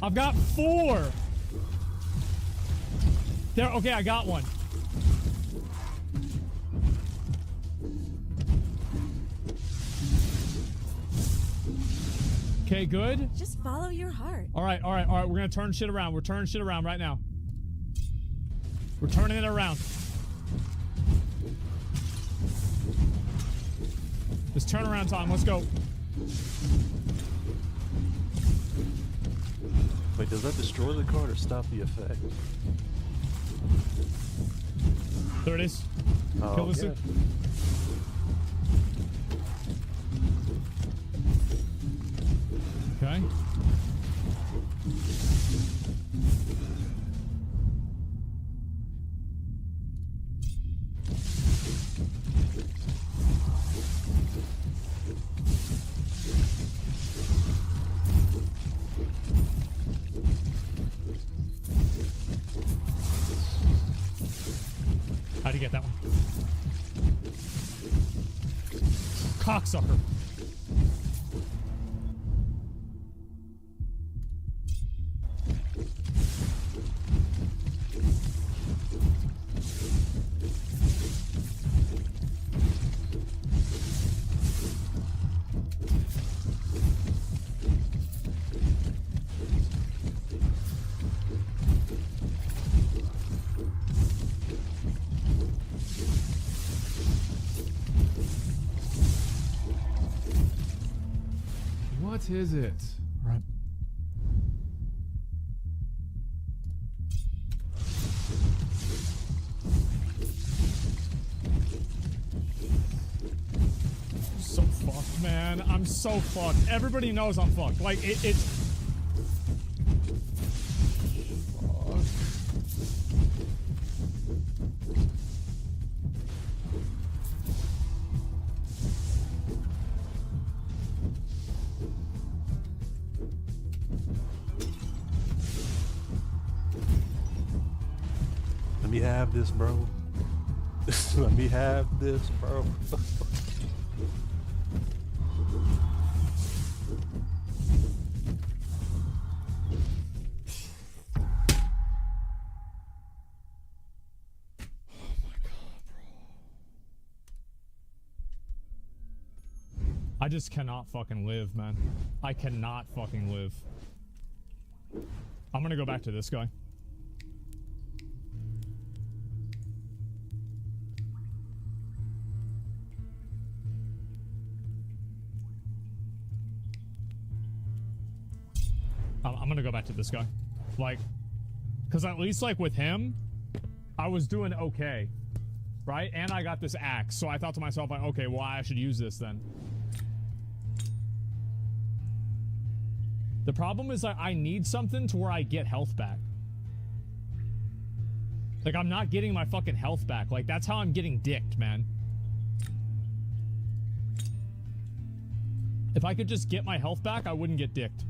I've got 4. There. Okay, I got one. Okay, good. Just follow your heart. All right. We're gonna turn shit around. We're turning shit around right now. We're turning it around. It's turnaround time. Let's go. Wait, does that destroy the card or stop the effect? There it is. Oh, Kill this okay. Okay. How'd you get that one? Cocksucker. What is it? Right. I'm so fucked, man. I'm so fucked. Everybody knows I'm fucked. Like, it's... Let me have this, bro. Let me have this, bro. I just cannot fucking live, man. I cannot fucking live. I'm gonna go back to this guy. I'm gonna go back to this guy. Like, because at least, like, with him, I was doing okay. Right? And I got this axe. So I thought to myself, like, okay, well, I should use this then. The problem is that I need something to where I get health back. Like, I'm not getting my fucking health back. Like, that's how I'm getting dicked, man. If I could just get my health back, I wouldn't get dicked.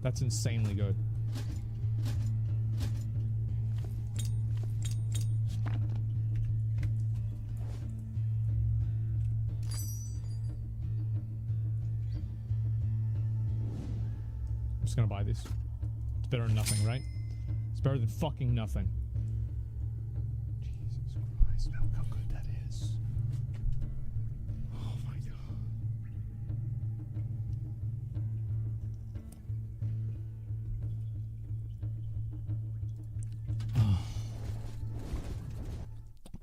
That's insanely good. I'm just gonna buy these. It's better than nothing, right? It's better than fucking nothing. Jesus Christ, look how good that is. Oh my god.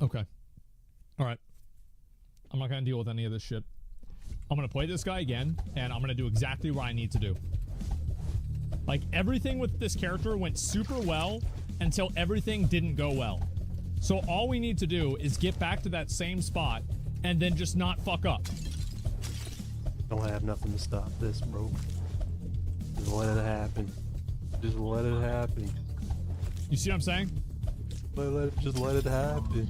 Okay. All right. I'm not going to deal with any of this shit. I'm going to play this guy again, and I'm going to do exactly what I need to do. Like, everything with this character went super well until everything didn't go well. So all we need to do is get back to that same spot and then just not fuck up. Don't have nothing to stop this, bro. Just let it happen. Just let it happen. You see what I'm saying? Just let it happen.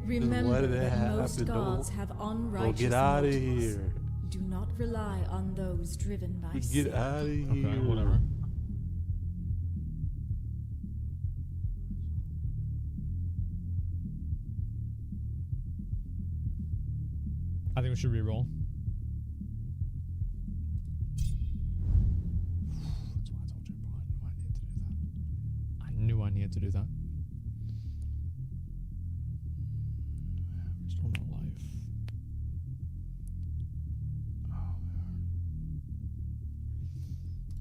Remember that most gods have unrighteous get out of motives. here. Do not rely on those driven by Get sin. out of here. Okay, whatever. I think we should re-roll. That's why I told you, bro. I knew I needed to do that. Restore my life. Oh,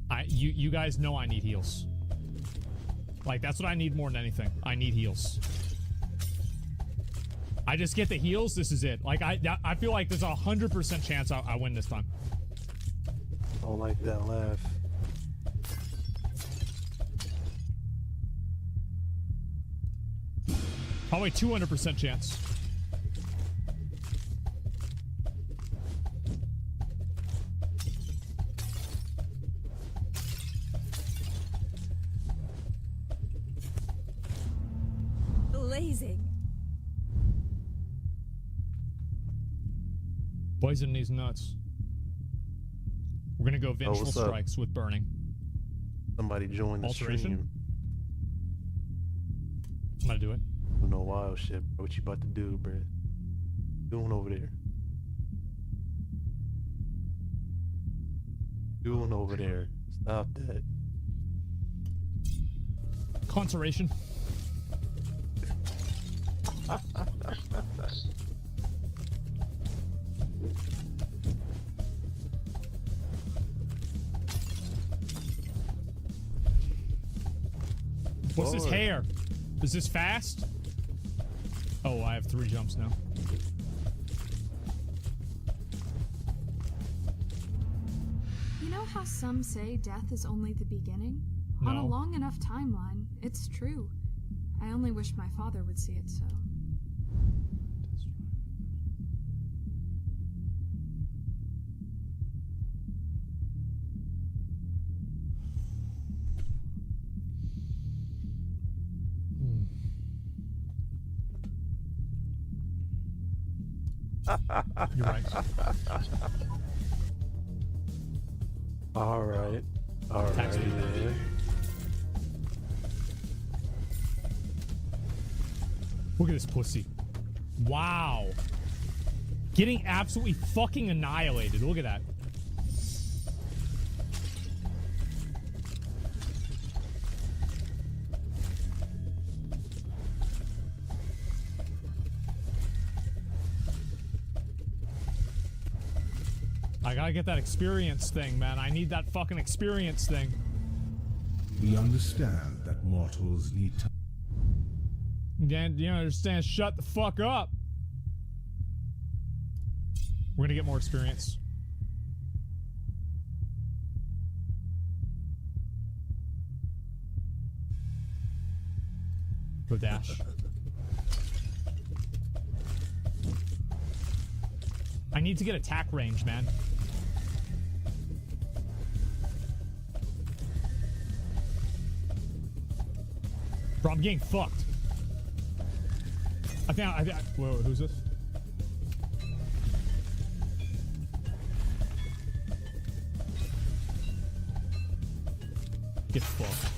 man. You guys know I need heals. Like, that's what I need more than anything. I need heals. I just get the heals. This is it. Like, I feel like there's a 100% chance I win this time. Don't like that laugh. Probably 200% chance. Blazing. Poison these nuts. We're gonna go vengeful what's up? strikes with burning. Somebody join the Alteration? stream. I'm gonna do it. You know wild shit, bro. What you about to do, bro? Doing over there? Doing over there? Stop that. Conservation. What's this Lord. hair? Is this fast? Oh, I have 3 jumps now. You know how some say death is only the beginning? On a No. long enough timeline, it's true. I only wish my father would see it so. You're right. All right. All right. Tax me. Yeah. Look at this pussy. Wow. Getting absolutely fucking annihilated. Look at that. I gotta get that experience thing, man. I need that fucking experience thing. We understand that mortals need time. Dan, you don't understand? Shut the fuck up. We're gonna get more experience. Go dash. I need to get attack range, man. Bro, I'm getting fucked. Whoa, who's this? Get fucked.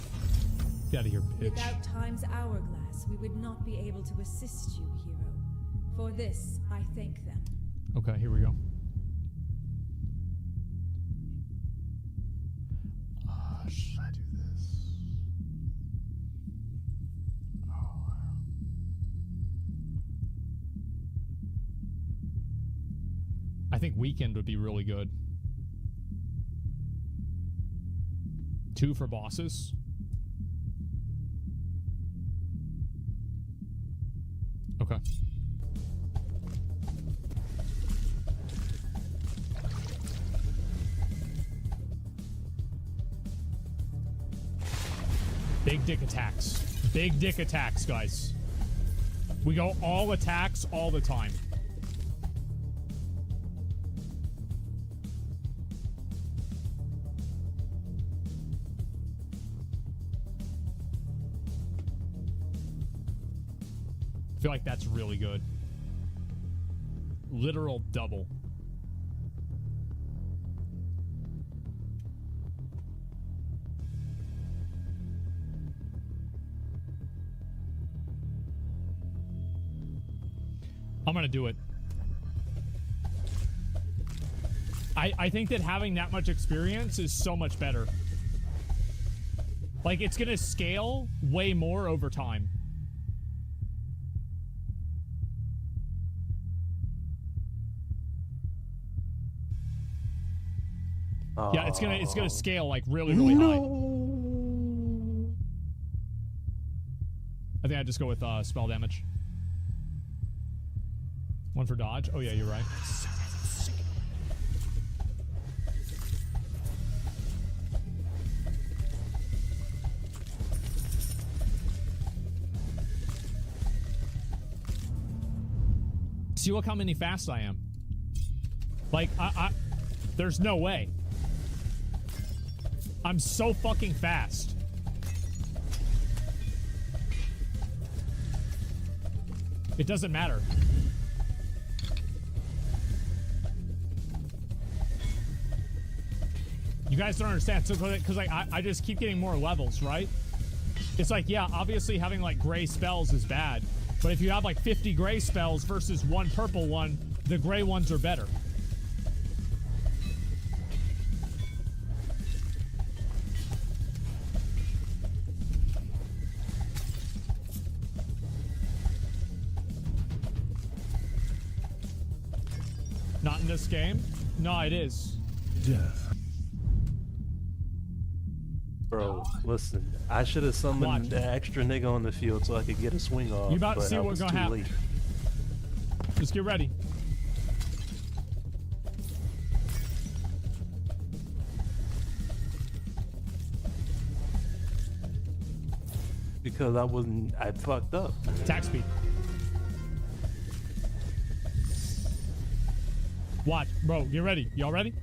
Get out of here, bitch. Without time's hourglass, we would not be able to assist you, hero. For this, I thank them. Okay, here we go. Should I do this? I think weekend would be really good. 2 for bosses. Okay. big dick attacks. Big dick attacks, guys. We go all attacks all the time. I feel like that's really good. Literal double. I'm gonna do it. I think that having that much experience is so much better. Like, it's gonna scale way more over time. Yeah, it's gonna scale like really high. I think I just go with spell damage. One for dodge. Oh yeah, you're right. See, look how many fast I am. Like, there's no way. I'm so fucking fast. It doesn't matter. You guys don't understand. So, because like, I just keep getting more levels, right? It's like, yeah, obviously having like gray spells is bad. But if you have like 50 gray spells versus one purple one, the gray ones are better. Not in this game? No, it is. Death. Bro, listen. I should have summoned the extra nigga on the field so I could get a swing off. You about to but see I what's was gonna too happen. late. Just get ready. Because I fucked up. Attack speed. Watch, bro, get ready. Y'all ready?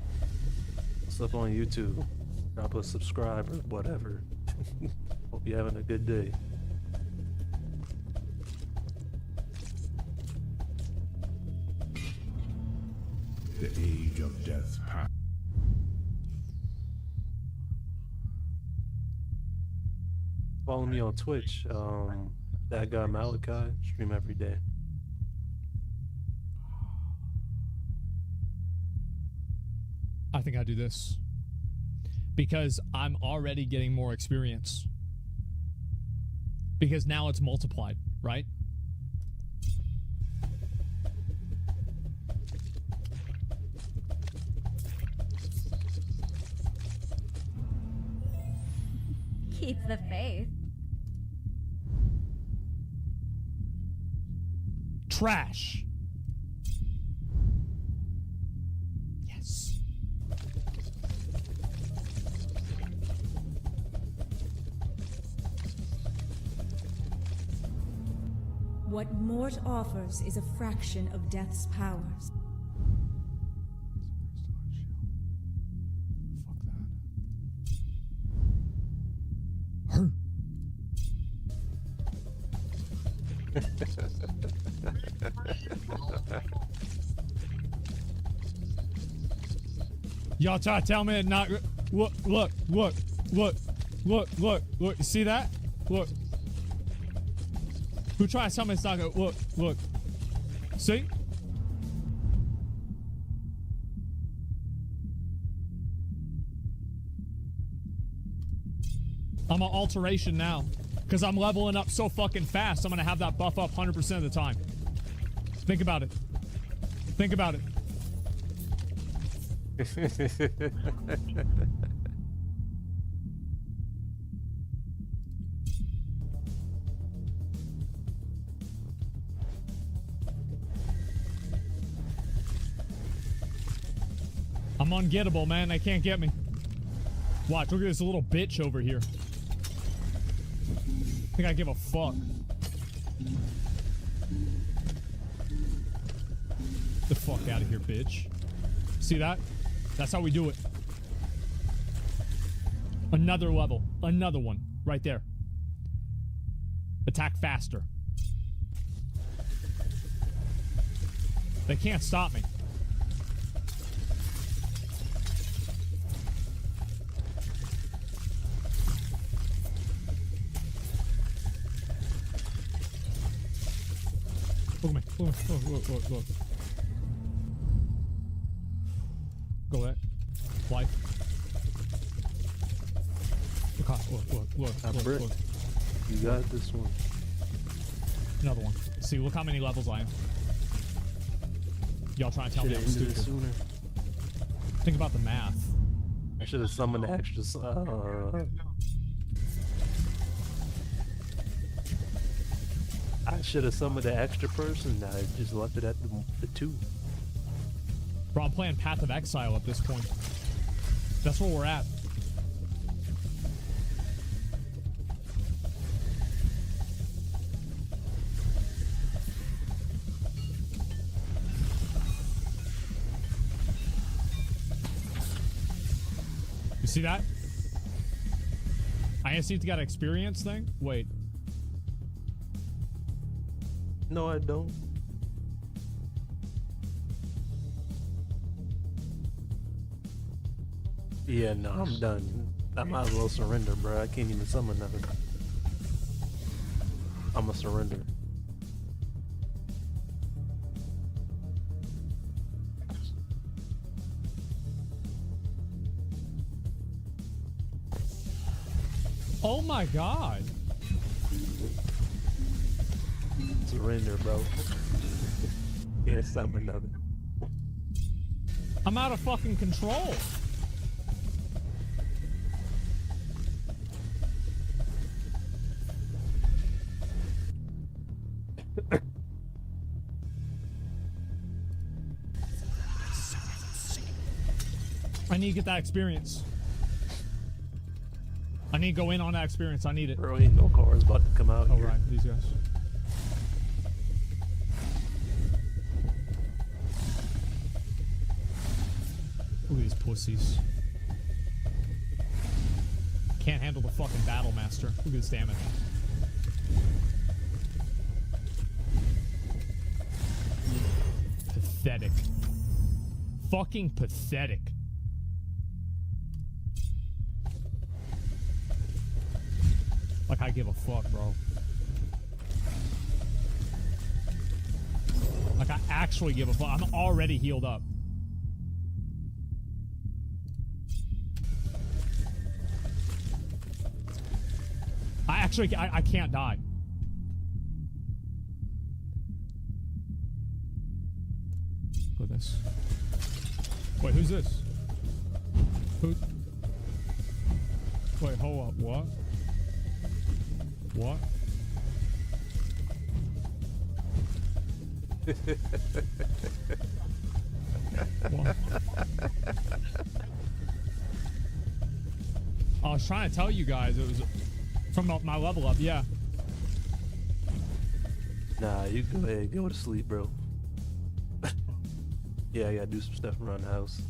What's up on YouTube? Drop a subscribe or whatever. Hope you're having a good day. The age of death. Follow me on Twitch. That guy Malachi. Stream every day. I think I do this. Because I'm already getting more experience. Because now it's multiplied, right? Keep the faith. Trash. Yes. What Mort offers is a fraction of death's powers. Y'all try to tell me it not. Look. You see that? Look. Who tries to tell me it's not gonna look. See? I'm an alteration now. Because I'm leveling up so fucking fast, I'm gonna have that buff up 100% of the time. Think about it. Think about it. I'm ungettable, man. They can't get me. Watch, look at this little bitch over here. Think I give a fuck. The fuck out of here, bitch. See that? That's how we do it. Another level. Another one. Right there. Attack faster. They can't stop me. Look at me. Look. Go there. Life. Look. You got this one. Another one. See, look how many levels I am. Y'all trying to tell me I'm stupid. Sooner. Think about the math. I should have summoned the extra. I should have summoned the extra person. I just left it at the 2. Bro, I'm playing Path of Exile at this point. That's where we're at. You see that? ISC got experience thing? Wait. No, I don't. Yeah, no, I'm done. I might as well surrender, bro. I can't even summon nothing. I'ma surrender. Oh my god. Surrender, bro. Can't summon nothing. I'm out of fucking control. I need to get that experience. I need to go in on that experience. I need it. Bro, ain't no cars about to come out here. Right, these guys. Look at these pussies. Can't handle the fucking battle master. Look at this damage. Pathetic. Fucking pathetic. Like I give a fuck, bro. Like I actually give a fuck. I'm already healed up. I can't die. Look at this. Wait, who's this? Who? Wait, hold up. What? What? What? I was trying to tell you guys it was from my level up, yeah. Nah, you go ahead, go to sleep, bro. Yeah, I gotta do some stuff around the house.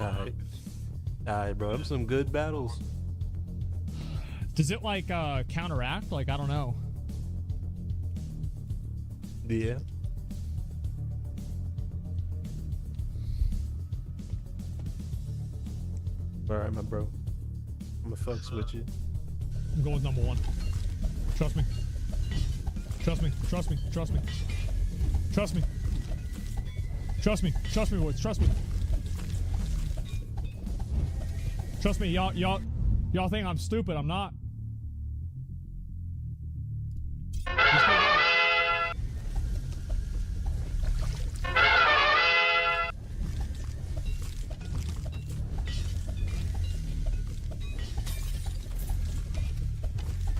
Alright, bro. Them some good battles. Does it like counteract? Like I don't know. Yeah. Alright, my bro. I'm gonna fucks with you. I'm going with number 1. Trust me. Trust me. Trust me. Trust me. Trust me. Trust me. Trust me, boys. Trust me. Trust me, y'all think I'm stupid. I'm not.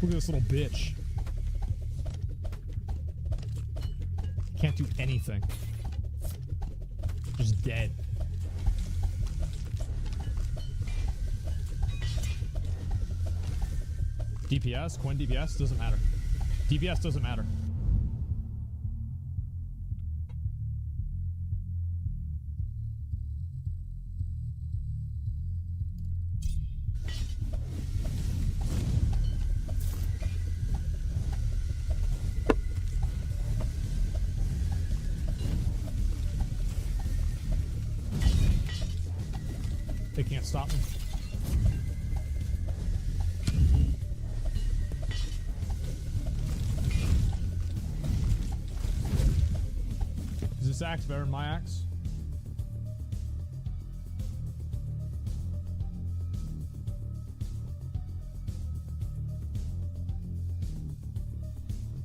Look at this little bitch. Can't do anything. Just dead. DPS, Quinn DPS, doesn't matter. DPS doesn't matter. They can't stop me. Is this axe better than my axe?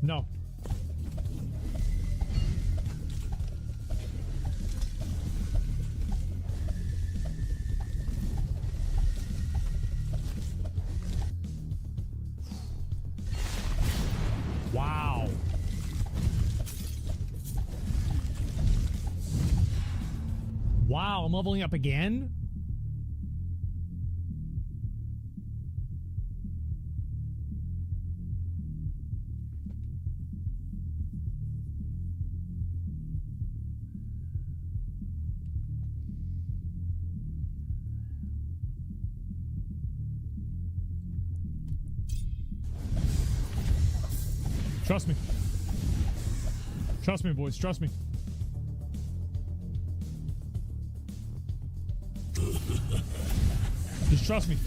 No. Wow. Wow, I'm leveling up again? Trust me. Trust me, boys. Trust me. Just trust me.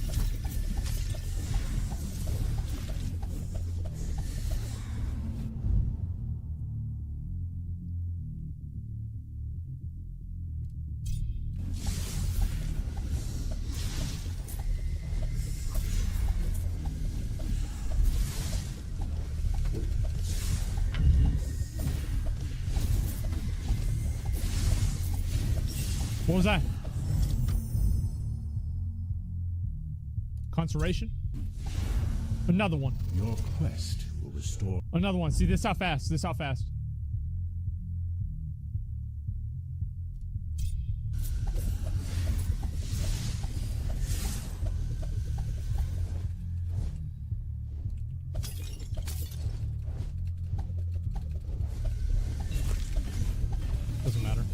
What was that? Conservation? Another one. Your quest will restore. Another one. See, this how fast. This how fast. Doesn't matter.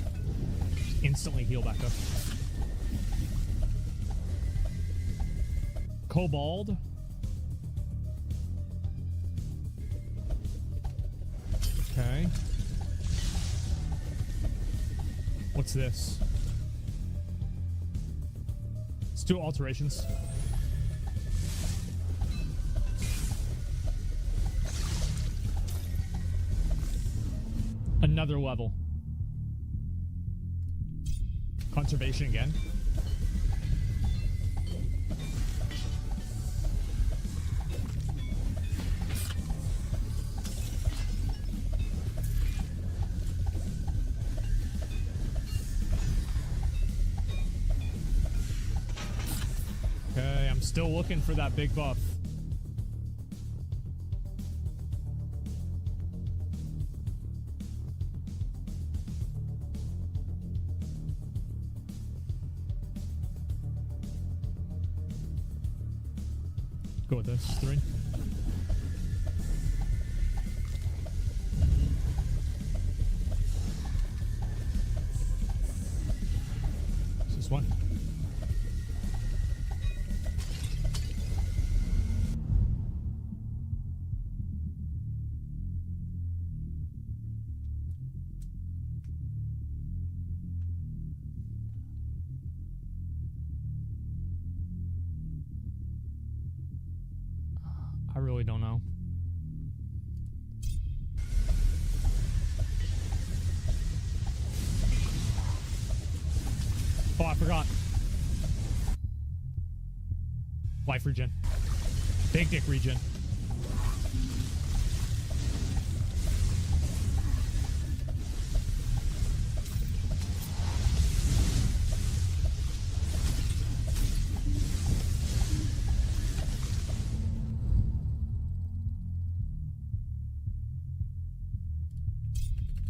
Instantly heal back up. Kobold. Okay. What's this? Let's do alterations. Another level. Conservation again. Okay, I'm still looking for that big buff. Go with this. 3. Is this one? I really don't know. Oh, I forgot. Life regen. Big dick regen.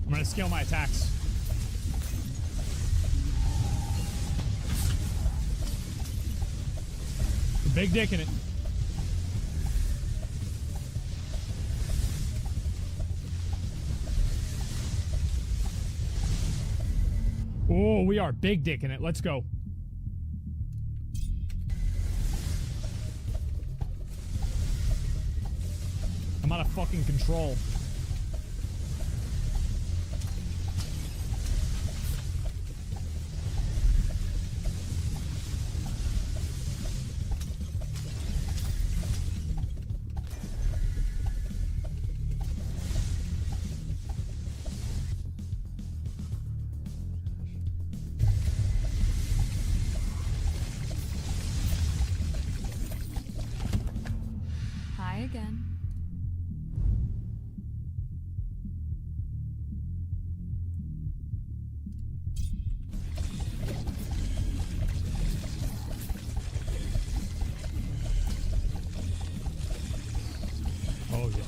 I'm gonna scale my attacks. Big dick in it. Oh, we are big dicking it. Let's go. I'm out of fucking control. Hi again. Oh, yeah.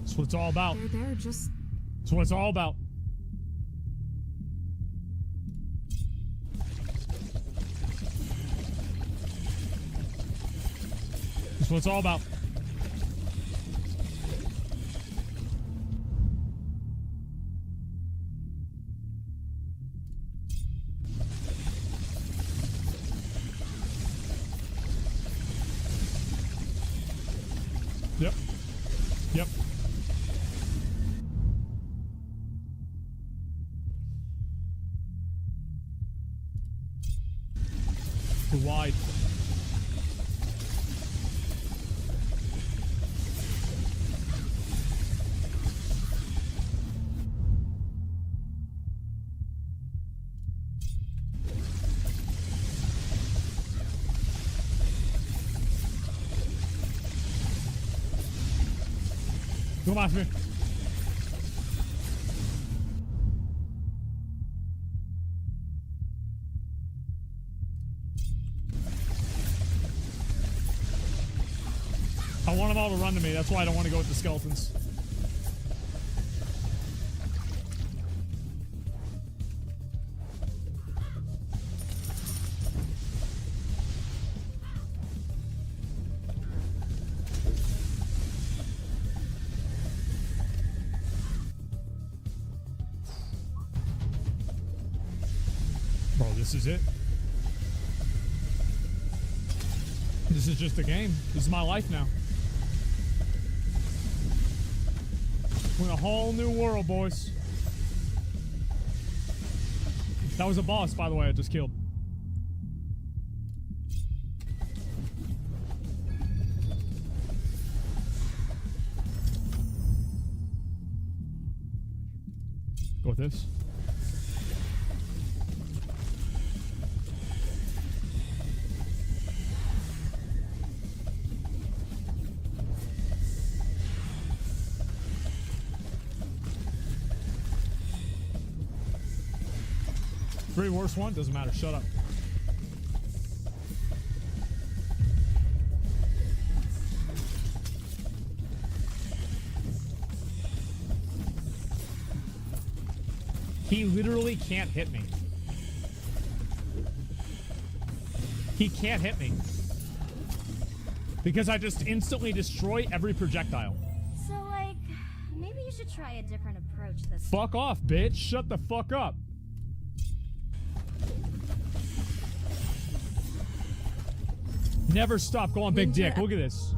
That's what it's all about. They're just... That's what it's all about. That's what it's all about. Yep. Yep. Too wide. Come on, me. I want them all to run to me. That's why I don't want to go with the skeletons. Bro, this is it. This is just a game. This is my life now. We're in a whole new world, boys. That was a boss, by the way, I just killed. Go with this. Three worst one, doesn't matter, shut up. He literally can't hit me. He can't hit me. Because I just instantly destroy every projectile. So, like, maybe you should try a different approach this time. Fuck off, bitch. Shut the fuck up. Never stop. Go on, big dick. Look at this.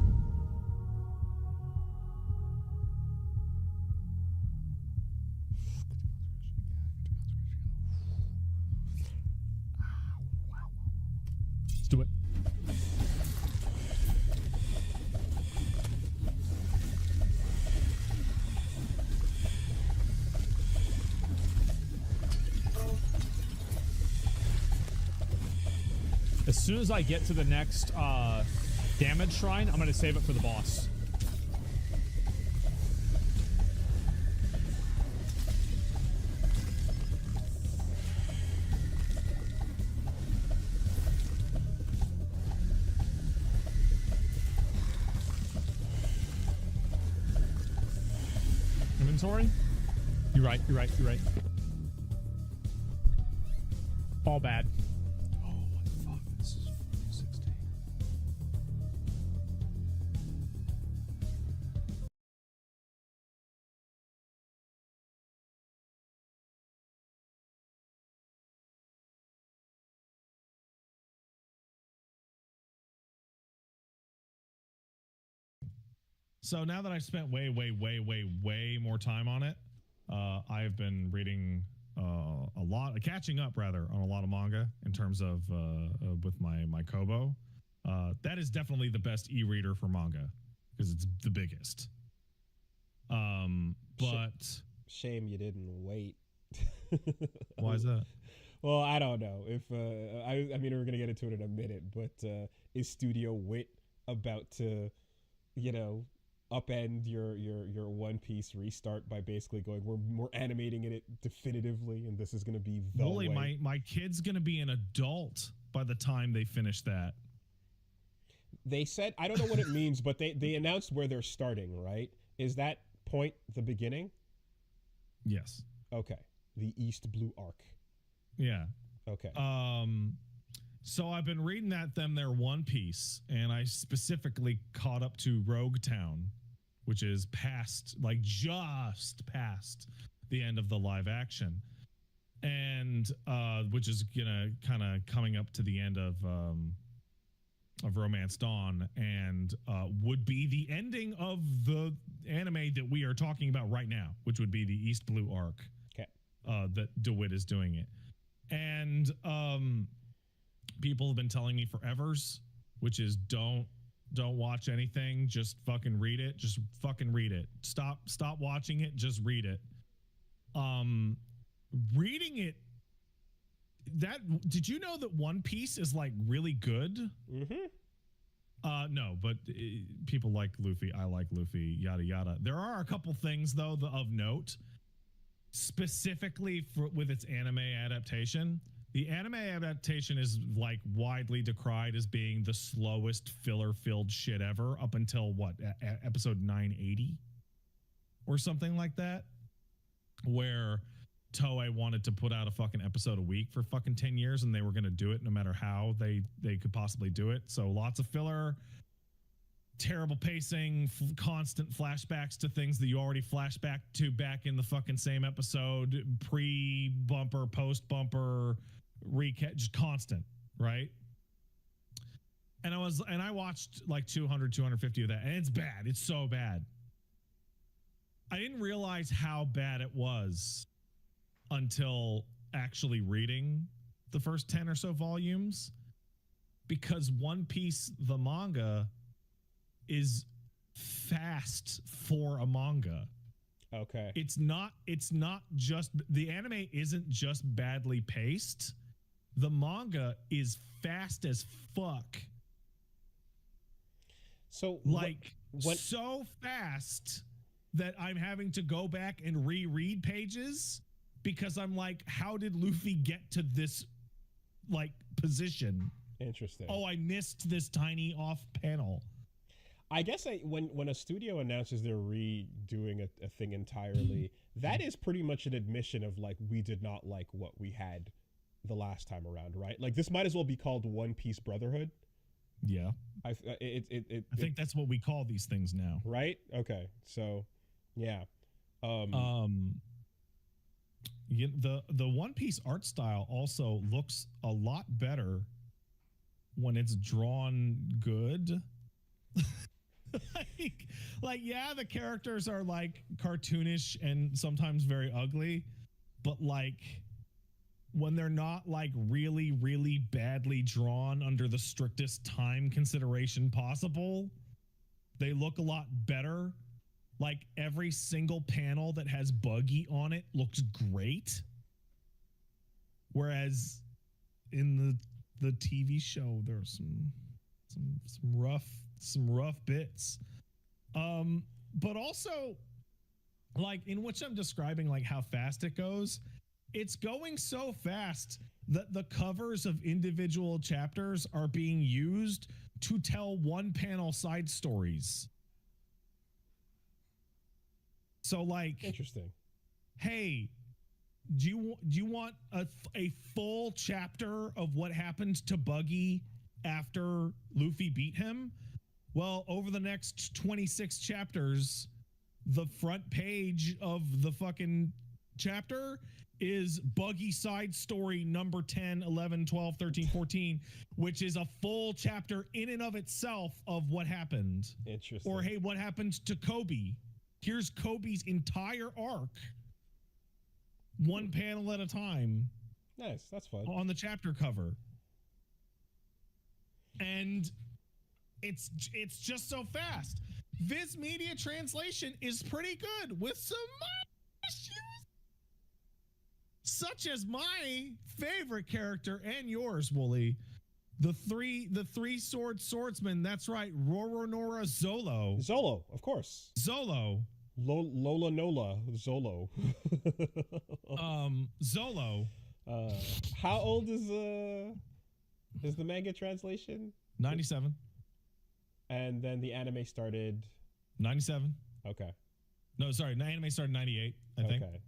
Let's do it. As soon as I get to the next damage shrine, I'm going to save it for the boss. Inventory? You're right, you're right, you're right. All bad. So now that I've spent way more time on it, I've been reading catching up rather on a lot of manga in terms of with my Kobo. That is definitely the best e-reader for manga because it's the biggest. But shame you didn't wait. Why is that? Well, I don't know if I mean we're gonna get into it in a minute, but is Studio Wit about to, upend your One Piece restart by basically going we're animating it definitively, and this is gonna be the Wooly, way. my kid's gonna be an adult by the time they finish that. They said, I don't know what it means, but they announced where they're starting, right? Is that point the beginning? Yes. Okay. The East Blue Arc. Yeah. Okay. So I've been reading their One Piece, and I specifically caught up to Rogue Town, which is just past the end of the live action, and which is kind of coming up to the end of Romance Dawn, and would be the ending of the anime that we are talking about right now, which would be the East Blue Arc. Okay. That DeWitt is doing it. And people have been telling me forevers, which is don't watch anything, just fucking read it. Just fucking read it. Stop watching it, just read it. Reading it, did you know that One Piece is like really good? Mm-hmm. No, but people like Luffy. I like Luffy. Yada yada. There are a couple things though of note, specifically with its anime adaptation. The anime adaptation is like widely decried as being the slowest filler-filled shit ever up until episode 980 or something like that, where Toei wanted to put out a fucking episode a week for fucking 10 years, and they were going to do it no matter how they could possibly do it. So lots of filler, terrible pacing, constant flashbacks to things that you already flashback to back in the fucking same episode, pre-bumper, post-bumper, recap, just constant, right? And I watched like 200, 250 of that, and it's bad. It's so bad. I didn't realize how bad it was until actually reading the first 10 or so volumes, because One Piece, the manga, is fast for a manga. Okay. It's not just, the anime isn't just badly paced. The manga is fast as fuck. So so fast that I'm having to go back and reread pages because I'm like, how did Luffy get to this like position? Interesting. Oh, I missed this tiny off panel. I guess when a studio announces they're redoing a thing entirely, that is pretty much an admission of like, we did not like what we had the last time around, right? Like this might as well be called One Piece Brotherhood. Yeah. I think that's what we call these things now. Right? Okay. So, yeah. The One Piece art style also looks a lot better when it's drawn good. like yeah, the characters are like cartoonish and sometimes very ugly, but like when they're not like really, really badly drawn under the strictest time consideration possible, they look a lot better. Like every single panel that has Buggy on it looks great. Whereas in the TV show, there's some rough bits. But also like in which I'm describing like how fast it goes, it's going so fast that the covers of individual chapters are being used to tell one panel side stories. So like, interesting. Hey, do you want a full chapter of what happened to Buggy after Luffy beat him? Well, over the next 26 chapters, the front page of the fucking chapter is Buggy Side Story number 10, 11, 12, 13, 14, which is a full chapter in and of itself of what happened. Interesting. Or, hey, what happened to Kobe? Here's Kobe's entire arc, one panel at a time. Nice, that's fun. On the chapter cover. And it's just so fast. Viz Media translation is pretty good with some issues. Such as my favorite character and yours, Wooly. The three sword swordsman. That's right, Roronoa Zolo. Zolo, of course. Zolo. Lola Nola Zolo. Zolo. How old is the manga translation? 97. And then the anime started 97. Okay. No, sorry, the anime started 98, I think. Okay.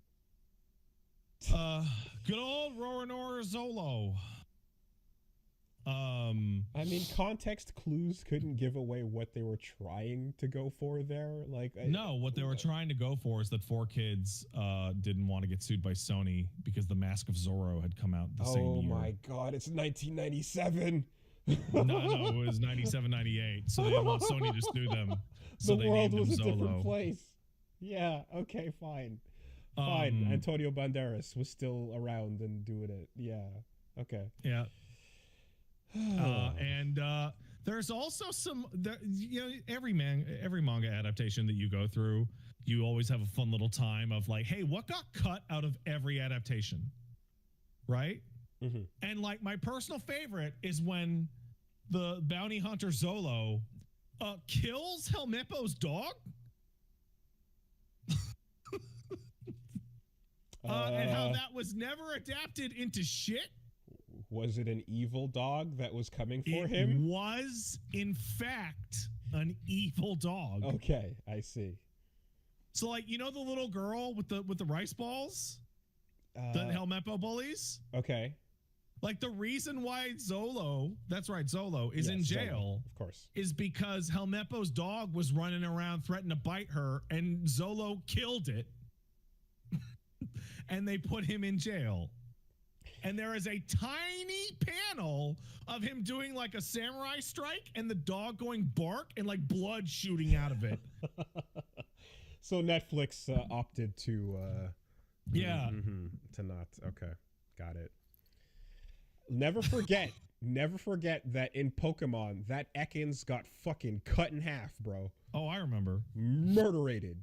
Good old Roronoa Zolo. I mean, context clues couldn't give away what they were trying to go for there. Like, no, what they were trying to go for is that 4Kids didn't want to get sued by Sony because The Mask of Zorro had come out the same year. Oh my god, it's 1997. No, it was 97, 98. So they didn't want Sony to sue them. So the they world named was him a different Zolo. place. Yeah, okay, fine. Fine. Antonio Banderas was still around and doing it. Yeah, okay. Yeah. And there's also some, every manga adaptation that you go through, you always have a fun little time of like, hey, what got cut out of every adaptation, right? Mm-hmm. And like my personal favorite is when the bounty hunter Zolo kills Helmeppo's dog. And how that was never adapted into shit. Was it an evil dog that was coming for It him? was, in fact, an evil dog. Okay, I see. So, like, you know the little girl with the rice balls that Helmeppo bullies? Okay. Like, the reason why Zolo, that's right, Zolo, is Yes, in jail, Zolo, of course, is because Helmeppo's dog was running around threatening to bite her, and Zolo killed it. And they put him in jail. And there is a tiny panel of him doing like a samurai strike and the dog going bark and like blood shooting out of it. So Netflix opted to to not. Okay, got it. Never forget that in Pokemon, that Ekans got fucking cut in half, bro. Oh, I remember. Murderated.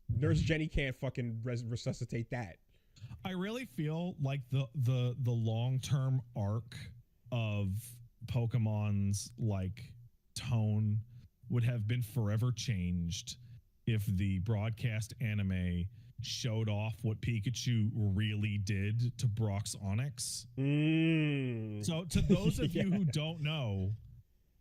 Nurse Jenny can't fucking resuscitate that. I really feel like the long-term arc of Pokemon's like tone would have been forever changed if the broadcast anime showed off what Pikachu really did to Brock's Onix. So to those of you who don't know,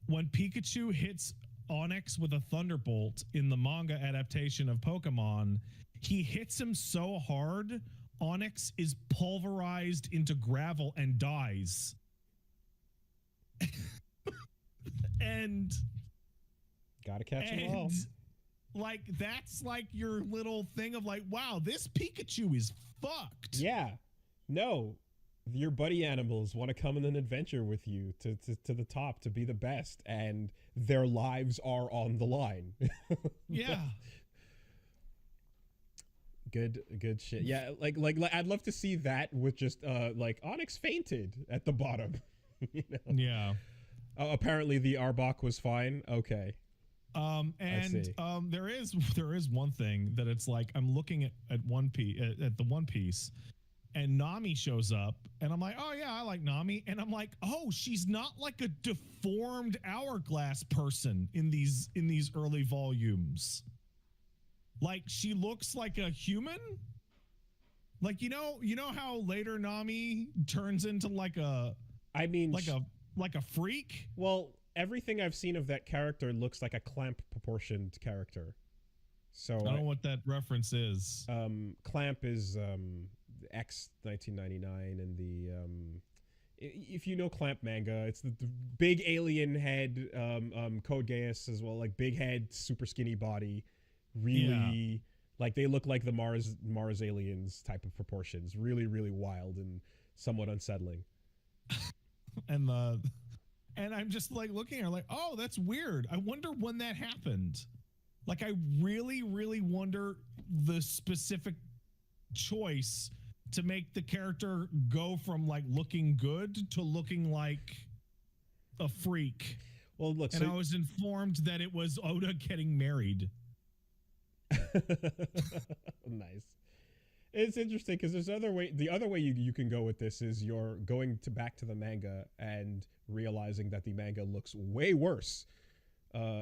when Pikachu hits Onix with a Thunderbolt in the manga adaptation of Pokemon, he hits him so hard Onix is pulverized into gravel and dies. And gotta catch them all. Like, that's like your little thing of like, wow, this Pikachu is fucked. Yeah. No. Your buddy animals want to come on an adventure with you to the top to be the best, and their lives are on the line. Yeah. Good shit. Yeah, like I'd love to see that with just like Onix fainted at the bottom. You know? Yeah. Apparently the Arbok was fine. Okay. And there is one thing that it's like I'm looking at One Piece at the One Piece, and Nami shows up, and I'm like, oh yeah, I like Nami, and I'm like, oh, she's not like a deformed hourglass person in these early volumes. Like, she looks like a human. Like, you know how later Nami turns into like a freak. Well, everything I've seen of that character looks like a Clamp proportioned character. So I don't know what that reference is. Clamp is X 1999, and the if you know Clamp manga, it's the big alien head, Code Geass as well, like big head, super skinny body, really Like they look like the Mars aliens type of proportions. Really, really wild and somewhat unsettling. And I'm just like looking at her like, oh, that's weird. I wonder when that happened. Like I really, really wonder the specific choice to make the character go from like looking good to looking like a freak. Well, look, and I was informed that it was Oda getting married. Nice. It's interesting because there's other way. The other way you can go with this is you're going back to the manga and realizing that the manga looks way worse.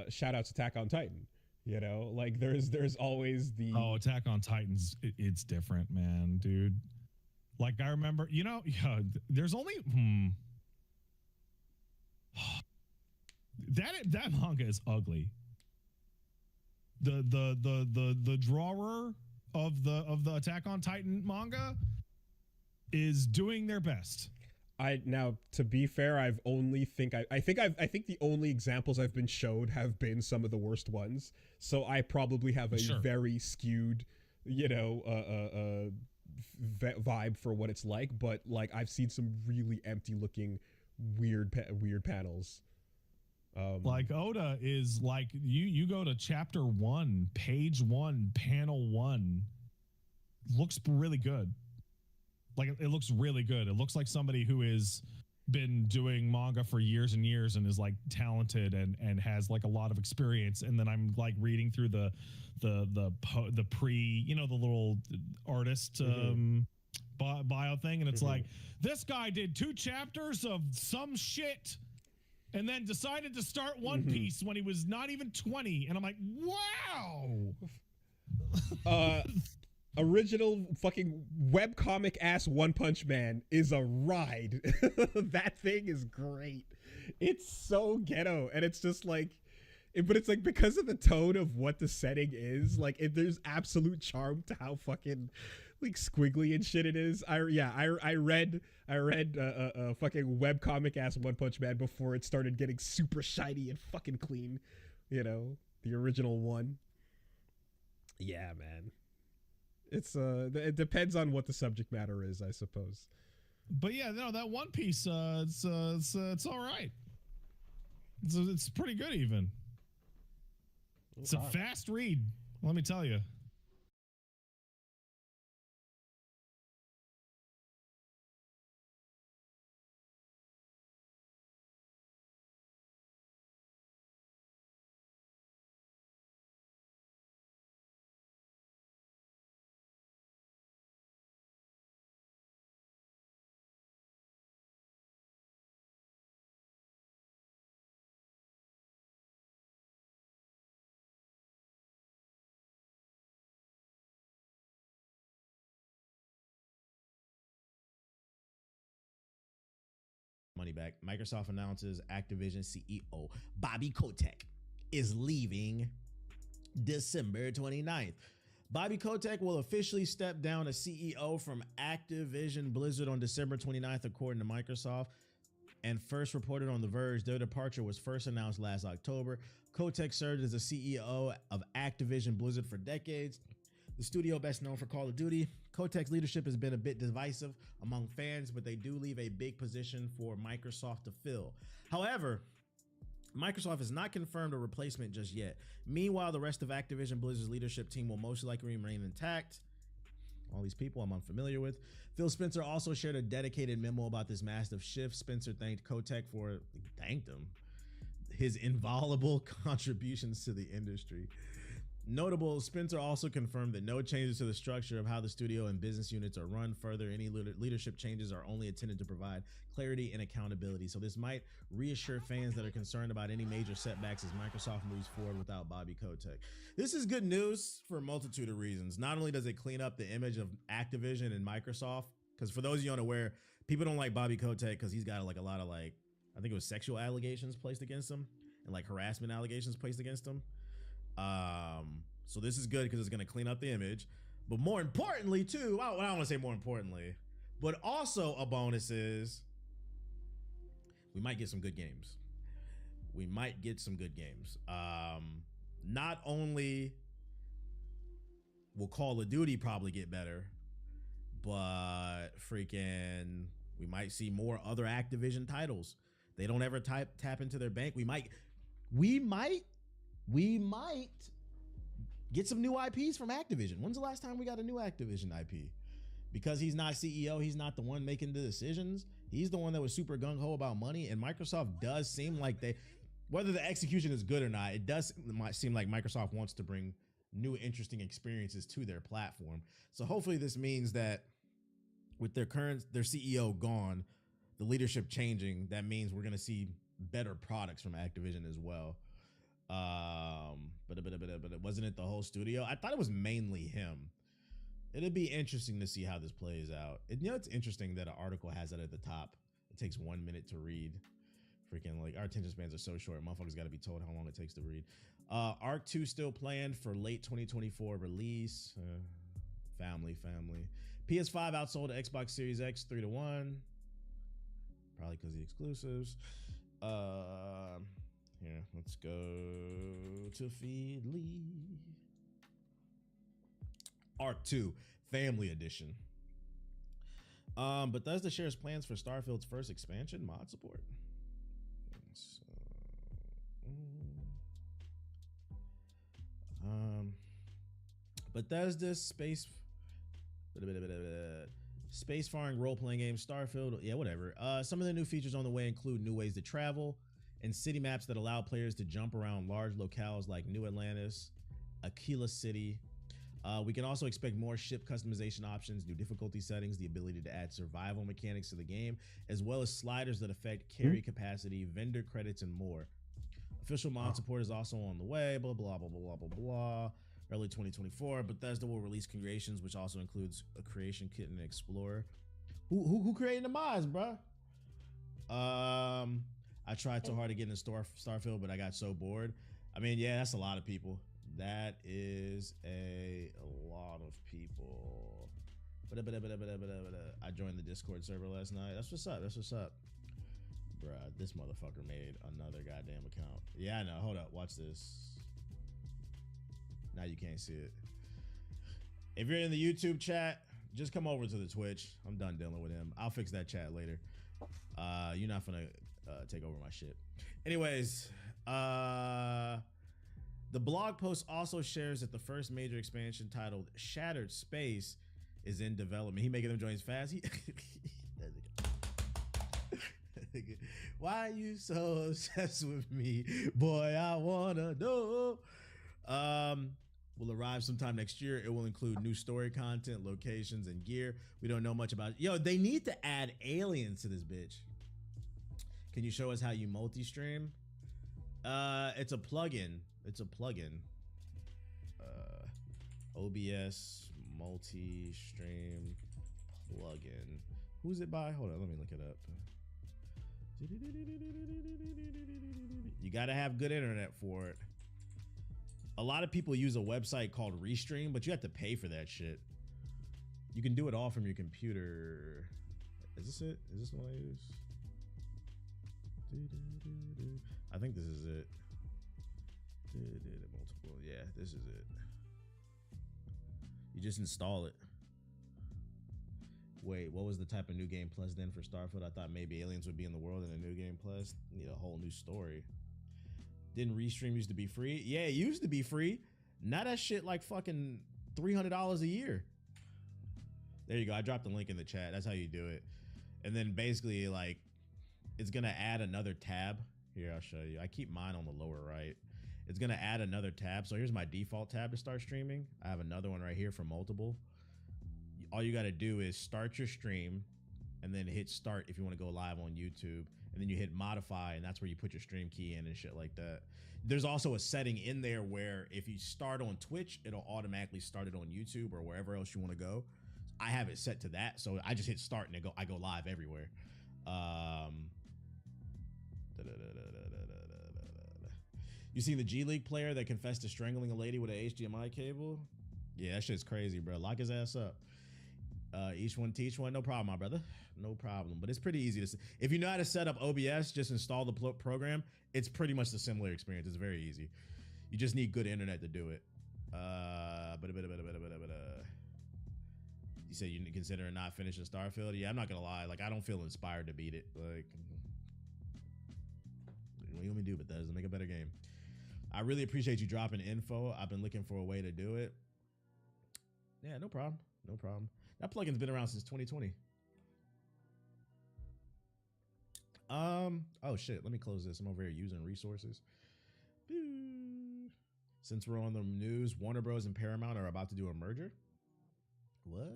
Shout out to Attack on Titan. You know, like there's always the Attack on Titans. It's different, man, dude. Like I remember, there's only that manga is ugly. The drawer of the Attack on Titan manga is doing their best. Now to be fair, I think the only examples I've been showed have been some of the worst ones. So I probably have a very skewed, vibe for what it's like. But like I've seen some really empty looking weird panels. Like Oda is like you go to chapter 1, page 1, panel 1. Looks really good. Like it looks really good. It looks like somebody who has been doing manga for years and years and is like talented and has like a lot of experience. And then I'm like reading through the pre, the little artist bio thing, and it's like this guy did 2 chapters of some shit and then decided to start One Piece when he was not even 20. And I'm like, wow. Original fucking webcomic ass One Punch Man is a ride. That thing is great. It's so ghetto, and it's just like, but it's like because of the tone of what the setting is, like there's absolute charm to how fucking like squiggly and shit it is. I read a fucking webcomic ass One Punch Man before it started getting super shiny and fucking clean. The original one. Yeah, man. It's it depends on what the subject matter is, I suppose. But yeah, no, that One Piece, it's all right. It's pretty good even. It's a fast read, let me tell you. Money back. Microsoft announces Activision CEO Bobby Kotick is leaving December 29th. Bobby Kotick will officially step down as CEO from Activision Blizzard on December 29th, according to Microsoft, and first reported on The Verge. Their departure was first announced last October. Kotick served as the CEO of Activision Blizzard for decades, the studio best known for Call of Duty. Kotick's leadership has been a bit divisive among fans, but they do leave a big position for Microsoft to fill. However, Microsoft has not confirmed a replacement just yet. Meanwhile, the rest of Activision Blizzard's leadership team will most likely remain intact. All these people I'm unfamiliar with. Phil Spencer also shared a dedicated memo about this massive shift. Spencer thanked Kotick for his invaluable contributions to the industry. Notable, Spencer also confirmed that no changes to the structure of how the studio and business units are run. Further, any leadership changes are only intended to provide clarity and accountability. So this might reassure fans that are concerned about any major setbacks as Microsoft moves forward without Bobby Kotick. This is good news for a multitude of reasons. Not only does it clean up the image of Activision and Microsoft, because for those of you unaware, people don't like Bobby Kotick because he's got like a lot of I think it was sexual allegations placed against him and like harassment allegations placed against him. So this is good because it's going to clean up the image, but more importantly too, I don't want to say more importantly, but also a bonus is we might get some good games. Not only Will Call of Duty probably get better? But freaking, we might see more other Activision titles. They don't ever tap into their bank. We might get some new IPs from Activision. When's the last time we got a new Activision IP? Because he's not CEO, he's not the one making the decisions. He's the one that was super gung-ho about money. And Microsoft does seem like whether the execution is good or not, it does seem like Microsoft wants to bring new interesting experiences to their platform. So hopefully this means that with their CEO gone, the leadership changing, that means we're going to see better products from Activision as well. But wasn't it the whole studio? I thought it was mainly him. It'd be interesting to see how this plays out. It's interesting that an article has that at the top. It takes 1 minute to read. Freaking, like, our attention spans are so short. Motherfuckers got to be told how long it takes to read. Arc 2 still planned for late 2024 release. Family. PS5 outsold Xbox Series X 3-1. Probably because of the exclusives. Here, let's go to Feedly. Arc 2 Family Edition. Bethesda shares plans for Starfield's first expansion mod support. Bethesda space-faring role-playing game Starfield. Yeah, whatever. Some of the new features on the way include new ways to travel and city maps that allow players to jump around large locales like New Atlantis, Aquila City. We can also expect more ship customization options, new difficulty settings, the ability to add survival mechanics to the game, as well as sliders that affect carry capacity, vendor credits, and more. Official mod support is also on the way, blah, blah, blah, blah, blah, blah. Early 2024, Bethesda will release creations, which also includes a creation kit and an explorer. Who created the mods, bruh? I tried so hard to get into Starfield, but I got so bored. I mean, yeah, that's a lot of people. That is a lot of people. I joined the Discord server last night. That's what's up. Bruh, this motherfucker made another goddamn account. Yeah, I know. Hold up. Watch this. Now you can't see it. If you're in the YouTube chat, just come over to the Twitch. I'm done dealing with him. I'll fix that chat later. You're not gonna take over my shit. Anyways, the blog post also shares that the first major expansion titled Shattered Space is in development. He making them joins fast. Why are you so obsessed with me? Boy, I wanna know. Will arrive sometime next year. It will include new story content, locations, and gear. We don't know much about it. Yo, they need to add aliens to this bitch. Can you show us how you multi-stream? It's a plugin. OBS multi-stream plugin. Who's it by? Hold on, let me look it up. You gotta have good internet for it. A lot of people use a website called Restream, but you have to pay for that shit. You can do it all from your computer. Is this it? Is this the one I use? I think this is it. Multiple. Yeah, this is it. You just install it. Wait, what was the type of New Game Plus then for Starfield? I thought maybe aliens would be in the world in a New Game Plus. Need a whole new story. Didn't Restream used to be free? Yeah, it used to be free. Now that shit like fucking $300 a year. There you go. I dropped the link in the chat. That's how you do it. And then basically like it's gonna add another tab. Here, I'll show you. I keep mine on the lower right. It's gonna add another tab. So here's my default tab to start streaming. I have another one right here for multiple. All you gotta do is start your stream and then hit start if you want to go live on YouTube. And then you hit modify, and that's where you put your stream key in and shit like that. There's also a setting in there where if you start on Twitch, it'll automatically start it on YouTube or wherever else you want to go. I have it set to that, so I just hit start and I go live everywhere. You seen the G League player that confessed to strangling a lady with an HDMI cable? Yeah, that shit's crazy, bro. Lock his ass up. Each one teach one. No problem, my brother. No problem. But it's pretty easy to. If you know how to set up OBS, just install the program. It's pretty much the similar experience. It's very easy. You just need good internet to do it. said you consider not finishing Starfield? Yeah, I'm not gonna lie. Like, I don't feel inspired to beat it. Like, what do you want me to do? But that doesn't make a better game. I really appreciate you dropping info. I've been looking for a way to do it. Yeah, no problem. No problem. That plugin's been around since 2020. Oh shit. Let me close this. I'm over here using resources. Since we're on the news, Warner Bros. And Paramount are about to do a merger. What?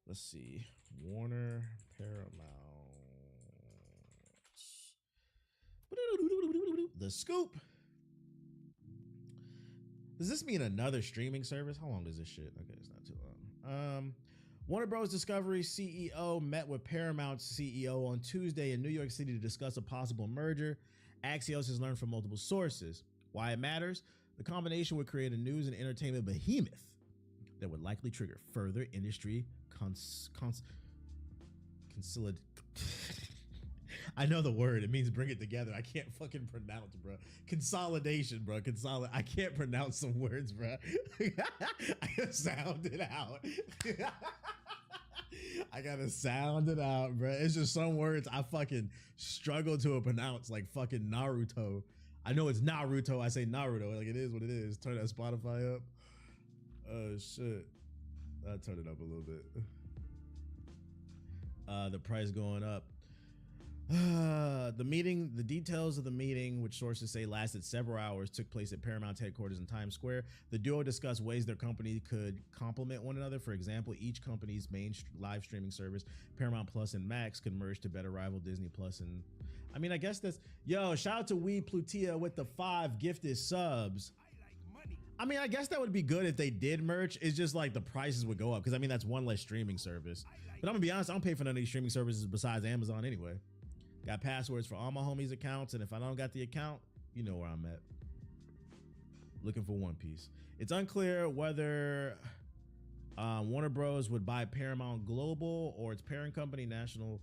Let's see. Warner, Paramount. The scoop. Does this mean another streaming service? How long is this shit? Okay, it's not too long. Warner Bros. Discovery CEO met with Paramount's CEO on Tuesday in New York City to discuss a possible merger. Axios has learned from multiple sources. Why it matters? The combination would create a news and entertainment behemoth that would likely trigger further industry I know the word. It means bring it together. I can't fucking pronounce, bro. Consolidation, bro. I can't pronounce some words, bro. I gotta sound it out. I gotta sound it out, bro. It's just some words I fucking struggle to pronounce, like fucking Naruto. I know it's Naruto. I say Naruto. Like, it is what it is. Turn that Spotify up. Oh, shit. I'll turn it up a little bit. The price going up. The details of the meeting, which sources say lasted several hours, took place at Paramount's headquarters in Times Square. The duo discussed ways their company could complement one another. For example, each company's main live streaming service, Paramount Plus and Max, could merge to better rival Disney Plus. And I mean, I guess that's, yo, shout out to Wee Plutia with the 5 gifted subs. I mean, I guess that would be good if they did merge. It's just like the prices would go up because I mean, that's one less streaming service. But I'm gonna be honest, I don't pay for none of these streaming services besides Amazon anyway. Got passwords for all my homies' accounts, and if I don't got the account, you know where I'm at. Looking for One Piece. It's unclear whether Warner Bros. Would buy Paramount Global or its parent company, National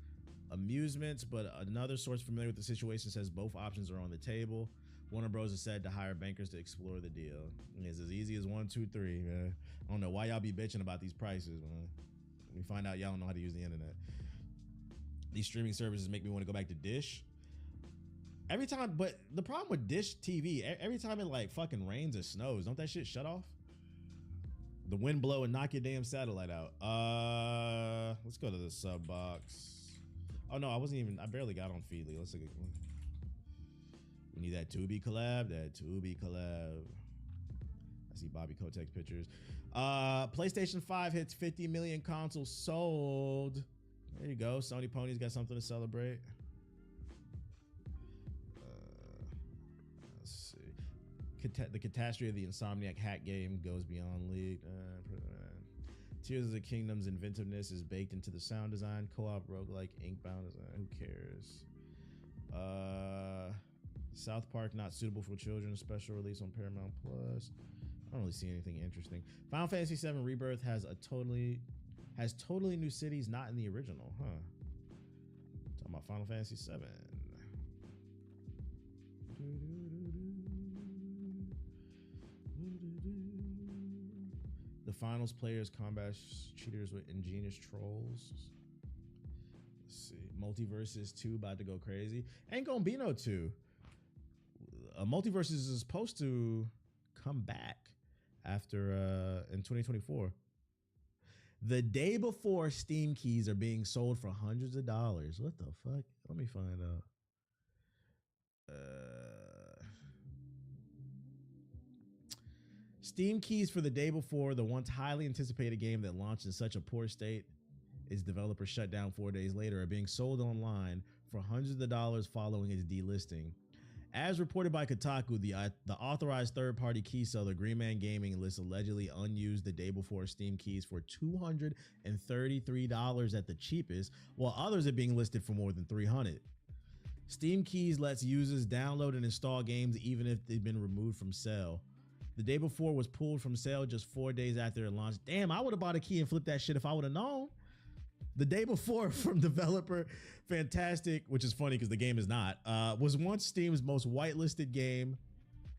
Amusements, but another source familiar with the situation says both options are on the table. Warner Bros. Is said to hire bankers to explore the deal. It's as easy as 1, 2, 3, man. I don't know why y'all be bitching about these prices, man. We find out y'all don't know how to use the internet. These streaming services make me want to go back to Dish. Every time, but the problem with Dish TV, every time it like fucking rains or snows, don't that shit shut off? The wind blow and knock your damn satellite out. Let's go to the sub box. Oh no, I barely got on Feedly. Let's look at one. We need that Tubi collab. I see Bobby Kotick's pictures. PlayStation 5 hits 50 million consoles sold. There you go. Sony Pony's got something to celebrate. Let's see. The catastrophe of the Insomniac hack game goes beyond league. Tears of the Kingdom's inventiveness is baked into the sound design. Co-op roguelike Inkbound design. Who cares? South Park not suitable for children. Special release on Paramount Plus. I don't really see anything interesting. Final Fantasy VII Rebirth has totally new cities not in the original, huh? Talking about Final Fantasy VII. The finals players combat cheaters with ingenious trolls. Let's see. Multiverses 2 about to go crazy. Ain't gonna be no 2. Multiverses is supposed to come back after in 2024. The day before Steam keys are being sold for hundreds of dollars. What the fuck? Let me find out. Steam keys for the day before the once highly anticipated game that launched in such a poor state its developer shut down 4 days later are being sold online for hundreds of dollars following its delisting. As reported by Kotaku, the authorized third-party key seller Green Man Gaming lists allegedly unused the day before Steam keys for $233 at the cheapest, while others are being listed for more than $300. Steam keys lets users download and install games even if they've been removed from sale. The day before was pulled from sale just 4 days after it launched. Damn, I would have bought a key and flipped that shit if I would have known. The day before from developer Fantastic, which is funny because the game is not, was once Steam's most whitelisted game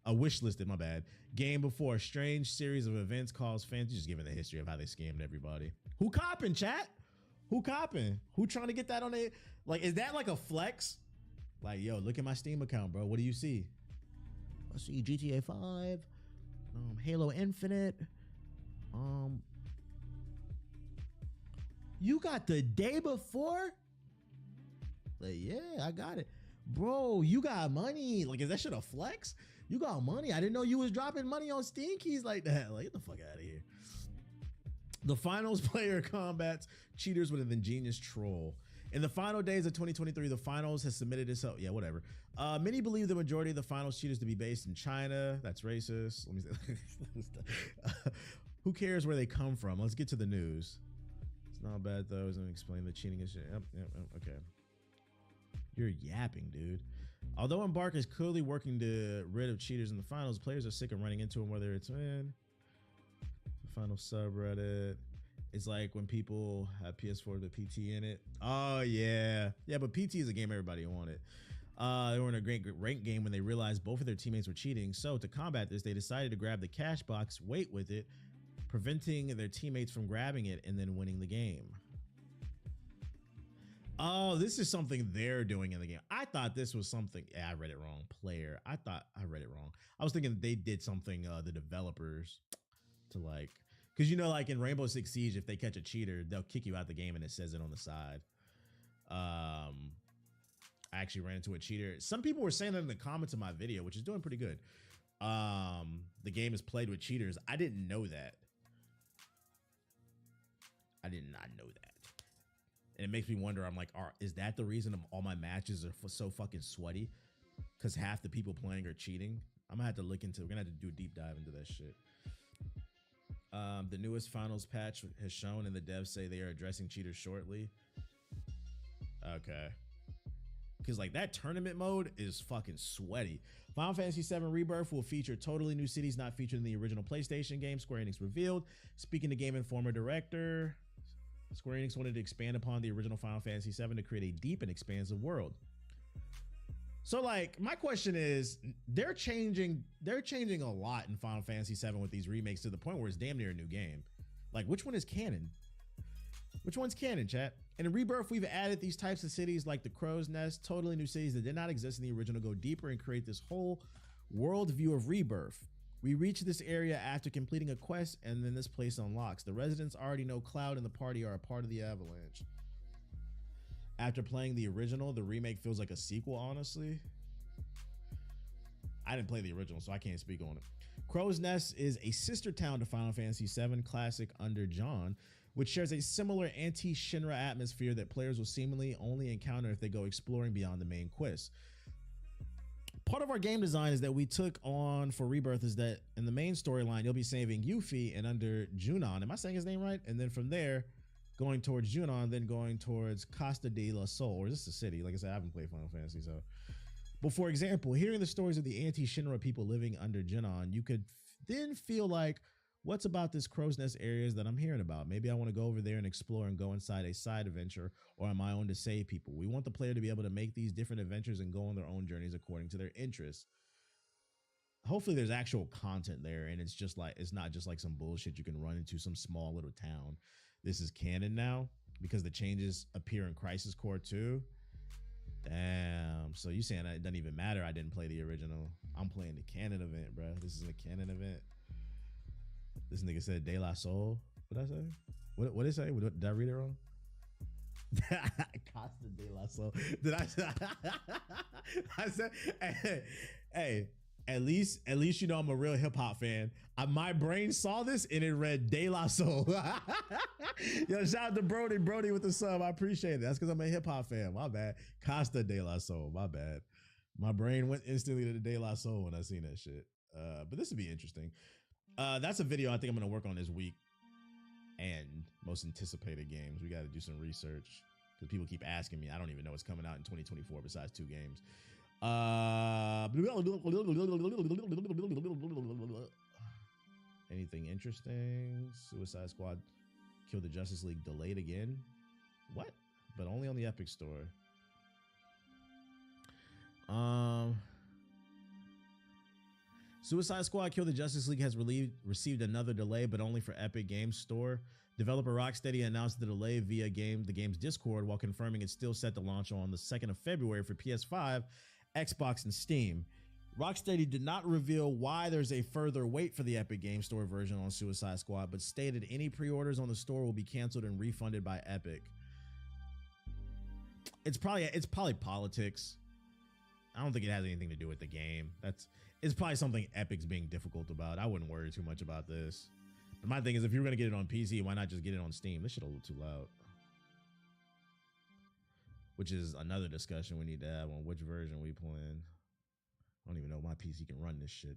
a wish listed, my bad, game before a strange series of events caused fans, just giving the history of how they scammed everybody. Who copping, chat? Who copping? Who trying to get that on it? Like, is that like a flex? Like, yo, look at my Steam account, bro. What do you see? I see GTA 5, Halo Infinite. You got the day before? Like, yeah, I got it. Bro, you got money. Like, is that shit a flex? You got money. I didn't know you was dropping money on Steam keys like that. Like, get the fuck out of here. The finals player combats cheaters with an ingenious troll. In the final days of 2023, the finals has submitted itself. Yeah, whatever. Many believe the majority of the finals cheaters to be based in China. That's racist. Let me say. Who cares where they come from? Let's get to the news. It's not bad though. It's gonna explain the cheating and shit. Yep, okay. You're yapping, dude. Although Embark is clearly working to rid of cheaters in the finals, players are sick of running into them, whether it's the final subreddit. It's like when people have PS4 with PT in it. Oh yeah. Yeah, but PT is a game everybody wanted. They were in a great ranked game when they realized both of their teammates were cheating. So to combat this, they decided to grab the cash box, wait with it, preventing their teammates from grabbing it and then winning the game. Oh, this is something they're doing in the game. I thought this was something. Yeah, I read it wrong. Player. I thought I read it wrong. I was thinking they did something, the developers, to like, because you know, like in Rainbow Six Siege, if they catch a cheater, they'll kick you out the game and it says it on the side. I actually ran into a cheater. Some people were saying that in the comments of my video, which is doing pretty good. The game is played with cheaters. I didn't know that. I did not know that. And it makes me wonder, I'm like, is that the reason all my matches are so fucking sweaty? Because half the people playing are cheating? I'm gonna have to look into, we're gonna have to do a deep dive into that shit. The newest finals patch has shown, and the devs say they are addressing cheaters shortly. Okay. Because like that tournament mode is fucking sweaty. Final Fantasy VII Rebirth will feature totally new cities not featured in the original PlayStation game, Square Enix revealed. Speaking to Game Informer director, Square Enix wanted to expand upon the original Final Fantasy VII to create a deep and expansive world. So like my question is, they're changing a lot in Final Fantasy VII with these remakes to the point where it's damn near a new game. Like which one is canon? Which one's canon, chat? And in Rebirth, we've added these types of cities like the Crow's Nest, totally new cities that did not exist in the original, go deeper and create this whole world view of Rebirth. We reach this area after completing a quest, and then this place unlocks. The residents already know Cloud and the party are a part of the Avalanche. After playing the original, the remake feels like a sequel, honestly. I didn't play the original, so I can't speak on it. Crow's Nest is a sister town to Final Fantasy VII Classic under John, which shares a similar anti-Shinra atmosphere that players will seemingly only encounter if they go exploring beyond the main quest. Part of our game design is that we took on for Rebirth is that in the main storyline, you'll be saving Yuffie and under Junon. Am I saying his name right? And then from there, going towards Junon, then going towards Costa de la Sol, or is this a city? Like I said, I haven't played Final Fantasy, so. But for example, hearing the stories of the anti-Shinra people living under Junon, you could then feel like, what's about this Crow's Nest areas that I'm hearing about? Maybe I want to go over there and explore and go inside a side adventure or on my own to save people. We want the player to be able to make these different adventures and go on their own journeys according to their interests. Hopefully there's actual content there and it's not just like some bullshit you can run into some small little town. This is canon now because the changes appear in Crisis Core 2. Damn. So you saying it doesn't even matter I didn't play the original. I'm playing the canon event, bro. This is a canon event. This nigga said De La Soul. What did I say? What did it say? Did I read it wrong? Costa De La Soul. Did I say? I said, hey, at least you know I'm a real hip hop fan. My brain saw this and it read De La Soul. Yo, shout out to Brody with the sub. I appreciate it. That's because I'm a hip hop fan. My bad. Costa De La Soul. My bad. My brain went instantly to the De La Soul when I seen that shit. But this would be interesting. That's a video I think I'm going to work on this week. And most anticipated games. We got to do some research because people keep asking me. I don't even know what's coming out in 2024 besides 2 games. Anything interesting? Suicide Squad Kill the Justice League delayed again? What? But only on the Epic Store. Suicide Squad Kill the Justice League has received another delay, but only for Epic Games Store. Developer Rocksteady announced the delay via the game's Discord while confirming it's still set to launch on the 2nd of February for PS5, Xbox, and Steam. Rocksteady did not reveal why there's a further wait for the Epic Games Store version on Suicide Squad, but stated any pre-orders on the store will be canceled and refunded by Epic. It's probably politics. I don't think it has anything to do with the game. It's probably something Epic's being difficult about. I wouldn't worry too much about this. But my thing is, if you're gonna get it on PC, why not just get it on Steam? This shit a little too loud. Which is another discussion we need to have on which version we playing. I don't even know if my PC can run this shit.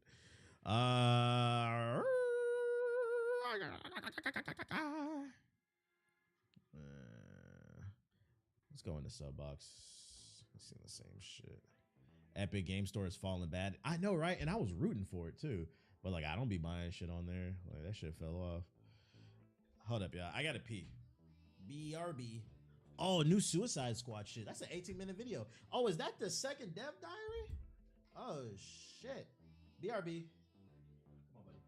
Let's go into sub box. Let's see the same shit. Epic Game Store is falling bad. I know, right? And I was rooting for it too. But like, I don't be buying shit on there. Like, that shit fell off. Hold up, y'all. I gotta pee. BRB. Oh, new Suicide Squad shit. That's an 18-minute video. Oh, is that the second Dev Diary? Oh, shit. BRB. Come on, buddy.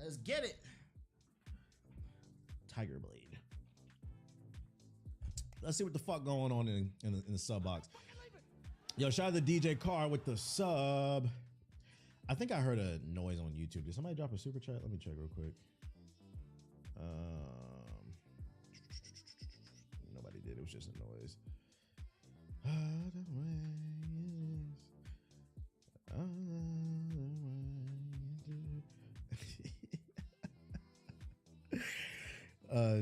Let's get it. Tiger Blade. Let's see what the fuck going on in the sub box. Yo, shout out to DJ Carr with the sub. I think I heard a noise on YouTube. Did somebody drop a super chat? Let me check real quick. Nobody did. It was just a noise.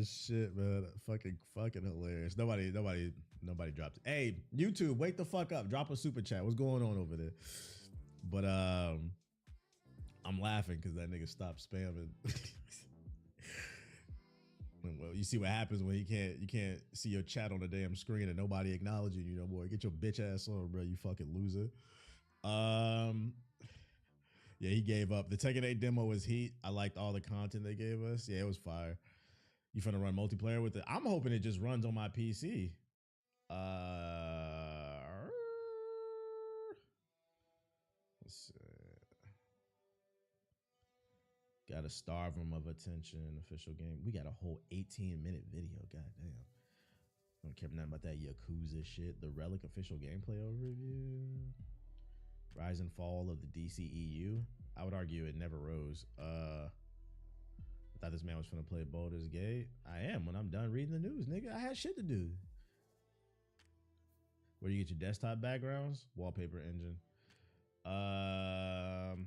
Shit, man. Fucking hilarious. Nobody dropped it. Hey, YouTube, wake the fuck up. Drop a super chat. What's going on over there? But I'm laughing because that nigga stopped spamming. Well, you see what happens when you can't see your chat on the damn screen and nobody acknowledging you no more. Get your bitch ass on, bro. You fucking loser. Yeah, he gave up. The Tekken 8 demo was heat. I liked all the content they gave us. Yeah, it was fire. You finna run multiplayer with it? I'm hoping it just runs on my PC. Let's see. Gotta starve them of attention. Official game. We got a whole 18-minute video. Goddamn. Don't care nothing about that Yakuza shit. The Relic official gameplay overview. Rise and fall of the DCEU. I would argue it never rose. I thought this man was finna play Baldur's Gate. I am when I'm done reading the news, nigga. I had shit to do. Where do you get your desktop backgrounds? Wallpaper engine. Official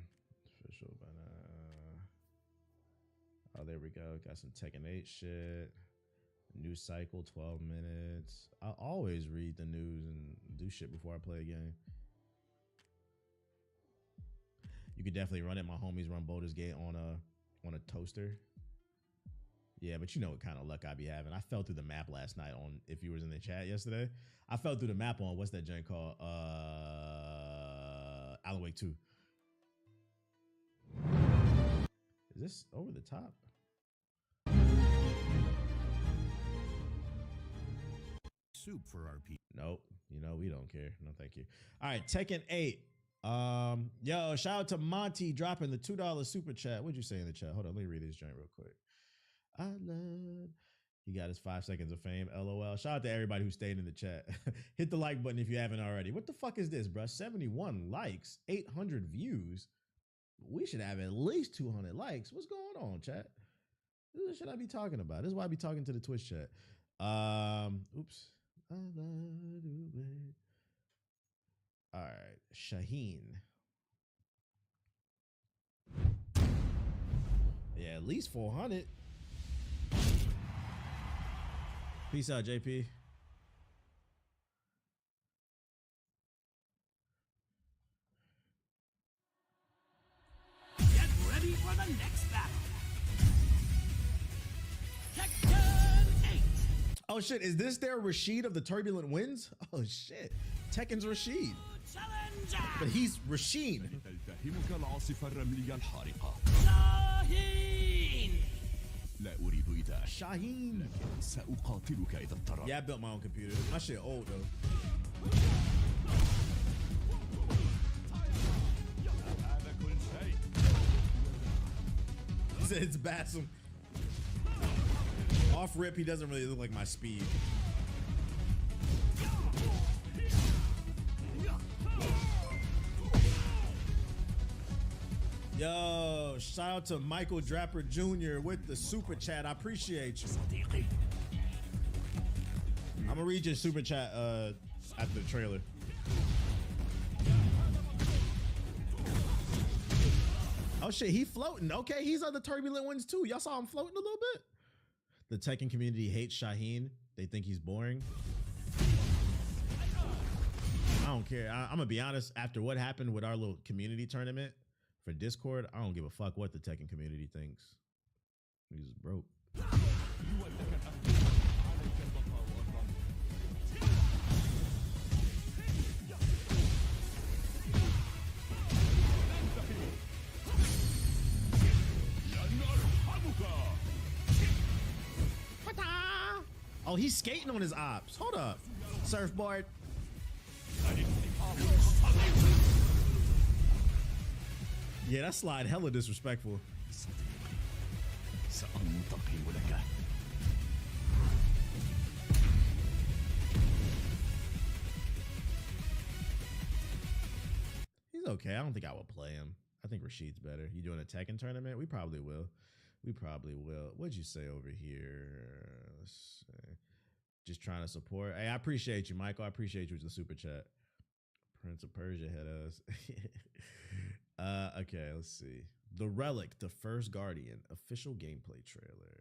by now. Oh, there we go. Got some Tekken 8 shit. News cycle, 12 minutes. I always read the news and do shit before I play a game. You could definitely run it. My homies run Baldur's Gate on a toaster. Yeah, but you know what kind of luck I be having. I fell through the map last night on, if you was in the chat yesterday, I fell through the map on, what's that joint called? Alan Wake 2. Is this over the top? Soup for our people. Nope. You know, we don't care. No, thank you. All right, Tekken 8. Yo, shout out to Monty dropping the $2 super chat. What'd you say in the chat? Hold on, let me read this joint real quick. I love. He got his 5 seconds of fame. LOL. Shout out to everybody who stayed in the chat. Hit the like button if you haven't already. What the fuck is this, bro? 71 likes, 800 views. We should have at least 200 likes. What's going on, chat? This should I be talking about? This is why I be talking to the Twitch chat. Oops. All right, Shaheen. Yeah, at least 400. Peace out, JP. Get ready for the next battle. Tekken 8. Oh shit, is this their Rashid of the Turbulent Winds? Oh shit. Tekken's Rashid. Challenger. But he's Rashid. تلتهمك العاصفة الرملية الحارقة. Shaheen. لا أريد إيذاءك. Shaheen. لكن سأقاتلك إذا اضطررت. Yeah, I built my own computer. My shit old though. هذا كل شيء. He said it's Bassam. Off rip, he doesn't really look like my speed. Yo, shout out to Michael Draper Jr. with the super chat. I appreciate you. I'm gonna read your super chat after the trailer. Oh shit, he floating. Okay, he's on the Turbulent Winds too. Y'all saw him floating a little bit? The Tekken community hates Shaheen. They think he's boring. I don't care. I'm gonna be honest. After what happened with our little community tournament for Discord, I don't give a fuck what the Tekken community thinks. He's broke. Oh, he's skating on his ops. Hold up. Surfboard. Yeah, that slide hella disrespectful. He's okay. I don't think I will play him. I think Rashid's better. You doing a Tekken tournament? We probably will. We probably will. What'd you say over here? Let's see. Just trying to support. Hey, I appreciate you, Michael. I appreciate you with the super chat. Prince of Persia had us. Okay, let's see. The Relic, the First Guardian, official gameplay trailer.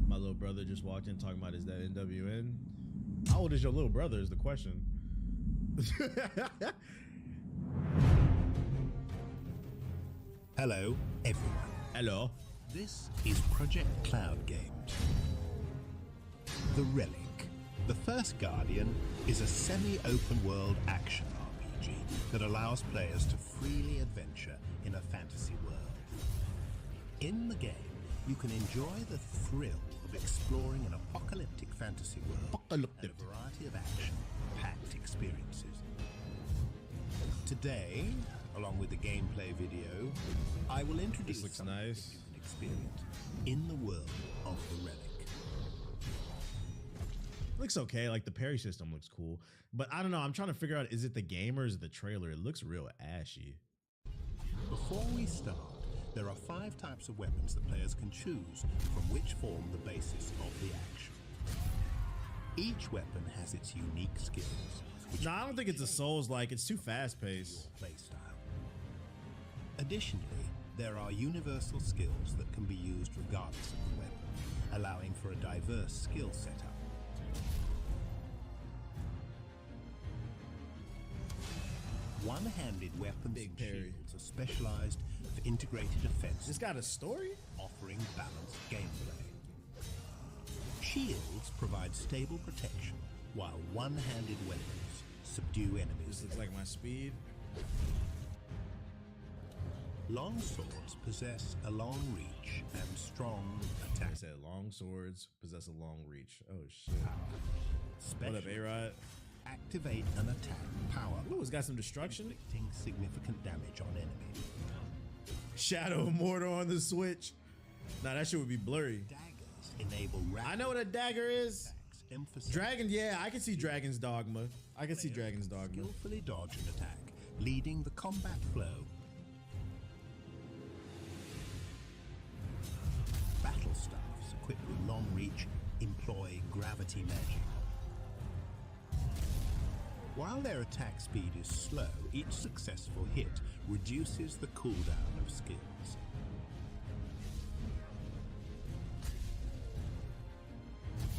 My little brother just walked in talking about, is that NWN? How old is your little brother is the question. Hello, everyone. Hello. This is Project Cloud Games. The Relic, the First Guardian, is a semi-open world action RPG that allows players to freely adventure in a fantasy world. In the game, you can enjoy the thrill of exploring an apocalyptic fantasy world and a variety of action-packed experiences. Today, along with the gameplay video, I will introduce looks nice. Different experience in the world of the Relic. Looks okay. Like the parry system looks cool, but I don't know. I'm trying to figure out, is it the game or is it the trailer? It looks real ashy. Before we start, there are 5 types of weapons that players can choose from which form the basis of the action. Each weapon has its unique skills. No, I don't think it's a Souls-like. It's too fast-paced. Playstyle. Additionally, there are universal skills that can be used regardless of the weapon, allowing for a diverse skill setup. One-handed weapons and shields are specialized for integrated offense. It's got a story? Offering balanced gameplay. Shields provide stable protection, while one-handed weapons subdue enemies. This looks like my speed. Long swords possess a long reach and strong attack. I said long swords possess a long reach. Oh shit. What up, A-Rod? Activate an attack power. Ooh, it's got some destruction. Inflicting significant damage on enemies. Shadow of Mordor on the Switch. Nah, that shit would be blurry. Daggers enable I know what a dagger is. Dragon, yeah, I can see Dragon's Dogma. I can see Dragon's Dogma. Skillfully dodge an attack, leading the combat flow. Battle staffs equipped with long reach employ gravity magic. While their attack speed is slow, each successful hit reduces the cooldown of skills.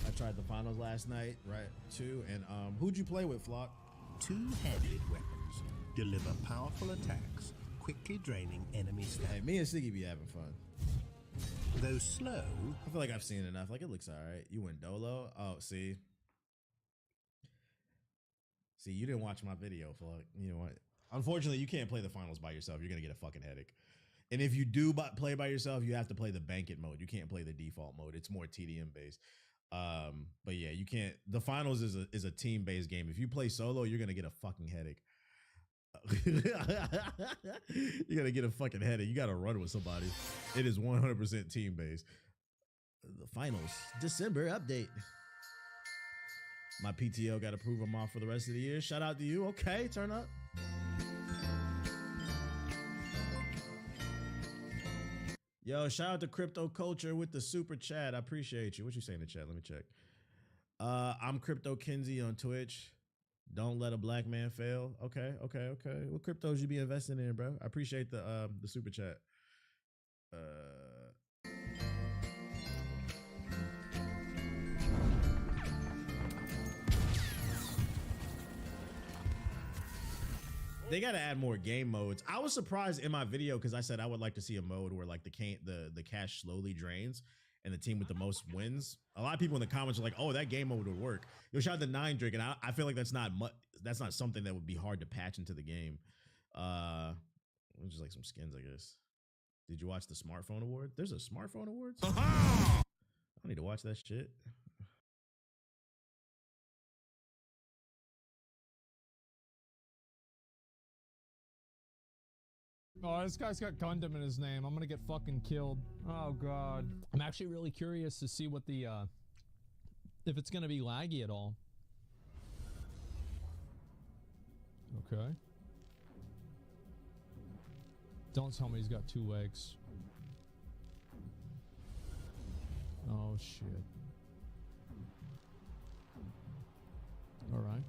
I tried the finals last night, right? Too, and who'd you play with, Flock? Two-handed weapons deliver powerful attacks, quickly draining enemy stamina. Hey, me and Siggy be having fun. Though slow, I feel like I've seen enough. Like, it looks alright. You went Dolo? Oh, see? See, you didn't watch my video, Flock. You know what? Unfortunately, you can't play the finals by yourself. You're gonna get a fucking headache. And if you do play by yourself, you have to play the bank it mode. You can't play the default mode. It's more TDM based. But yeah, you can't. The finals is a team based game. If you play solo, you're gonna get a fucking headache. You're gonna get a fucking headache. You gotta run with somebody. It is 100% team based. The finals, December update. My PTO got to prove them off for the rest of the year. Shout out to you. Okay, turn up. Yo, shout out to Crypto Culture with the super chat. I appreciate you. What you saying in the chat? Let me check. I'm Crypto Kinsey on Twitch. Don't let a black man fail. Okay. What cryptos you be investing in, bro? I appreciate the super chat. They got to add more game modes. I was surprised in my video because I said I would like to see a mode where like the cash slowly drains and the team with the most wins. A lot of people in the comments are like, "Oh, that game mode would work." Yo, shout out to Nine Drake, and I feel like that's not something that would be hard to patch into the game. Just like some skins, I guess. Did you watch the smartphone award? There's a smartphone awards. I need to watch that shit. Oh, this guy's got Gundam in his name. I'm gonna get fucking killed. Oh god. I'm actually really curious to see what the if it's gonna be laggy at all. Okay. Don't tell me he's got 2 legs. Oh shit. All right.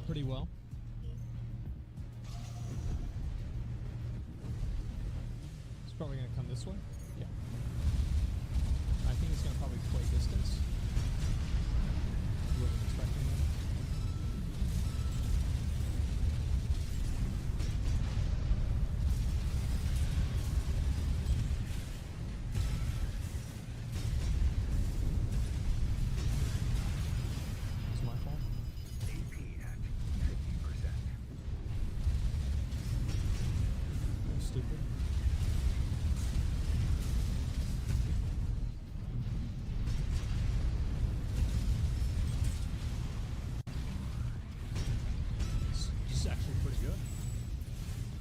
Pretty well. It's probably going to come this way. Yeah. I think it's going to probably play distance. Wasn't expecting that.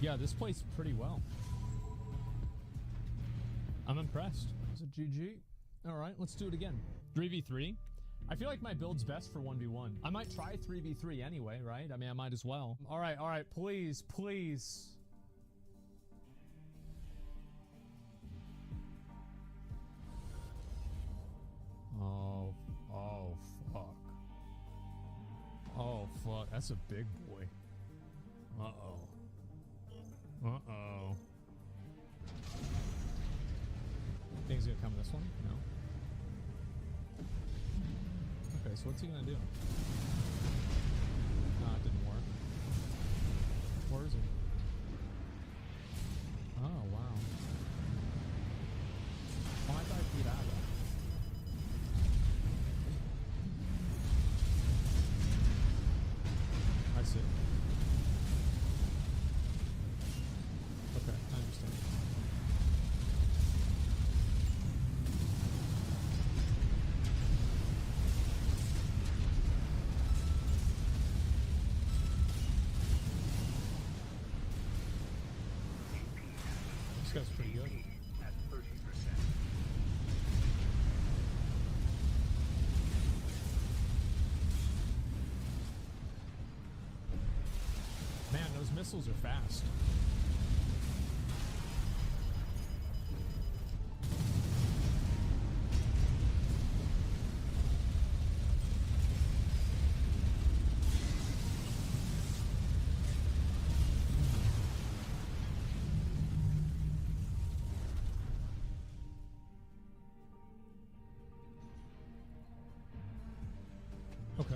Yeah, this plays pretty well. I'm impressed. Is it GG? All right, let's do it again. 3v3. I feel like my build's best for 1v1. I might try 3v3 anyway, right? I mean, I might as well. All right, please, please. Oh, fuck. Oh, fuck. That's a big boy. Uh-oh. Uh-oh. Think he's gonna come this one? No. Okay, so what's he gonna do? Nah, it didn't work. Where is he? Oh, wow. Oh, I thought I beat out of that. I see. Okay, I understand. This guy's pretty good. At 30%. Man, those missiles are fast. Okay.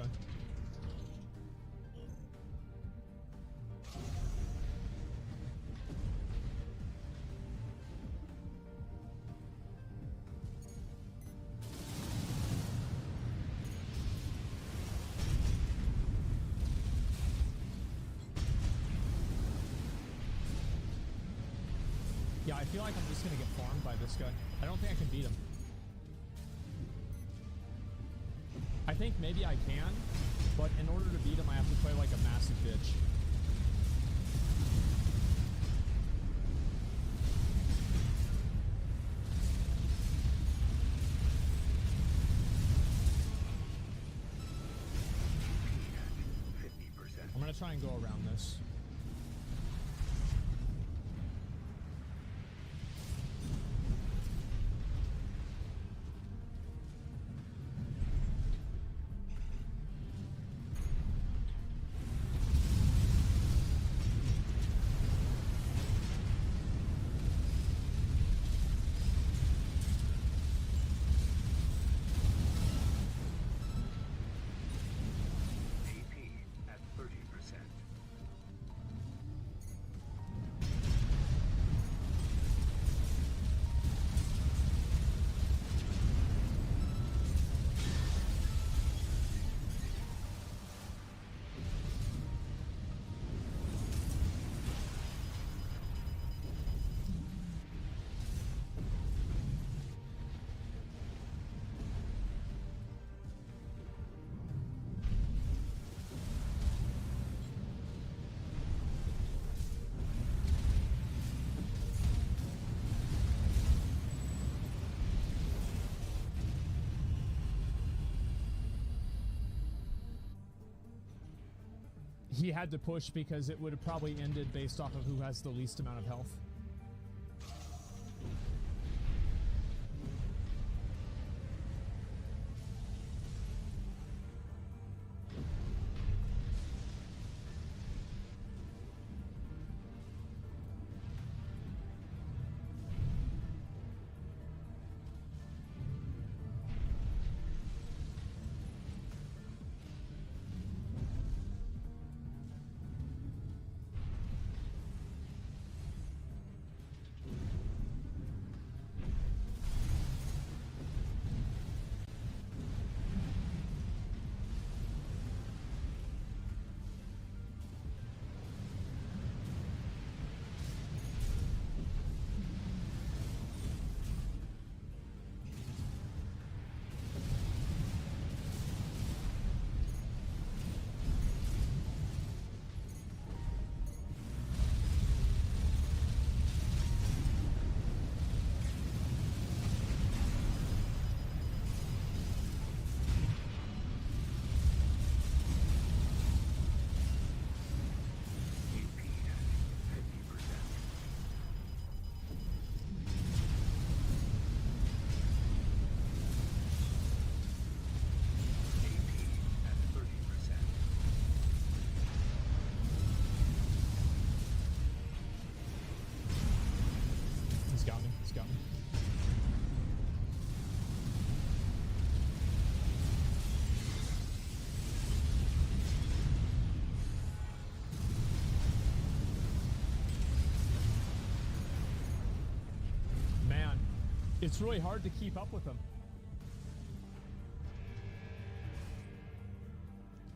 Yeah, I feel like I'm just gonna get farmed by this guy. I don't think I can beat him. I think maybe I can, but in order to beat him, I have to play like a massive bitch. I'm gonna try and go around this. At 30%. He had to push because it would have probably ended based off of who has the least amount of health. got me. Man, it's really hard to keep up with them.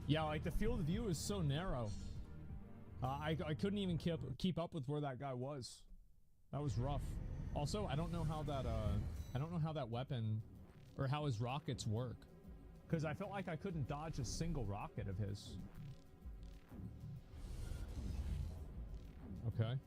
Yeah, like the field of view is so narrow. I couldn't even keep up with where that guy was. That was rough. Also, I don't know how that weapon or how his rockets work, because I felt like I couldn't dodge a single rocket of his. Okay.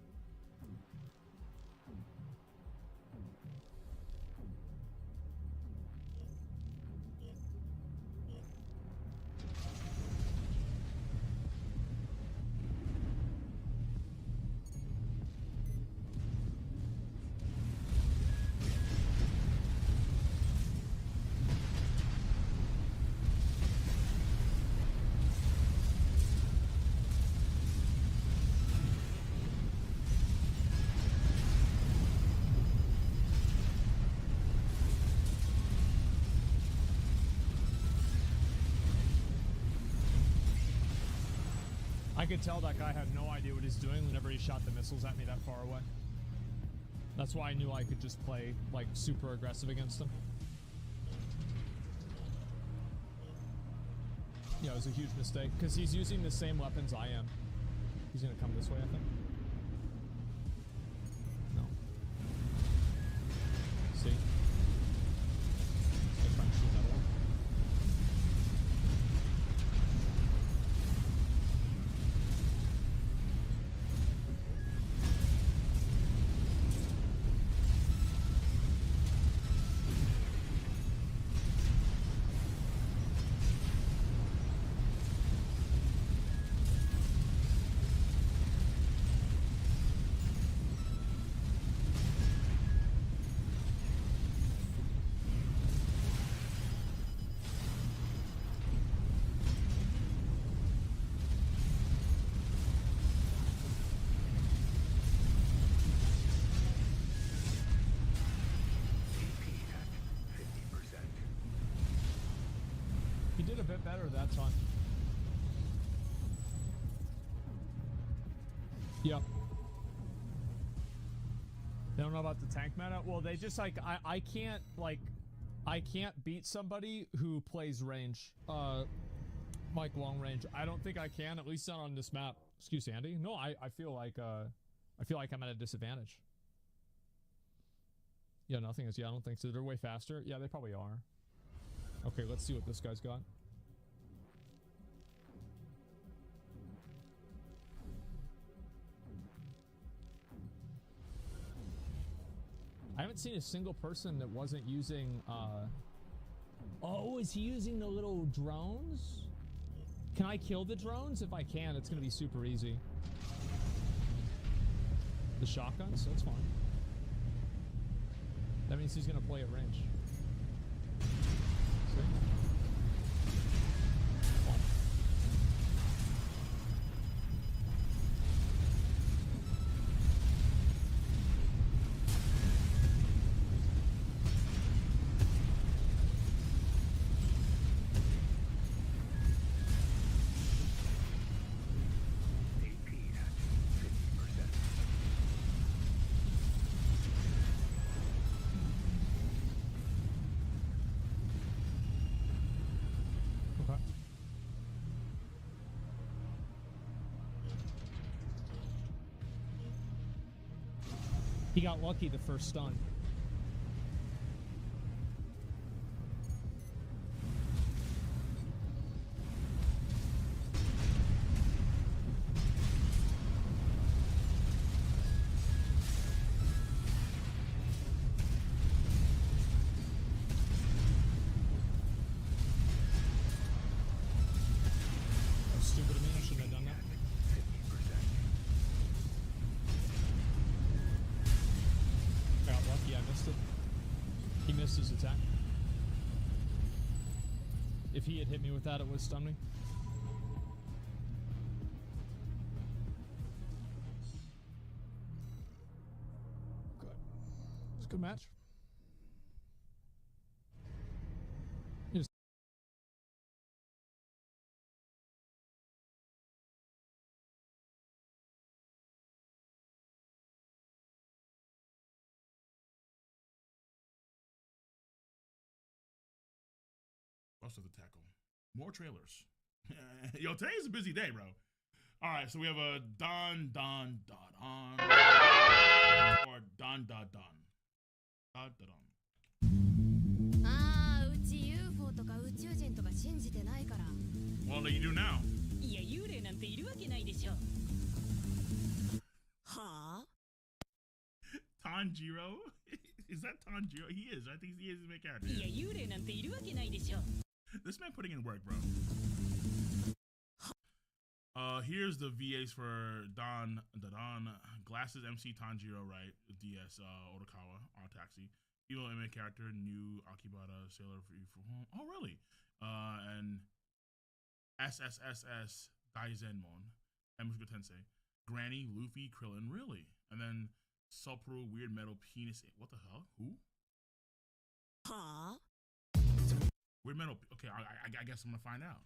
I could tell that guy had no idea what he's doing whenever he shot the missiles at me that far away. That's why I knew I could just play, like, super aggressive against him. Yeah, it was a huge mistake, because he's using the same weapons I am. He's gonna come this way, I think. No. See? He's trying to shoot another one. Did a bit better that time. Yep. They don't know about the tank meta? Well, they just like I can't beat somebody who plays range. Like long range. I don't think I can, at least not on this map. Excuse Andy. No, I feel like I'm at a disadvantage. Yeah, nothing is. Yeah, I don't think so. They're way faster. Yeah, they probably are. Okay, let's see what this guy's got. I haven't seen a single person that wasn't using, Oh, is he using the little drones? Can I kill the drones? If I can, it's gonna be super easy. The shotguns? That's fine. That means he's gonna play at range. See? He got lucky the first stun. That was stupid of me. I shouldn't have done that. Got lucky, I missed it. He missed his attack. If he had hit me with that, it would stun me. Good. Let's Good match. Most of the tackle. More trailers. Yo, today's a busy day, bro. All right, so we have a Don on or Don. Well, no, you do now. Tanjiro? Is that Tanjiro? He is. I think he is the main character. This man putting in work, bro. Here's the VAs for Don. Glasses MC Tanjiro, right? DS Otokawa, R Taxi. Evil anime character, new Akibata, Sailor for Home. Oh, really? And SSSS Daizenmon, Emusuka Tensei, Granny, Luffy, Krillin, really? And then Sulpro, Weird Metal, Penis. What the hell? Who? Huh? Weird Metal. Okay, I guess I'm gonna find out.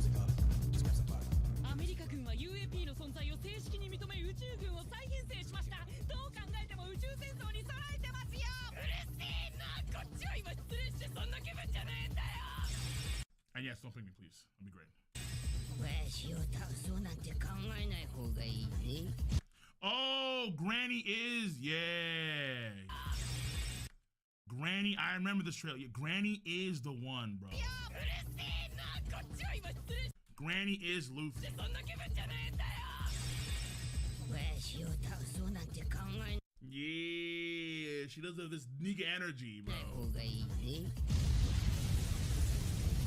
アメリカ軍は UAP の存在を正式に認め宇宙軍を再編成しました。どう考えても宇宙戦争に備えてますよ。うるせえな、こっちは今失礼してそんな気分じゃねえんだよ。 And yes, don't pick me, please. That'd be great. わしを倒そうなんて考えない方がいいぜ。 Oh, Granny is, yeah. Granny, I remember this trailer. Yeah, Granny is the one, bro. Granny is Luffy. Yeah, she does have this nigga energy, bro.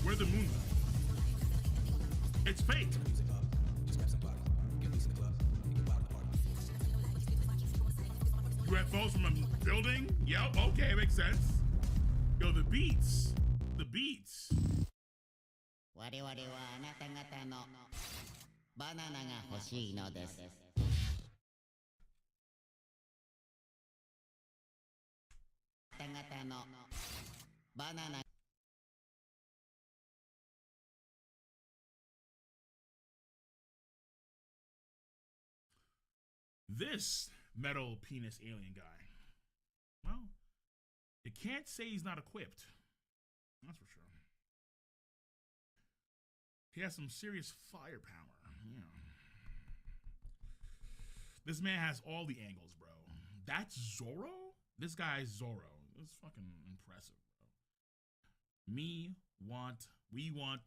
Where's the moon? It's fake. UFOs from a building? Yep, okay, makes sense. Yo, the beats. The beats. 我々はあなた方のバナナが欲しいのです。あなた方のバナナ This metal penis alien guy. Well, you can't say he's not equipped. That's for sure. He has some serious firepower. Yeah. This man has all the angles, bro. That's Zoro? This guy's Zoro. It's fucking impressive, bro. We want,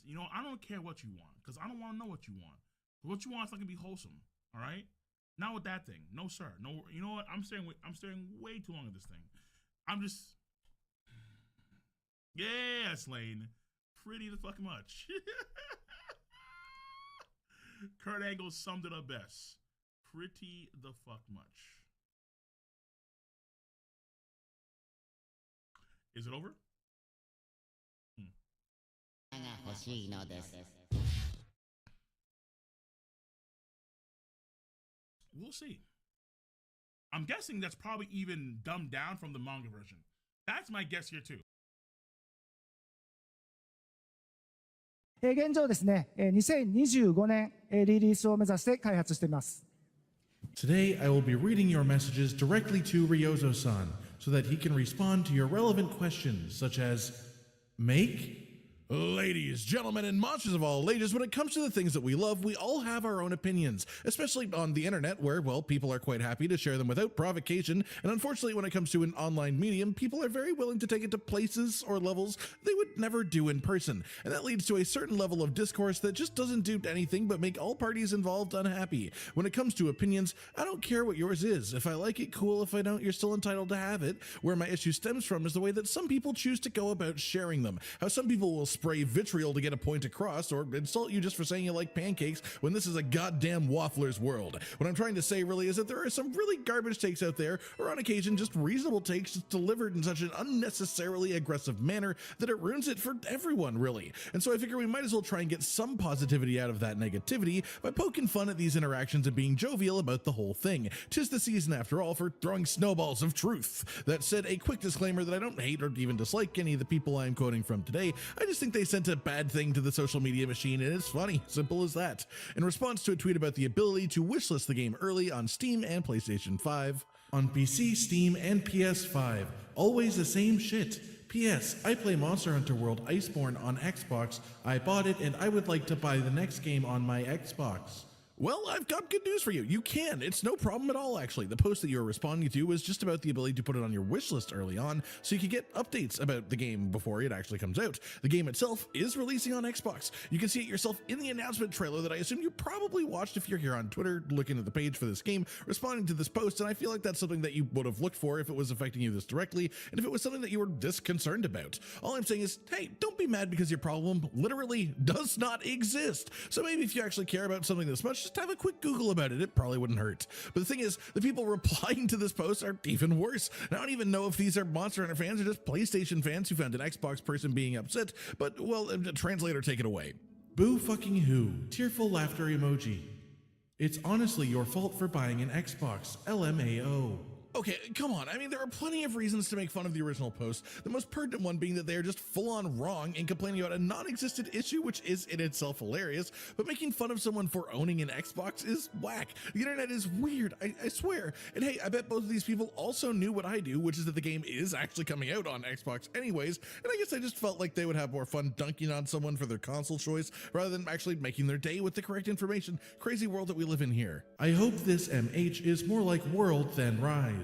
you know, I don't care what you want, because I don't want to know what you want. What you want is not gonna be wholesome, all right? Not with that thing. No, sir. No, you know what? I'm staring way too long at this thing. I'm just, yeah, Slane. Pretty the fuck much. Kurt Angle summed it up best. Pretty the fuck much. Is it over? We'll see. I'm guessing that's probably even dumbed down from the manga version. That's my guess here too. 現状ですね、2025年リリースを目指して開発しています。 Today, I will be reading your messages directly to Ryozo-san so that he can respond to your relevant questions, such as, make? Ladies, gentlemen, and monsters of all ages, when it comes to the things that we love, we all have our own opinions, especially on the internet where, well, people are quite happy to share them without provocation, and unfortunately when it comes to an online medium, people are very willing to take it to places or levels they would never do in person, and that leads to a certain level of discourse that just doesn't do anything but make all parties involved unhappy. When it comes to opinions, I don't care what yours is. If I like it, cool. If I don't, you're still entitled to have it. Where my issue stems from is the way that some people choose to go about sharing them. How some people will spray vitriol to get a point across, or insult you just for saying you like pancakes when this is a goddamn waffler's world. What I'm trying to say really is that there are some really garbage takes out there, or on occasion just reasonable takes just delivered in such an unnecessarily aggressive manner that it ruins it for everyone, really. And so I figure we might as well try and get some positivity out of that negativity by poking fun at these interactions and being jovial about the whole thing. 'Tis the season, after all, for throwing snowballs of truth. That said, a quick disclaimer that I don't hate or even dislike any of the people I'm quoting from today. I just think they sent a bad thing to the social media machine, and it's funny. Simple as that. In response to a tweet about the ability to wishlist the game early on Steam and PlayStation 5. On PC, Steam, and PS5. Always the same shit. P.S. I play Monster Hunter World Iceborne on Xbox. I bought it and I would like to buy the next game on my Xbox. Well, I've got good news for you. You can. It's no problem at all, actually. The post that you were responding to was just about the ability to put it on your wish list early on so you can get updates about the game before it actually comes out. The game itself is releasing on Xbox. You can see it yourself in the announcement trailer that I assume you probably watched if you're here on Twitter looking at the page for this game, responding to this post, and I feel like that's something that you would have looked for if it was affecting you this directly, and if it was something that you were this concerned about. All I'm saying is, hey, don't be mad because your problem literally does not exist. So maybe if you actually care about something this much, just have a quick Google about it. It probably wouldn't hurt. But the thing is, the people replying to this post are even worse. And I don't even know if these are Monster Hunter fans or just PlayStation fans who found an Xbox person being upset, but, well, translator, take it away. Boo fucking who? Tearful laughter emoji. It's honestly your fault for buying an Xbox. LMAO. Okay, come on. I mean, there are plenty of reasons to make fun of the original post. The most pertinent one being that they are just full-on wrong and complaining about a non-existent issue, which is in itself hilarious, but making fun of someone for owning an Xbox is whack. The internet is weird, I swear. And hey, I bet both of these people also knew what I do, which is that the game is actually coming out on Xbox anyways, and I guess I just felt like they would have more fun dunking on someone for their console choice rather than actually making their day with the correct information. Crazy world that we live in here. I hope this MH is more like World than Rise.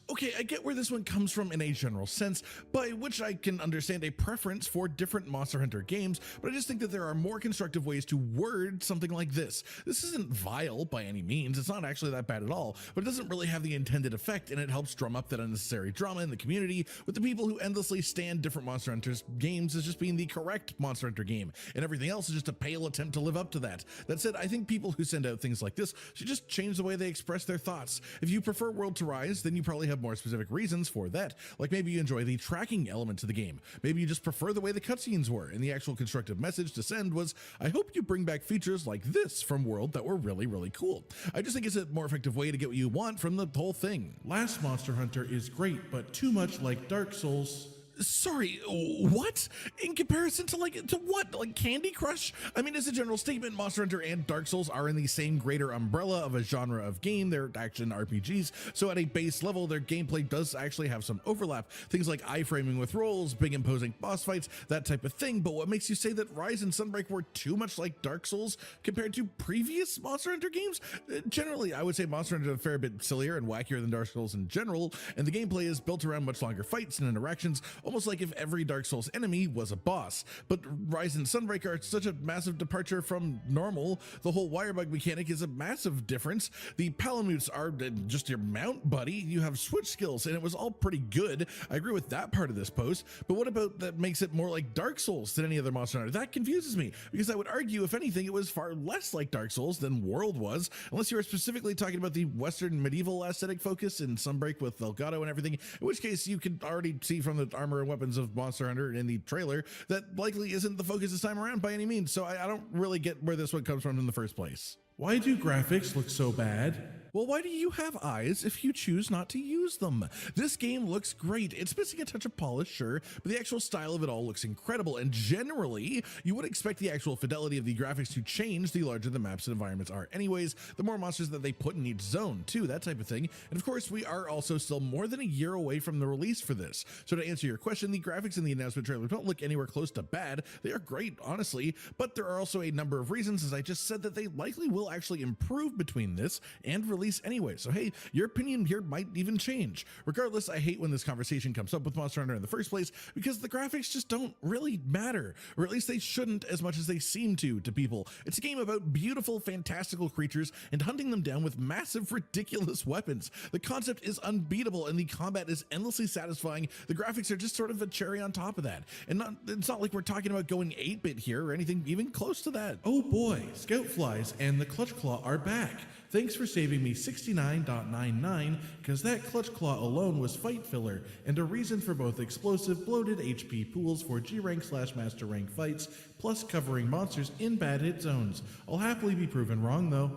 Okay, I get where this one comes from in a general sense, by which I can understand a preference for different Monster Hunter games, but I just think that there are more constructive ways to word something like this. This isn't vile by any means, it's not actually that bad at all, but it doesn't really have the intended effect, and it helps drum up that unnecessary drama in the community with the people who endlessly stand different Monster Hunters games as just being the correct Monster Hunter game, and everything else is just a pale attempt to live up to that. That said, I think people who send out things like this should just change the way they express their thoughts. If you prefer World to Rise, then you probably have more specific reasons for that, like maybe you enjoy the tracking element to the game, maybe you just prefer the way the cutscenes were, and the actual constructive message to send was, I hope you bring back features like this from World that were really, really cool. I just think it's a more effective way to get what you want from the whole thing. Last Monster Hunter is great, but too much like Dark Souls. Sorry, what? In comparison to what? Like Candy Crush? I mean, as a general statement, Monster Hunter and Dark Souls are in the same greater umbrella of a genre of game. They're action RPGs, so at a base level, their gameplay does actually have some overlap. Things like iframing with rolls, big imposing boss fights, that type of thing. But what makes you say that Rise and Sunbreak were too much like Dark Souls compared to previous Monster Hunter games? Generally, I would say Monster Hunter is a fair bit sillier and wackier than Dark Souls in general, and the gameplay is built around much longer fights and interactions, almost like if every Dark Souls enemy was a boss. But Rise and Sunbreak are such a massive departure from normal. The whole wirebug mechanic is a massive difference. The Palamutes are just your mount, buddy. You have switch skills, and it was all pretty good. I agree with that part of this post, but what about that makes it more like Dark Souls than any other Monster Hunter? That confuses me, because I would argue, if anything, it was far less like Dark Souls than World was, unless you were specifically talking about the Western medieval aesthetic focus in Sunbreak with Elgato and everything, in which case you could already see from the armor and weapons of Monster Hunter in the trailer that likely isn't the focus this time around by any means, so I don't really get where this one comes from in the first place. Why do graphics look so bad? Well, why do you have eyes if you choose not to use them? This game looks great. It's missing a touch of polish, sure, but the actual style of it all looks incredible, and generally, you would expect the actual fidelity of the graphics to change the larger the maps and environments are anyways, the more monsters that they put in each zone, too, that type of thing. And of course, we are also still more than a year away from the release for this. So to answer your question, the graphics in the announcement trailer don't look anywhere close to bad. They are great, honestly, but there are also a number of reasons, as I just said, that they likely will will actually improve between this and release anyway. So hey, your opinion here might even change. Regardless, I hate when this conversation comes up with Monster Hunter in the first place because the graphics just don't really matter, or at least they shouldn't as much as they seem to people. It's a game about beautiful, fantastical creatures and hunting them down with massive, ridiculous weapons. The concept is unbeatable and the combat is endlessly satisfying. The graphics are just sort of a cherry on top of that. And it's not like we're talking about going 8-bit here or anything even close to that. Oh boy, Scout Flies and the Clutch Claw are back. Thanks for saving me 69.99, because that Clutch Claw alone was fight filler and a reason for both explosive, bloated HP pools for G-Rank/Master Rank fights, plus covering monsters in bad hit zones. I'll happily be proven wrong though.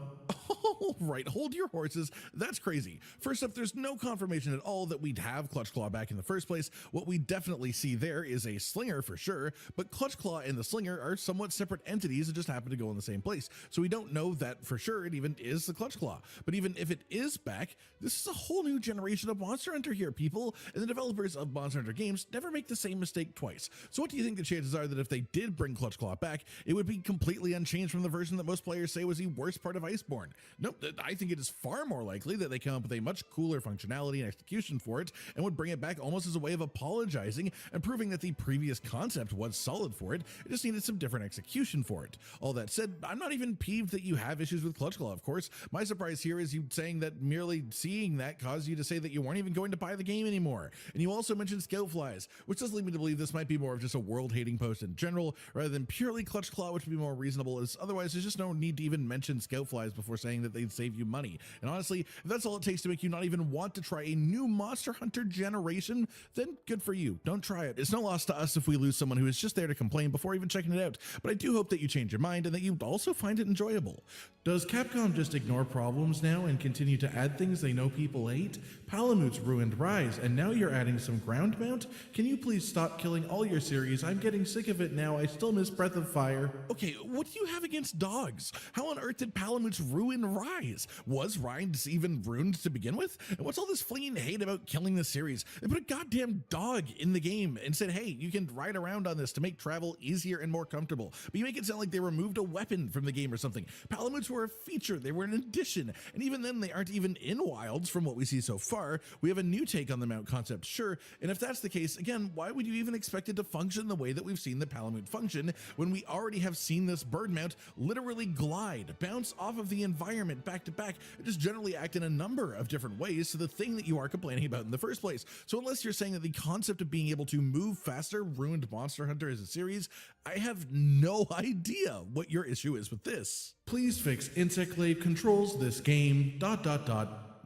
Oh, right, hold your horses. That's crazy. First up, there's no confirmation at all that we'd have Clutch Claw back in the first place. What we definitely see there is a Slinger for sure, but Clutch Claw and the Slinger are somewhat separate entities that just happen to go in the same place. So we don't know that for sure it even is the Clutch Claw. But even if it is back, this is a whole new generation of Monster Hunter here, people, and the developers of Monster Hunter games never make the same mistake twice. So what do you think the chances are that if they did bring Clutch Claw back, it would be completely unchanged from the version that most players say was the worst part of Iceborne? Nope, I think it is far more likely that they come up with a much cooler functionality and execution for it and would bring it back almost as a way of apologizing and proving that the previous concept was solid for it. It just needed some different execution for it. All that said, I'm not even peeved that you have issues with Clutch Claw, of course. My surprise here is you saying that merely seeing that caused you to say that you weren't even going to buy the game anymore. And you also mentioned Scout Flies, which does lead me to believe this might be more of just a world-hating post in general rather than purely Clutch Claw, which would be more reasonable, as otherwise there's just no need to even mention Scout Flies before saying that they'd save you money. And honestly, if that's all it takes to make you not even want to try a new Monster Hunter generation, then good for you. Don't try it. It's no loss to us if we lose someone who is just there to complain before even checking it out. But I do hope that you change your mind and that you also find it enjoyable. Does Capcom just ignore problems now and continue to add things they know people hate? Palamutes ruined Rise, and now you're adding some ground mount? Can you please stop killing all your series? I'm getting sick of it now. I still miss Breath of Fire. Okay, what do you have against dogs? How on earth did Palamutes ruin Rise? Was Rise even ruined to begin with? And what's all this fleeing hate about killing the series? They put a goddamn dog in the game and said, hey, you can ride around on this to make travel easier and more comfortable. But you make it sound like they removed a weapon from the game or something. Palamutes were a feature. They were an addition. And even then, they aren't even in Wilds from what we see so far. We have a new take on the mount concept, sure. And if that's the case, again, why would you even expect it to function the way that we've seen the Palamute function when we already have seen this bird mount literally glide, bounce off of the environment back to back, and just generally act in a number of different ways to the thing that you are complaining about in the first place. So unless you're saying that the concept of being able to move faster ruined Monster Hunter as a series, I have no idea what your issue is with this. Please fix Insectglaive controls this game, ...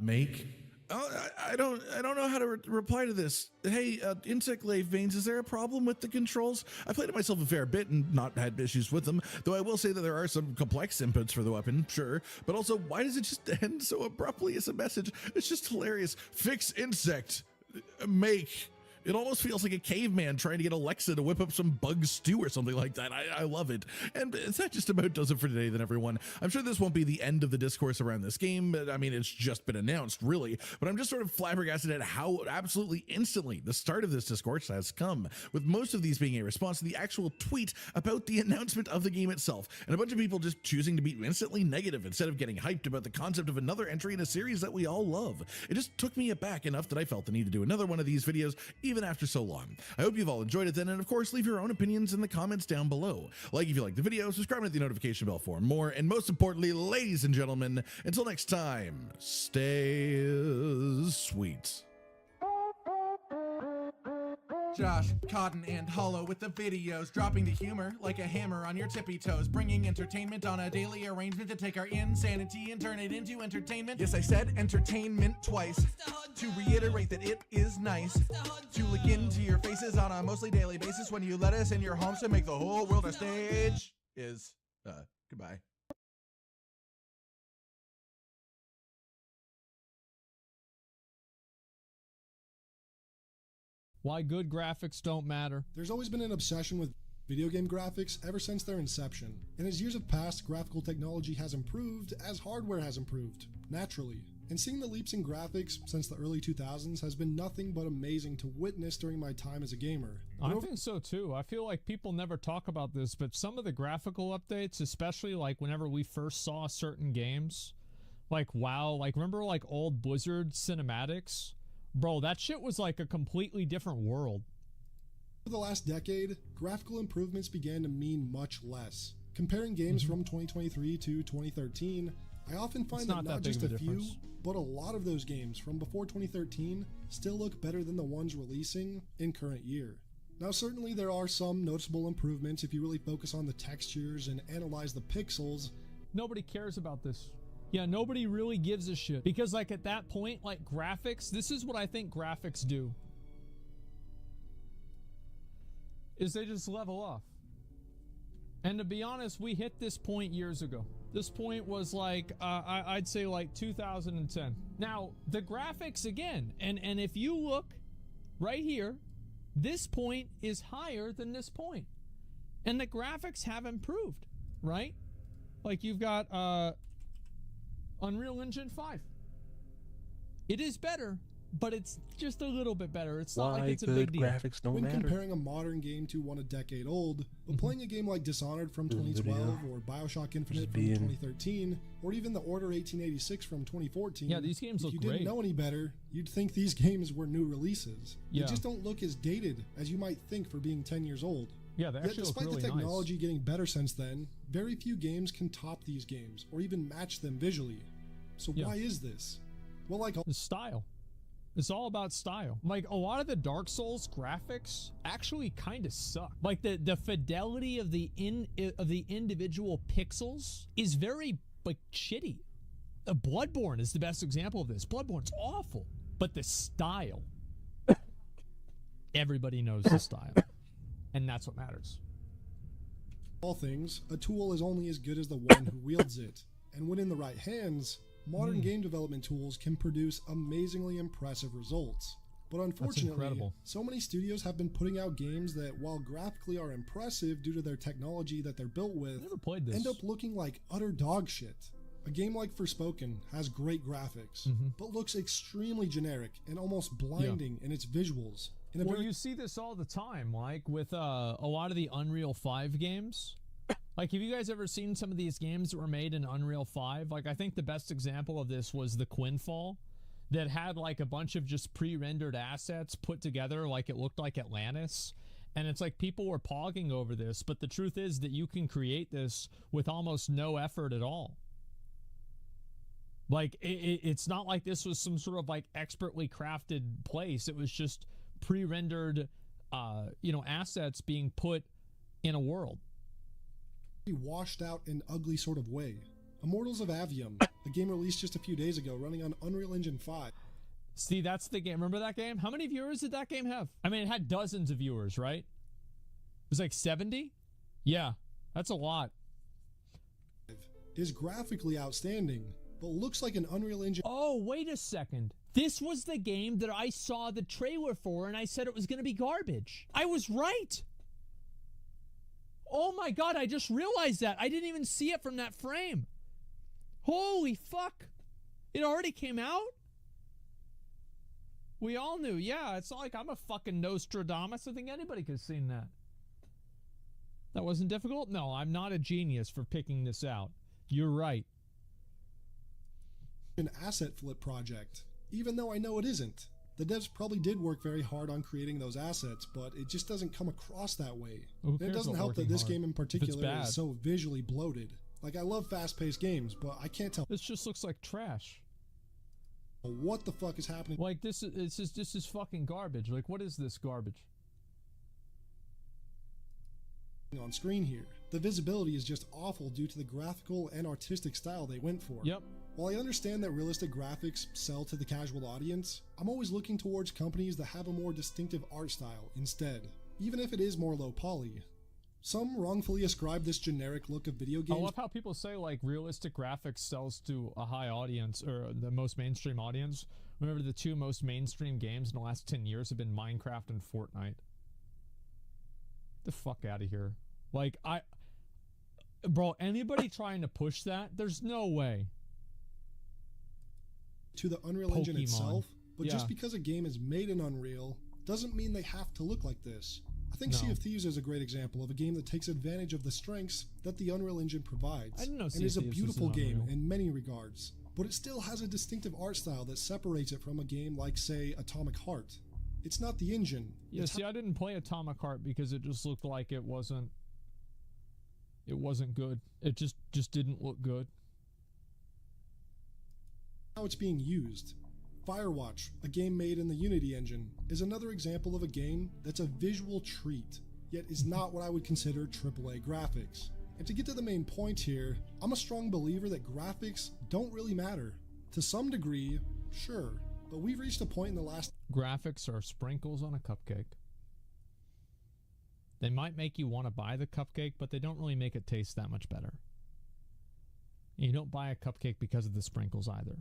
make. I don't know how to reply to this. Hey, Insectglaive Veins, is there a problem with the controls? I played it myself a fair bit and not had issues with them, though I will say that there are some complex inputs for the weapon, sure. But also, why does it just end so abruptly as a message? It's just hilarious. Fix insect. Make. It almost feels like a caveman trying to get Alexa to whip up some bug stew or something like that. I love it. And that just about does it for today then, everyone. I'm sure this won't be the end of the discourse around this game. I mean, it's just been announced, really. But I'm just sort of flabbergasted at how absolutely instantly the start of this discourse has come, with most of these being a response to the actual tweet about the announcement of the game itself, and a bunch of people just choosing to be instantly negative instead of getting hyped about the concept of another entry in a series that we all love. It just took me aback enough that I felt the need to do another one of these videos, even after so long. I hope you've all enjoyed it then, and of course leave your own opinions in the comments down below. Like if you like the video, subscribe and hit the notification bell for more, and most importantly, ladies and gentlemen, until next time, stay sweet. Josh, Cotton, and Hollow with the videos, dropping the humor like a hammer on your tippy toes, bringing entertainment on a daily arrangement to take our insanity and turn it into entertainment. Yes, I said entertainment twice, to reiterate that it is nice to look into your faces on a mostly daily basis when you let us in your homes to make the whole world a stage. Goodbye. Why good graphics don't matter. There's always been an obsession with video game graphics ever since their inception. And as years have passed, graphical technology has improved as hardware has improved, naturally. And seeing the leaps in graphics since the early 2000s has been nothing but amazing to witness during my time as a gamer. I think so too. I feel like people never talk about this, but some of the graphical updates, especially like whenever we first saw certain games, like WoW, like remember like old Blizzard cinematics? Bro, that shit was like a completely different world. For the last decade, graphical improvements began to mean much less. Comparing games from 2023 to 2013, I often find that not just a few, but a lot of those games from before 2013 still look better than the ones releasing in current year. Now certainly there are some noticeable improvements if you really focus on the textures and analyze the pixels. Nobody cares about this. Yeah, nobody really gives a shit. Because like at that point, like graphics, this is what I think graphics do. Is they just level off. And to be honest, we hit this point years ago. This point was like, I'd say like 2010. Now, the graphics again, and if you look right here, this point is higher than this point. And the graphics have improved, right? Like you've got Unreal Engine 5. It is better, but it's just a little bit better. It's not like it's a big deal. Graphics don't when matter. Comparing a modern game to one a decade old, but playing a game like Dishonored from 2012 or BioShock Infinite from 2013, or even The Order 1886 from 2014. Yeah, these games look great. If you didn't know any better, you'd think these games were new releases. Yeah. They just don't look as dated as you might think for being 10 years old. Yeah, they actually Yet despite look really the technology nice. getting better since then, very few games can top these games or even match them visually. So Yeah. why is this? Well, like the style. It's all about style. Like a lot of the Dark Souls graphics actually kind of suck. Like the fidelity of the individual pixels is very like shitty. Bloodborne is the best example of this. Bloodborne's awful, but the style. Everybody knows the style, and that's what matters. All things, a tool is only as good as the one who wields it, and when in the right hands, modern game development tools can produce amazingly impressive results. But unfortunately, incredible. so many studios have been putting out games that, while graphically are impressive due to their technology that they're built with, never played this. end up looking like utter dog shit. A game like Forspoken has great graphics, but looks extremely generic and almost blinding in its visuals. Well, you see this all the time, like with a lot of the Unreal 5 games. Like, have you guys ever seen some of these games that were made in Unreal 5? Like, I think the best example of this was the Quinfall, that had like a bunch of just pre-rendered assets put together like it looked like Atlantis. And it's like people were pogging over this, but the truth is that you can create this with almost no effort at all. Like, it's not like this was some sort of like expertly crafted place. It was just pre-rendered, assets being put in a world. Washed out and ugly sort of way. Immortals of Avium, a game released just a few days ago running on Unreal Engine 5. See, that's the game. Remember that game? How many viewers did that game have? I mean, it had dozens of viewers, right? It was like 70? Yeah, that's a lot. Is graphically outstanding, but looks like an Unreal Engine. Oh, wait a second. This was the game that I saw the trailer for and I said it was going to be garbage. I was right. Oh my god, I just realized that. I didn't even see it from that frame. Holy fuck. It already came out? We all knew. Yeah, it's not like I'm a fucking Nostradamus. I think anybody could have seen that. That wasn't difficult? No, I'm not a genius for picking this out. You're right. An asset flip project, even though I know it isn't. The devs probably did work very hard on creating those assets, but it just doesn't come across that way. Who And it cares doesn't about help that working this hard? game in If it's particular bad. is so visually bloated. Like, I love fast-paced games, but I can't tell This just looks like trash. what the fuck is happening. Like, this is fucking garbage. Like, what is this garbage? On screen here. The visibility is just awful due to the graphical and artistic style they went for. Yep. While I understand that realistic graphics sell to the casual audience, I'm always looking towards companies that have a more distinctive art style instead, even if it is more low poly. Some wrongfully ascribe this generic look of video I games. love how people say like realistic graphics sells to a high audience or the most mainstream audience. Remember, the two most mainstream games in the last 10 years have been Minecraft and Fortnite. Get the fuck out of here. Like, bro, anybody trying to push that, there's no way. to the Unreal Engine Pokemon. itself, but Yeah. just because a game is made in Unreal doesn't mean they have to look like this. I think Sea No. of Thieves is a great example of a game that takes advantage of the strengths that the Unreal Engine provides, I didn't know and Sea of is a Thieves was in beautiful game Unreal. in many regards. But it still has a distinctive art style that separates it from a game like, say, Atomic Heart. It's not the engine. Yeah, it's see, I didn't play Atomic Heart because it just looked like it wasn't good. It just didn't look good. how it's being used. Firewatch, a game made in the Unity engine, is another example of a game that's a visual treat, yet is not what I would consider AAA graphics. And to get to the main point here, I'm a strong believer that graphics don't really matter. To some degree, sure, but we've reached a point in the last Graphics are sprinkles on a cupcake. They might make you want to buy the cupcake, but they don't really make it taste that much better. You don't buy a cupcake because of the sprinkles either.